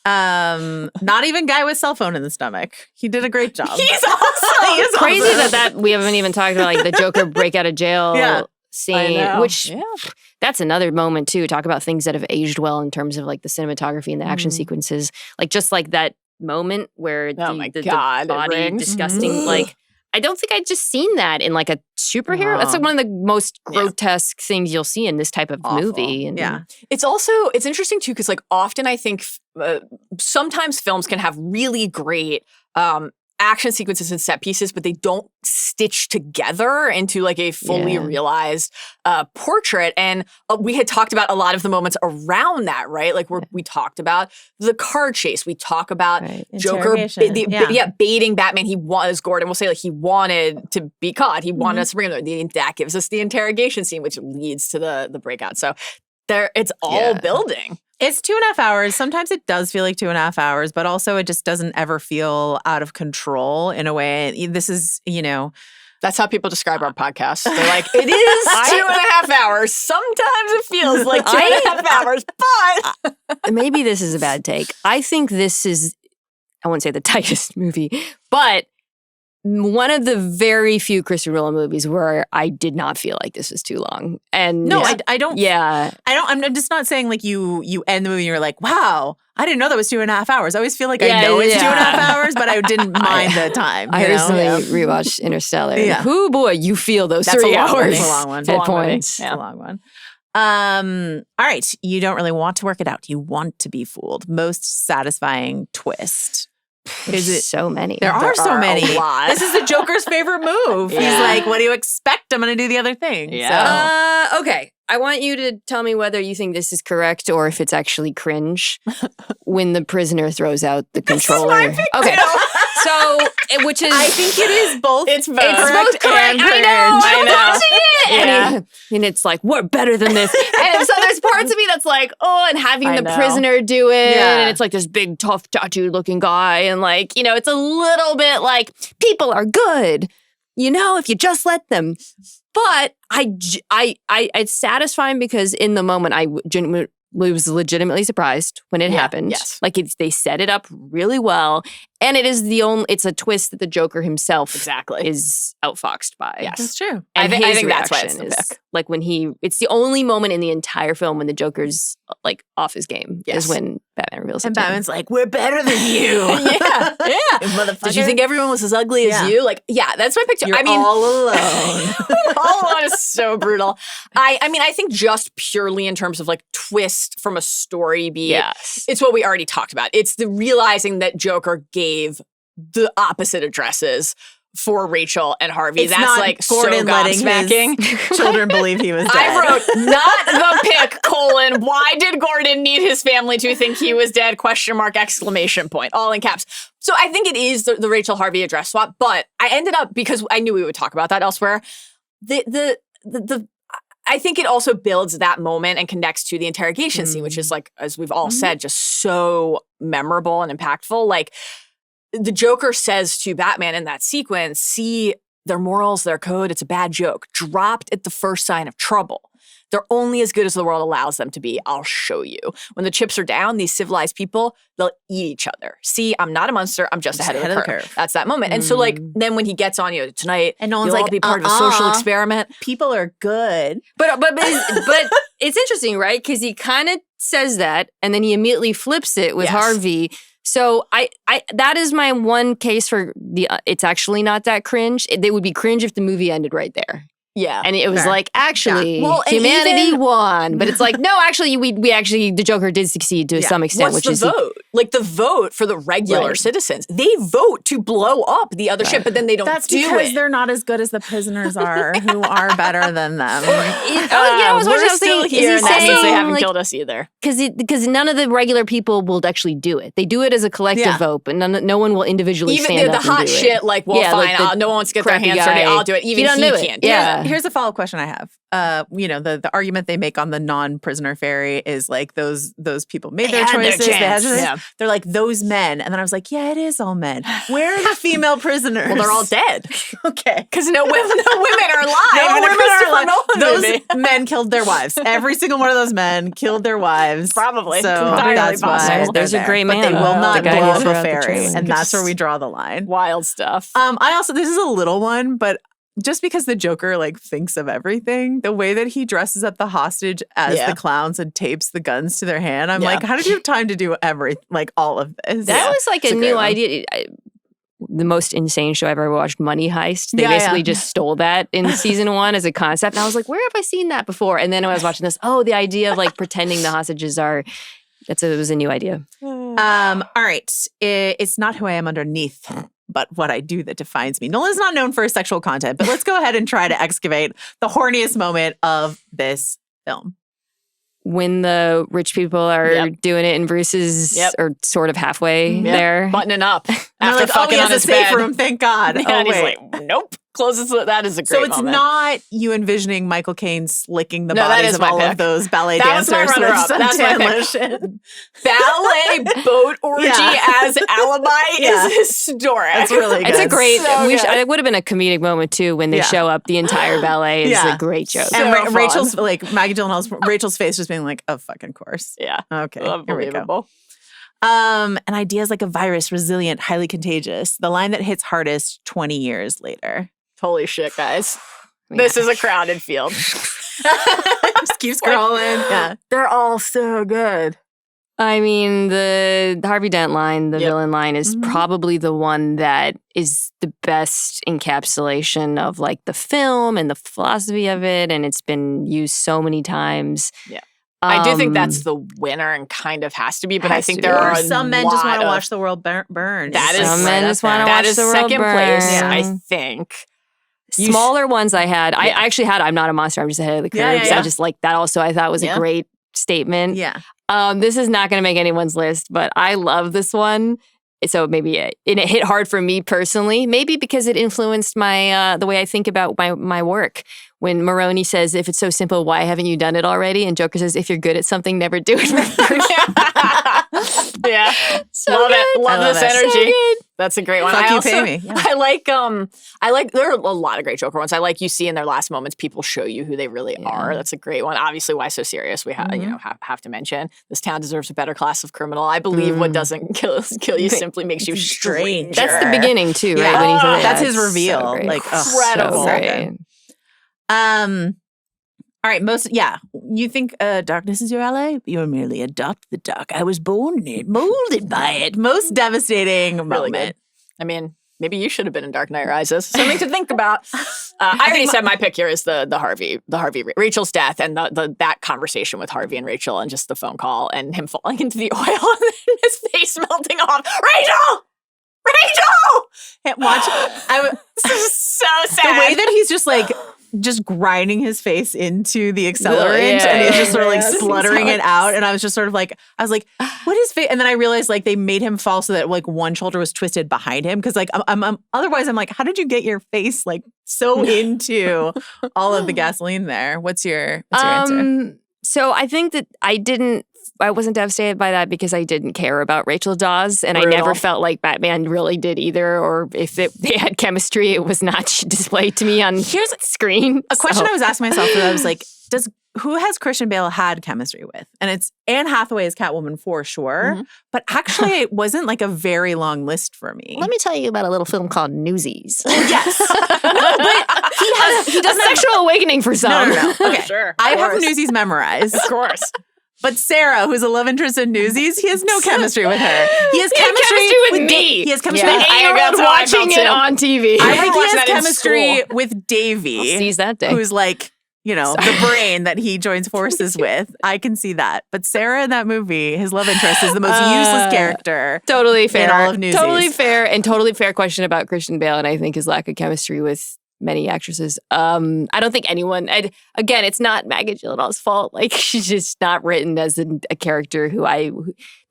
S1: Not even guy with cell phone in the stomach. He did a great job.
S3: He's awesome.
S2: It's crazy that we haven't even talked about like the Joker break out of jail scene, which that's another moment too. Talk about things that have aged well in terms of like the cinematography and the action sequences. Like just like that moment where the body disgusting like I don't think I'd just seen that in like a superhero. That's like one of the most grotesque things you'll see in this type of movie. And
S3: it's interesting too, because like often I think sometimes films can have really great action sequences and set pieces, but they don't stitch together into like a fully realized portrait. And we had talked about a lot of the moments around that, right? Like we talked about the car chase. We talk about Joker baiting Batman. As Gordon will say, like he wanted to be caught. He wanted us to bring him there. That gives us the interrogation scene, which leads to the breakout. So it's all building.
S1: It's 2.5 hours. Sometimes it does feel like 2.5 hours, but also it just doesn't ever feel out of control in a way. This is,
S3: That's how people describe our podcast. They're like, it is 2.5 hours. Sometimes it feels like 2.5 hours, but
S2: maybe this is a bad take. I think this is I won't say the tightest movie, but one of the very few Christopher Nolan movies where I did not feel like this was too long. And
S1: No, I don't.
S2: Yeah.
S1: I'm just not saying like you end the movie and you're like, wow, I didn't know that was 2.5 hours. I always feel like I know it's 2.5 hours, but I didn't mind the time.
S2: I recently rewatched Interstellar.
S1: Yeah.
S2: Ooh, boy, you feel those
S3: That's
S2: 3
S3: a long
S2: hours.
S3: movie.
S1: It's a long one.
S2: At points.
S1: It's a long one. All right. You don't really want to work it out. You want to be fooled. Most satisfying twist.
S2: Is it so many?
S1: There are so many.
S3: A lot.
S1: This is the Joker's favorite move.
S3: Yeah.
S1: He's like, what do you expect? I'm going to do the other thing.
S3: Yeah.
S1: So.
S2: Okay. I want you to tell me whether you think this is correct or if it's actually cringe when the prisoner throws out the controller. Okay. So, which is...
S1: I think it is both.
S3: It's both.
S2: It's both correct.
S1: and
S2: I know.
S3: I know.
S2: I'm watching it.
S3: Yeah.
S2: And it's like, we're better than this. And so there's parts of me that's like, oh, and having
S3: I
S2: the
S3: know.
S2: prisoner do it.
S1: Yeah.
S2: And it's like this big, tough, tattooed looking guy. And like, you know, it's a little bit like people are good, you know, if you just let them. But it's satisfying because in the moment I was legitimately surprised when it happened.
S3: Yes.
S2: Like they set it up really well. And it's a twist that the Joker himself
S3: Exactly.
S2: is outfoxed by.
S3: Yes.
S1: That's true.
S2: And
S3: I
S2: his
S3: think that's why it's
S2: reaction
S3: the
S2: is
S3: pick.
S2: like when it's the only moment in the entire film when the Joker's like off his game
S3: Yes.
S2: is when Batman reveals it
S1: And
S2: to him.
S1: Batman's like, we're better than you.
S3: Yeah.
S1: Motherfucker.
S3: Did you think everyone was as ugly as you? Like, yeah, that's my picture.
S1: You're
S3: I mean,
S1: all alone.
S3: all alone is so brutal. I mean, I think just purely in terms of like twist from a story beat,
S2: Yes.
S3: it's what we already talked about. It's the realizing that Joker gave the opposite addresses for Rachel and Harvey.
S1: It's
S3: That's
S1: not
S3: like
S1: Gordon
S3: so
S1: letting
S3: gobsmacking.
S1: his children believe he was dead.
S3: I wrote, not the pick, : why did Gordon need his family to think he was dead, ? All in caps. So I think it is the Rachel Harvey address swap, but I ended up, because I knew we would talk about that elsewhere, I think it also builds that moment and connects to the interrogation scene, which is like, as we've all said, just so memorable and impactful. Like, the Joker says to Batman in that sequence, see their morals, their code, it's a bad joke. Dropped at the first sign of trouble. They're only as good as the world allows them to be. I'll show you. When the chips are down, these civilized people, they'll eat each other. See, I'm not a monster. I'm just ahead of the curve. That's that moment. And so like, then when he gets on you tonight,
S1: And Nolan's
S3: you'll all
S1: like,
S3: be part of a social experiment.
S1: People are good.
S2: But it's interesting, right? Because he kind of says that and then he immediately flips it with
S3: Yes.
S2: Harvey. So I that is my one case for it's actually not that cringe. It would be cringe if the movie ended right there.
S3: Yeah.
S2: And it was
S1: Fair.
S2: like, actually,
S3: Yeah. Well, and
S2: humanity
S3: even-
S2: won. But it's like, no, actually, we actually, the Joker did succeed to some extent,
S3: What's
S2: which
S3: the
S2: is
S3: vote? Like the vote for the regular
S2: Right.
S3: citizens. They vote to blow up the other ship, but then they don't
S1: That's
S3: do
S1: because
S3: it.
S1: they're not as good as the prisoners are, who are better than them.
S2: I was watching, I
S3: we're
S2: was
S3: still
S2: thinking,
S3: here,
S2: is
S3: and
S2: he
S3: that means they
S2: saying,
S3: haven't
S2: like,
S3: killed us either.
S2: because none of the regular people will actually do it. They do it as a collective
S1: Yeah.
S2: vote, but no one will individually
S3: Even
S2: stand
S3: the
S2: up
S3: hot
S2: and do
S3: shit,
S2: it.
S3: like, well,
S2: Yeah,
S3: fine,
S2: like the
S3: no one wants to get their
S2: crappy
S3: hands dirty.
S2: guy.
S3: I'll do it.
S2: You
S3: Even
S2: don't
S3: he
S2: do it.
S3: can't.
S2: Yeah.
S1: Here's a follow-up question I have. The argument they make on the non-prisoner ferry is like those people made their
S3: had their
S1: choices. They had
S3: chance.
S1: choices.
S3: Yeah.
S1: They're like those men, and then I was like, yeah, it is all men. Where are the female prisoners?
S3: Well, they're all dead.
S1: Okay.
S3: Because no women are alive.
S1: No
S3: in a
S1: women are
S3: Christopher
S1: alive.
S3: Nolan
S1: Those
S3: movie.
S1: men killed their wives. Every single one of those men killed their wives.
S3: Probably.
S1: So
S3: Entirely
S1: that's why
S3: possible.
S2: There's a
S1: they're
S2: gray
S1: there.
S2: man,
S1: But they will
S2: the
S1: not
S2: guy
S1: blow
S2: who
S1: up
S2: threw
S1: a
S2: out the
S1: ferry,
S2: trailer.
S1: and that's where we draw the line.
S3: Wild stuff.
S1: I also, this is a little one, but just because the Joker like thinks of everything, the way that he dresses up the hostage as
S3: Yeah.
S1: the clowns and tapes the guns to their hand, I'm
S3: Yeah.
S1: like, how did you have time to do all of this?
S2: That was like
S1: It's
S2: a
S1: great
S2: new
S1: one.
S2: idea. The most insane show I've ever watched, Money Heist. They
S1: Yeah,
S2: basically
S1: yeah.
S2: just stole that in season 1 as a concept. And I was like, where have I seen that before? And then when I was watching this, the idea of like pretending the hostages are, it was a new idea.
S1: All right. It's not who I am underneath, but what I do that defines me. Nolan's not known for his sexual content, but let's go ahead and try to excavate the horniest moment of this film.
S2: When the rich people are
S3: Yep.
S2: doing it and Bruce is or sort of halfway
S3: Yep.
S2: there.
S3: Buttoning up
S1: And they're
S3: after
S1: like, oh,
S3: fucking
S1: he
S3: on
S1: has a
S3: his
S1: safe
S3: bed.
S1: room, thank God.
S3: Yeah,
S1: Oh,
S3: and he's
S1: wait.
S3: like, nope. Closes. That is a great
S1: So it's
S3: moment.
S1: not you envisioning Michael Caine slicking the
S3: No, that
S1: bodies
S3: is
S1: of
S3: my
S1: all
S3: pick.
S1: of those ballet
S3: That was
S1: dancers.
S3: my runner-up.
S1: with
S3: That's my
S1: suntan
S3: pick.
S1: lotion.
S3: Ballet boat orgy as alibi
S1: Yeah.
S3: is historic.
S1: That's really good.
S2: It's a great,
S3: So good.
S2: it would have been a comedic moment too when they
S1: Yeah.
S2: show up. The entire ballet is
S1: Yeah.
S2: a great joke.
S3: So
S1: And
S3: fun.
S1: Rachel's like Maggie Gyllenhaal's Rachel's face just being like, of fucking course.
S3: Yeah.
S1: Okay, here we go.
S3: Unbelievable.
S1: An idea is like a virus, resilient, highly contagious. The line that hits hardest 20 years later.
S3: Holy shit, guys. This is a crowded field.
S1: Just keep scrolling. Yeah.
S3: They're all so good.
S2: I mean, the Harvey Dent line, the villain line, is probably the one that is the best encapsulation of like the film and the philosophy of it, and it's been used so many times.
S3: Yeah. I do think that's the winner and kind of has to be, but I think there are
S1: some men just want to watch the world burn.
S3: That is
S2: some men just want to watch the world
S3: second
S2: burn.
S3: place, I think.
S2: Smaller ones I had. I actually had I'm Not a Monster, I'm Just Ahead of the Curve. I just like that also I thought was a great statement.
S1: Yeah.
S2: This is not going to make anyone's list, but I love this one. So maybe it hit hard for me personally, maybe because it influenced my the way I think about my work. When Maroney says, if it's so simple, why haven't you done it already? And Joker says, if you're good at something, never do it first.
S3: Yeah.
S2: So
S3: love
S2: good.
S3: it. Love this energy.
S2: So good.
S3: That's a great one.
S1: Fuck
S3: I
S1: you,
S3: also,
S1: pay me. Yeah.
S3: I like there are a lot of great Joker ones. I like you see in their last moments, people show you who they really are. That's a great one. Obviously, Why So Serious? We have have to mention. This town deserves a better class of criminal. I believe what doesn't kill you simply makes you strange.
S2: That's the beginning too, right?
S1: Yeah.
S2: When he says
S1: That's his reveal.
S2: So
S1: like
S3: incredible.
S1: So good. All right, you think darkness is your ally? You're merely adopt the dark. I was born in it, molded by it. Most devastating moment.
S3: Good. I mean, maybe you should have been in Dark Knight Rises. Something to think about. I already said my pick here is the Harvey Rachel's death and that conversation with Harvey and Rachel and just the phone call and him falling into the oil and then his face melting off. Rachel! This is so sad.
S1: The way that he's just grinding his face into the accelerant and he's just sort of like spluttering it out. And I was just sort of like, what is face? And then I realized like they made him fall so that like one shoulder was twisted behind him. Cause like otherwise I'm like, how did you get your face like so into all of the gasoline there? What's your answer?
S2: So I think that I wasn't devastated by that because I didn't care about Rachel Dawes, and
S3: Brutal.
S2: I never felt like Batman really did either, or if they had chemistry, it was not displayed to me on screen.
S1: A question I was asking myself, I was like, who has Christian Bale had chemistry with? And it's Anne Hathaway as Catwoman for sure, but actually it wasn't like a very long list for me.
S2: Let me tell you about a little film called Newsies.
S1: Yes.
S2: No, but he does a sexual awakening for some.
S1: No. Okay.
S3: Sure.
S1: I have Newsies memorized.
S3: Of course.
S1: But Sarah, who's a love interest in Newsies, he has no chemistry with her. He has chemistry
S2: with me.
S1: He has chemistry
S2: An
S1: with
S2: 8-year-old watching it on TV.
S1: I think he has
S3: that in
S1: chemistry
S3: school.
S1: with Davy.
S2: I'll seize that day.
S1: Who's like, the brain that he joins forces with. I can see that. But Sarah in that movie, his love interest is the most useless character.
S2: Totally fair.
S1: In all of Newsies.
S2: Totally fair and totally fair question about Christian Bale, and I think his lack of chemistry with many actresses. I don't think anyone. Again, it's not Maggie Gyllenhaal's fault. Like she's just not written as a character who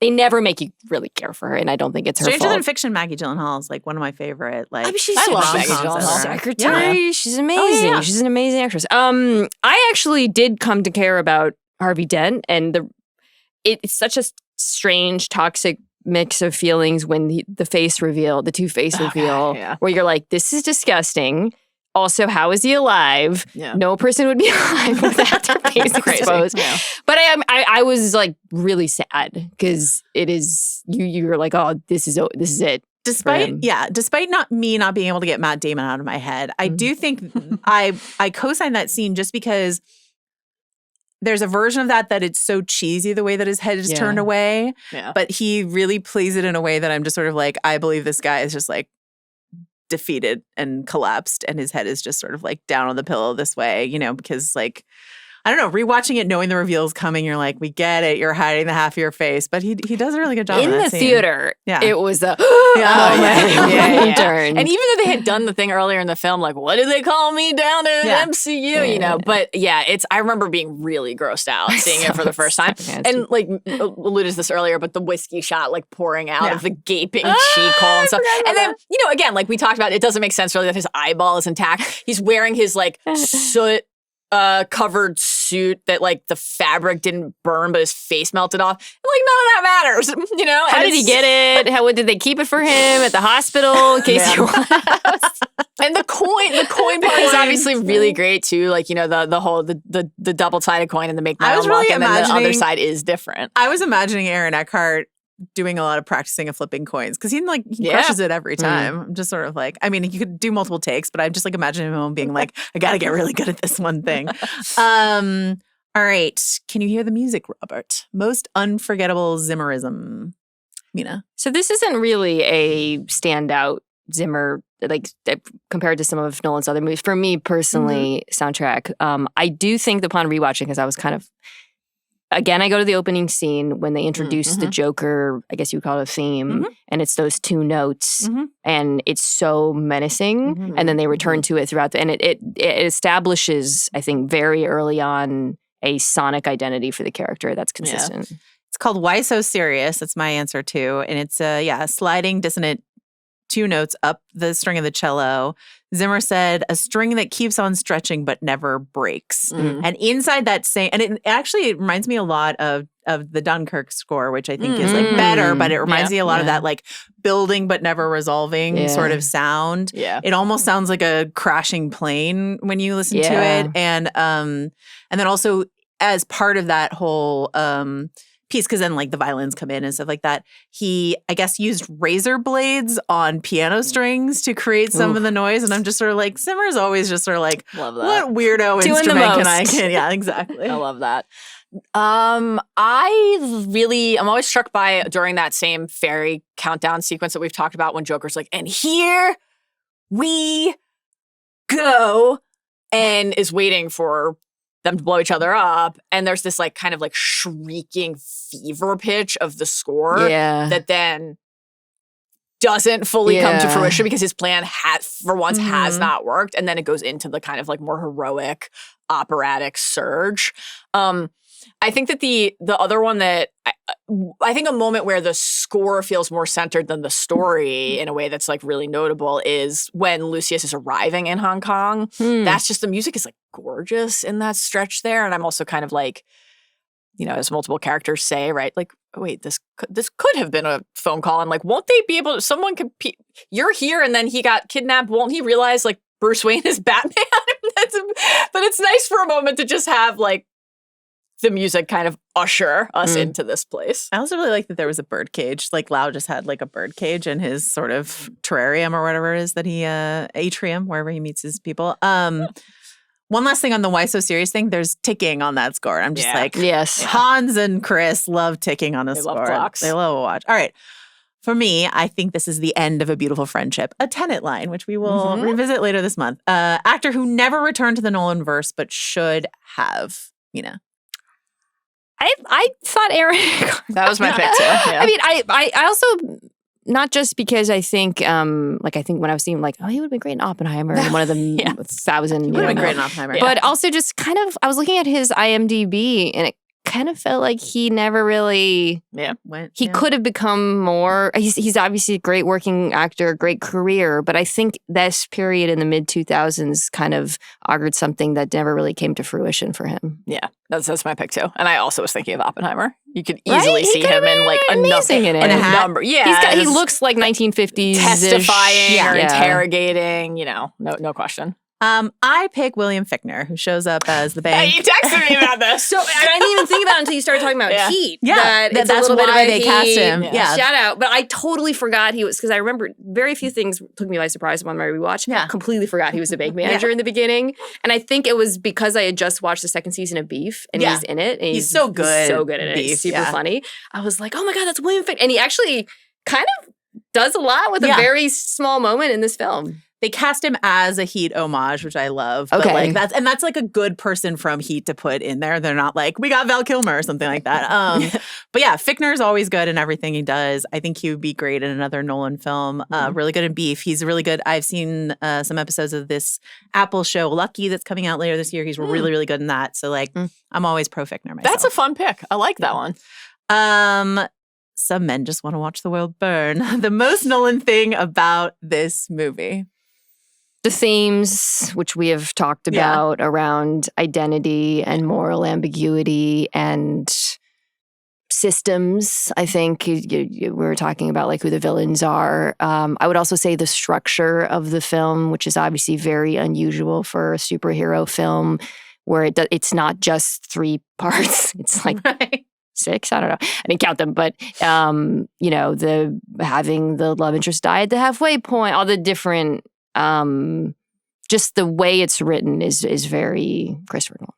S2: they never make you really care for her, and I don't think it's her
S1: Stranger
S2: fault.
S1: Than Fiction, Maggie Gyllenhaal is like one of my favorite. Like
S2: I love Maggie Gyllenhaal. Secretary.
S1: Yeah.
S2: She's amazing.
S1: Oh, yeah.
S2: She's an amazing actress. I actually did come to care about Harvey Dent, and it's such a strange, toxic mix of feelings when the face reveal, the two-face reveal, where you're like, this is disgusting. Also, how is he alive? Yeah. No person would be alive without their face exposed. Yeah. But I was like really sad because it is you were like, oh, this is it.
S1: Despite not being able to get Matt Damon out of my head, I do think I co-signed that scene just because there's a version of that it's so cheesy the way that his head is turned away. Yeah. But he really plays it in a way that I'm just sort of like, I believe this guy is just like defeated and collapsed and his head is just sort of like down on the pillow this way, because like, I don't know, rewatching it, knowing the reveal is coming, you're like, we get it. You're hiding the half of your face, but he does a really good job
S2: in the theater. Yeah, it was a
S3: turn. And even though they had done the thing earlier in the film, like, what did they call me down in MCU? But I remember being really grossed out seeing it for the first time, and like alluded to this earlier, but the whiskey shot like pouring out of the gaping cheek hole and stuff, and then again, like we talked about, it doesn't make sense really that his eyeball is intact. He's wearing his like soot covered suit that like the fabric didn't burn, but his face melted off. Like none of that matters,
S2: How did he get it? How did they keep it for him at the hospital in case he was?
S3: And the coin part is obviously really great too. Like the whole the double-sided coin and the make my own luck, and then the other side is different.
S1: I was imagining Aaron Eckhart doing a lot of practicing of flipping coins because he crushes it every time. I'm just sort of like, I mean, you could do multiple takes, but I'm just like imagining him being like, I got to get really good at this one thing. All right. Can you hear the music, Robert? Most unforgettable Zimmerism. Mina.
S2: So this isn't really a standout Zimmer, like compared to some of Nolan's other movies. For me personally, soundtrack. I do think upon rewatching, because I was kind of, again, I go to the opening scene when they introduce the Joker, I guess you would call it a theme, and it's those two notes, and it's so menacing, and then they return to it throughout and it establishes, I think, very early on a sonic identity for the character that's consistent.
S1: Yeah. It's called Why So Serious. That's my answer too. And it's a sliding dissonant two notes up the string of the cello. Zimmer said, a string that keeps on stretching but never breaks. And inside that same, and it reminds me a lot of the Dunkirk score, which I think is like better, but it reminds me a lot of that like building but never resolving sort of sound.
S3: Yeah.
S1: It almost sounds like a crashing plane when you listen to it. And then also as part of that whole piece, because then like the violins come in and stuff like that, he, I guess, used razor blades on piano strings to create some of the noise. And I'm just sort of like, Zimmer's always just sort of like,
S3: love that.
S1: What weirdo
S2: Doing
S1: instrument can I get? Yeah, exactly.
S3: I love that. I'm always struck by during that same fairy countdown sequence that we've talked about when Joker's like, and here we go, and is waiting for them to blow each other up. And there's this like kind of like shrieking fever pitch of the score that then doesn't fully come to fruition because his plan has not worked. And then it goes into the kind of like more heroic operatic surge. I think that the other one that I think a moment where the score feels more centered than the story in a way that's like really notable is when Lucius is arriving in Hong Kong. That's just, the music is like gorgeous in that stretch there. And I'm also kind of like, you know, as multiple characters say, right? Like, wait, this could have been a phone call. And like, won't they be able to, you're here and then he got kidnapped. Won't he realize like Bruce Wayne is Batman? But it's nice for a moment to just have like the music kind of usher us into this place.
S1: I also really like that there was a bird cage. Like Lau just had like a bird cage in his sort of terrarium or whatever it is that he, atrium, wherever he meets his people. One last thing on the Why So Serious thing, there's ticking on that score. I'm just like, Hans and Chris love ticking on the score.
S3: Love clocks.
S1: They love a watch. All right. For me, I think this is the end of A Beautiful Friendship, a Tenet line, which we will revisit later this month. Actor who never returned to the Nolan verse, but should have. Mina.
S2: I thought Aaron.
S3: That was my pick too. Yeah.
S2: I mean, I also, not just because I think, I think when I was seeing like, oh, he would have been great in Oppenheimer, one of the 1,000.
S1: He would have been great in Oppenheimer.
S2: But also just kind of, I was looking at his IMDb and it kind of felt like he never really
S1: went.
S2: He could have become more. He's obviously a great working actor, great career, but I think this period in the mid 2000s kind of augured something that never really came to fruition for him.
S3: Yeah, that's my pick too. And I also was thinking of Oppenheimer. You could easily see him in like a number. Yeah,
S2: he looks like 1950s
S3: testifying or interrogating. You know, no question.
S1: I pick William Fichtner, who shows up as the bank.
S3: Hey, you texted me about this.
S2: So, and I didn't even think about it until you started talking about Heat.
S1: Yeah, that's a little
S2: why
S1: they cast him. Yeah.
S2: Shout out. But I totally forgot he was, because I remember very few things took me by surprise when I rewatched.
S1: Yeah.
S2: Completely forgot he was the bank manager in the beginning. And I think it was because I had just watched the second season of Beef and he's in it. And
S1: he's so good.
S2: He's so good at it.
S1: Beef,
S2: He's super funny. I was like, oh my God, that's William Fichtner. And he actually kind of does a lot with a very small moment in this film.
S1: They cast him as a Heat homage, which I love.
S2: Okay.
S1: But like that's like a good person from Heat to put in there. They're not like, we got Val Kilmer or something like that. But yeah, Fichtner's always good in everything he does. I think he would be great in another Nolan film. Really good in Beef. He's really good. I've seen some episodes of this Apple show, Lucky, that's coming out later this year. He's really, really good in that. So like, I'm always pro Fichtner myself.
S3: That's a fun pick. I like that one.
S1: Some men just want to watch the world burn. The most Nolan thing about this movie.
S2: The themes, which we have talked about around identity and moral ambiguity and systems, I think we were talking about like who the villains are. I would also say the structure of the film, which is obviously very unusual for a superhero film, where it's not just three parts. It's like 6. I don't know. I didn't count them, but you know, the having the love interest die at the halfway point, all the different, just the way it's written is very Christopher Nolan.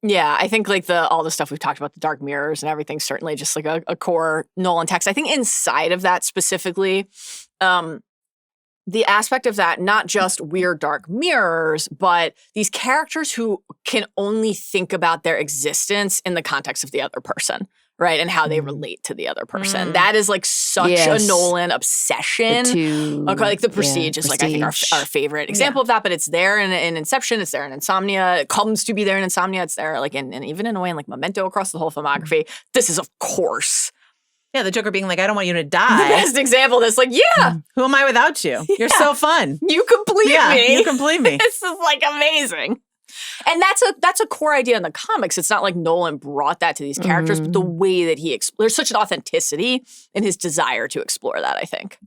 S3: Yeah, I think like all the stuff we've talked about, the dark mirrors and everything, certainly just like a core Nolan text. I think inside of that specifically, the aspect of that, not just weird dark mirrors, but these characters who can only think about their existence in the context of the other person, right? And how they relate to the other person. That is like such a Nolan obsession. Okay, like The Prestige is like, I think, our favorite example of that, but it's there in Inception, it's there in Insomnia, it comes to be there in Insomnia, it's there like and even in a way in like Memento across the whole filmography. This is, of course,
S1: Yeah, the Joker being like, I don't want you to die.
S3: the best example that's like,
S1: Who am I without you? You're so fun.
S3: you complete me.
S1: You complete me.
S3: This is like amazing. And that's a core idea in the comics. It's not like Nolan brought that to these characters, but the way that there's such an authenticity in his desire to explore that, I think.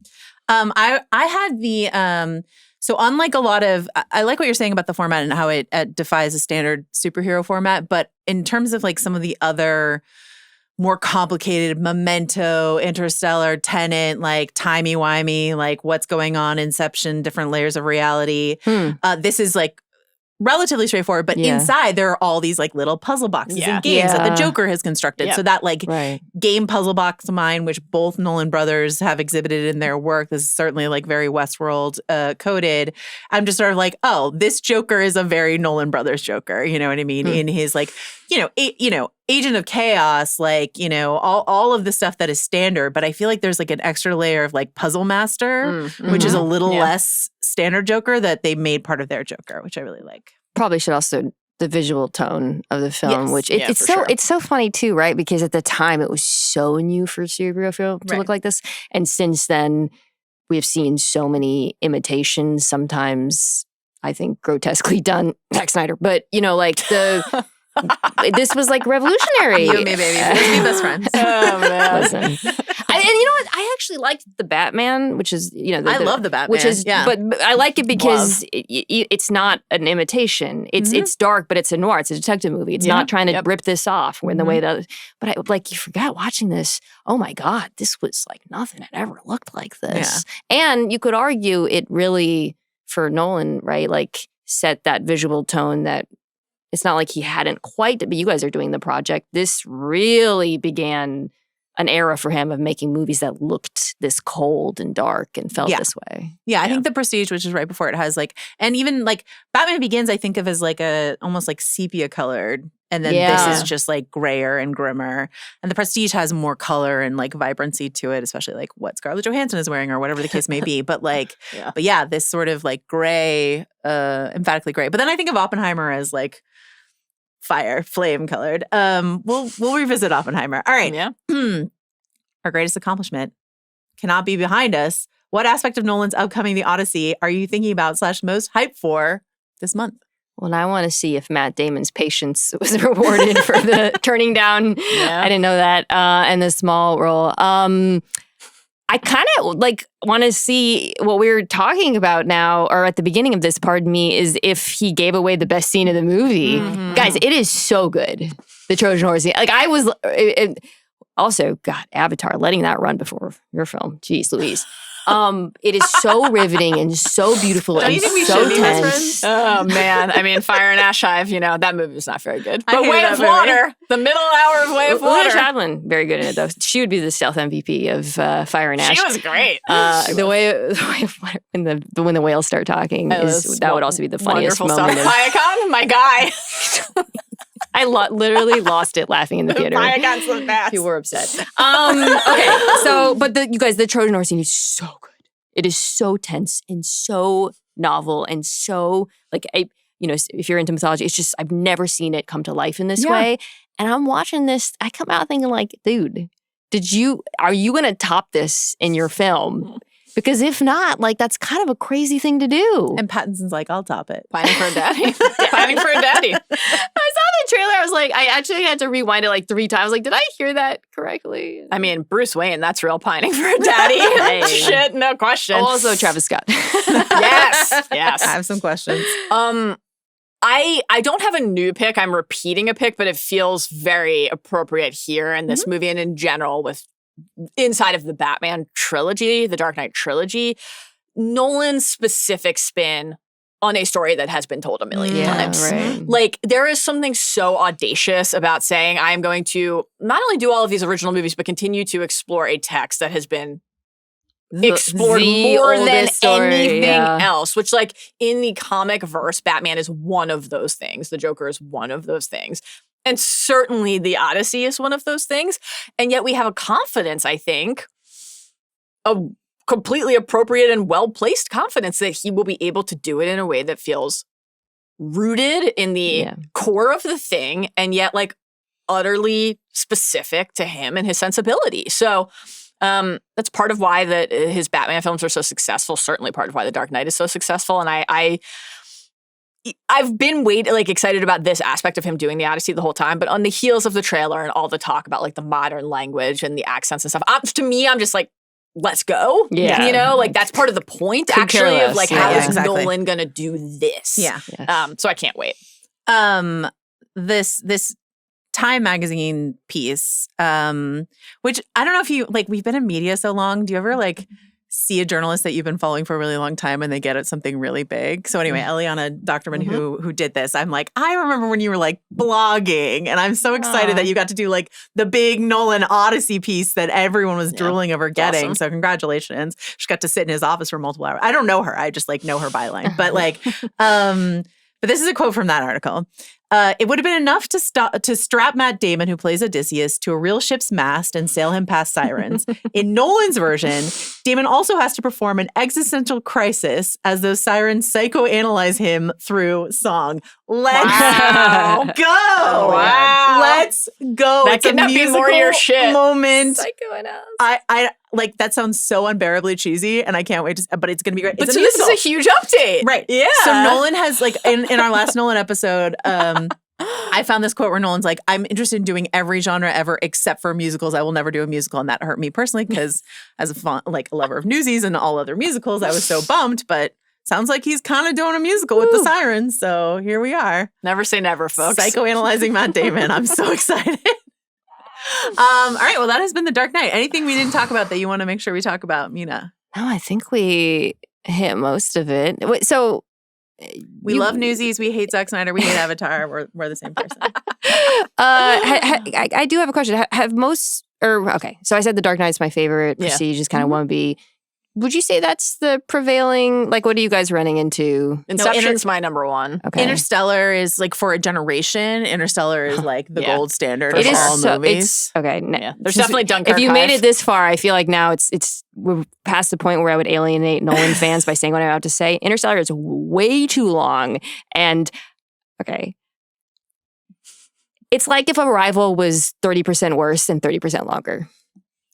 S1: I had the so unlike a lot of, I like what you're saying about the format and how it defies a standard superhero format, but in terms of like some of the other more complicated Memento, Interstellar, Tenet, like timey-wimey, like what's going on, Inception, different layers of reality. This is like relatively straightforward, but inside there are all these like little puzzle boxes and games that the Joker has constructed. So that like game puzzle box of mine, which both Nolan brothers have exhibited in their work, this is certainly like very Westworld coded. I'm just sort of like, oh, this Joker is a very Nolan brothers Joker. You know what I mean? In his like, Agent of Chaos, like, all of the stuff that is standard. But I feel like there's like an extra layer of like Puzzle Master, which is a little less standard Joker that they made part of their Joker, which I really like.
S2: Probably should also the visual tone of the film, which it's so funny too, right? Because at the time it was so new for a superhero film to look like this, and since then we have seen so many imitations. Sometimes I think grotesquely done, Zack Snyder, but like the. This was like revolutionary.
S1: You and me, baby. Let's be best friends.
S3: Oh man!
S2: Listen, and you know what? I actually liked the Batman, which is
S1: I love the Batman,
S2: which is but I like it because it's not an imitation. It's dark, but it's a noir. It's a detective movie. It's not trying to rip this off in the way that. But you forgot watching this. Oh my God, this was like nothing had ever looked like this. Yeah. And you could argue it really for Nolan, right? Like set that visual tone that. It's not like he hadn't quite, but you guys are doing the project. This really began an era for him of making movies that looked this cold and dark and felt this way.
S1: Yeah, I think The Prestige, which is right before it, has like, and even like Batman Begins, I think of as like almost like sepia colored. And then this is just like grayer and grimmer. And The Prestige has more color and like vibrancy to it, especially like what Scarlett Johansson is wearing or whatever the case may be. But like, this sort of like gray, emphatically gray. But then I think of Oppenheimer as like, fire, flame colored. We'll revisit Oppenheimer. All right.
S3: Yeah.
S1: Our greatest accomplishment cannot be behind us. What aspect of Nolan's upcoming The Odyssey are you thinking about / most hyped for this month?
S2: Well, I want to see if Matt Damon's patience was rewarded for the turning down. I didn't know that. And the small role. I kind of want to see what we were talking about now, or at the beginning of this, pardon me, is if he gave away the best scene of the movie. Guys, it is so good. The Trojan horse scene. Like I was, also, God, Avatar, letting that run before your film. Jeez Louise. It is so riveting and so beautiful.
S1: Don't
S2: and
S1: you think we
S2: so
S1: should be
S2: tense.
S1: best friends?
S3: Oh man, I mean, Fire and Ash Hive. That movie was not very good. But Way of Water, the middle hour of Way of Water.
S2: Luna Shadlin, very good in it though. She would be the stealth MVP of Fire and Ash.
S3: She was great.
S2: The way of Water, when the whales start talking that would also be the funniest moment.
S3: Viacom, my guy.
S2: I literally lost it laughing in the theater.
S3: Viacom's the best.
S2: You were upset. Okay, so but you guys, the Trojan horse scene is so good. It is so tense and so novel and so if you're into mythology, it's just I've never seen it come to life in this way. And I'm watching this, I come out thinking like, dude, are you going to top this in your film? Because if not, that's kind of a crazy thing to do.
S1: And Pattinson's like, I'll top it.
S3: Pining for a daddy. Pining for a daddy.
S2: I saw the trailer. I was like, I actually had to rewind it 3 times. Like, did I hear that correctly?
S3: I mean, Bruce Wayne, that's real pining for a daddy. Shit, no question.
S2: Also, Travis Scott.
S3: Yes.
S1: I have some questions.
S3: I don't have a new pick. I'm repeating a pick, but it feels very appropriate here in this movie and in general with inside of the Batman trilogy, the Dark Knight trilogy. Nolan's specific spin on a story that has been told a million times.
S2: Right.
S3: Like, there is something so audacious about saying, I am going to not only do all of these original movies, but continue to explore a text that has been explored more than anything else, which, like, in the comic verse, Batman is one of those things. The Joker is one of those things. And certainly the Odyssey is one of those things. And yet we have a confidence, I think, a completely appropriate and well-placed confidence that he will be able to do it in a way that feels rooted in the core of the thing and yet, like, utterly specific to him and his sensibility. So that's part of why his Batman films are so successful, certainly part of why The Dark Knight is so successful. And I've been excited about this aspect of him doing the Odyssey the whole time, but on the heels of the trailer and all the talk about, like, the modern language and the accents and stuff, to me, I'm just like, let's go.
S2: Yeah.
S3: You know, like, that's part of the point, actually, of, like, how is
S1: exactly.
S3: Nolan going to do this?
S1: Yeah.
S3: So I can't wait.
S1: This Time magazine piece, which I don't know if you, like, we've been in media so long. Do you ever, like, see a journalist that you've been following for a really long time and they get at something really big? So anyway, Eliana Doctorman, who did this, I'm like, I remember when you were, like, blogging, and I'm so excited that you got to do, like, the big Nolan Odyssey piece that everyone was drooling over getting. Awesome. So congratulations. She got to sit in his office for multiple hours. I don't know her. I just, like, know her byline. But, like, but this is a quote from that article. It would have been enough to strap Matt Damon, who plays Odysseus, to a real ship's mast and sail him past sirens. In Nolan's version, Damon also has to perform an existential crisis as those sirens psychoanalyze him through song. Let's go!
S3: Oh, wow.
S1: Let's go!
S3: That
S1: it's
S3: could not be more your shit.
S1: Moment.
S3: Psychoanalysis.
S1: I like, that sounds so unbearably cheesy, and I can't wait but it's going to be great.
S3: But so this is a huge update.
S1: Right.
S3: Yeah.
S1: So Nolan has, like, in our last Nolan episode, I found this quote where Nolan's like, I'm interested in doing every genre ever except for musicals. I will never do a musical. And that hurt me personally because as a lover of Newsies and all other musicals, I was so bummed. But sounds like he's kind of doing a musical with the sirens. So here we are.
S3: Never say never, folks.
S1: Psychoanalyzing Matt Damon. I'm so excited. All right. Well, that has been The Dark Knight. Anything we didn't talk about that you want to make sure we talk about, Mina?
S2: No, I think we hit most of it. So
S1: we love Newsies. We hate Zack Snyder. We hate Avatar. We're the same person.
S2: I do have a question. So I said The Dark Knight's my favorite. Prestige is kind of one B. Would you say that's the prevailing, like, what are you guys running into?
S3: Inception's my number one.
S1: Okay. Interstellar is, like, for a generation. Interstellar is, like, the gold standard of all movies.
S3: There's definitely Dunkirk.
S2: If you made it this far, I feel like now we're past the point where I would alienate Nolan fans by saying what I'm about to say. Interstellar is way too long. And, it's like if Arrival was 30% worse and 30% longer.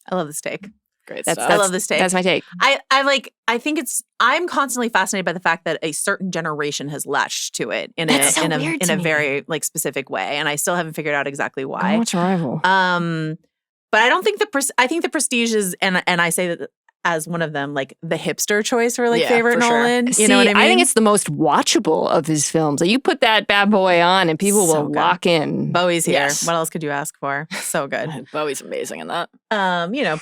S1: I love this take.
S3: Great stuff.
S1: I love this take.
S2: That's my take.
S1: I'm constantly fascinated by the fact that a certain generation has latched to it in a very, like, specific way, and I still haven't figured out exactly why.
S2: What's Arrival?
S1: But I don't think I think the Prestige is, and I say that as one of them, like, the hipster choice for, like, favorite Nolan.
S2: Sure.
S1: You know what I mean?
S2: I think it's the most watchable of his films. Like, you put that bad boy on and people will lock in.
S1: Bowie's here. Yes. What else could you ask for? So good.
S3: Bowie's amazing in that.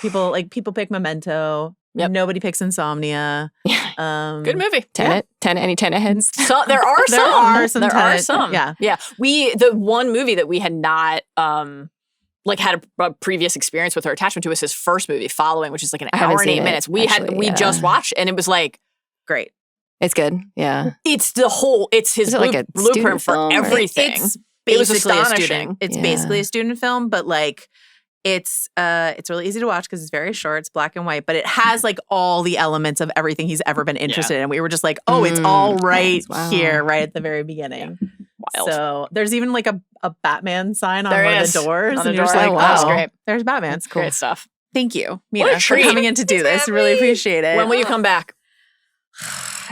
S1: People pick Memento. Yep. Nobody picks Insomnia.
S3: Good movie.
S2: Tenet. Any Tenet heads?
S3: So there are some.
S1: There are some.
S3: Yeah. The one movie that we had not had a previous experience with or attachment to was his first movie, Following, which is like an hour and 8 minutes. We just watched, and it was like
S1: great.
S2: It's good. Yeah.
S3: It's his blueprint for everything. It was astonishing.
S1: It's basically a student film, but, like, it's really easy to watch because it's very short. It's black and white, but it has, like, all the elements of everything he's ever been interested in. We were just like, oh, it's all right here, right at the very beginning.
S3: Yeah. Wild.
S1: So there's even, like, a Batman sign on one of the doors.
S3: And
S1: you're just like,
S3: that's great.
S1: There's Batman.
S3: That's cool. Great stuff.
S1: Thank you, Mina, for coming in to do this. Really appreciate it.
S3: When will you come back?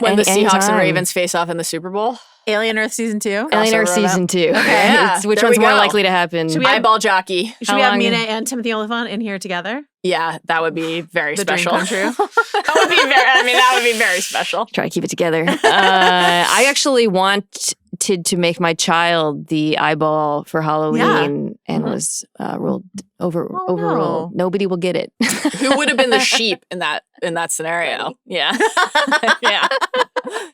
S3: When the Seahawks and Ravens face off in the Super Bowl?
S1: Alien Earth Season 2?
S2: Alien Earth Season 2.
S1: Okay.
S2: Yeah. Which one's more likely to happen?
S3: Eyeball jockey.
S1: Should we have Mina and Timothy Oliphant in here together?
S3: Yeah, that would be very special.
S1: Dream come true.
S3: That would be very special.
S2: Try to keep it together. I actually want wanted to make my child the eyeball for Halloween and was overruled. Nobody will get it.
S3: Who would have been the sheep in that scenario? Yeah. Yeah.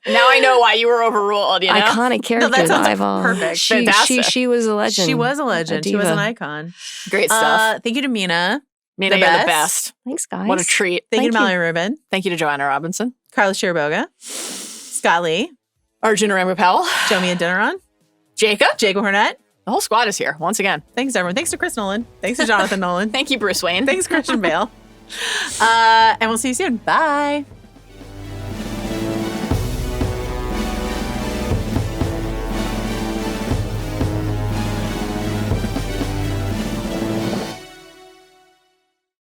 S3: Now I know why you were overruled, you know?
S2: Iconic character,
S1: that sounds
S2: eyeball.
S1: perfect.
S2: She was a legend.
S1: She was a legend. She was an icon.
S3: Great stuff.
S1: Thank you to Mina.
S3: Mina, you're the best.
S2: Thanks, guys.
S3: What a treat.
S1: Thank you to Mallory Rubin.
S3: Thank you to Joanna Robinson.
S1: Carla Chiriboga. Scott Lee.
S3: Arjuna Ramgopowell.
S1: Jomi Adeniran.
S3: Jacob
S1: Cornett.
S3: The whole squad is here once again.
S1: Thanks, everyone. Thanks to Chris Nolan. Thanks to Jonathan Nolan.
S3: Thank you, Bruce Wayne.
S1: Thanks, Christian Bale. And we'll see you soon. Bye.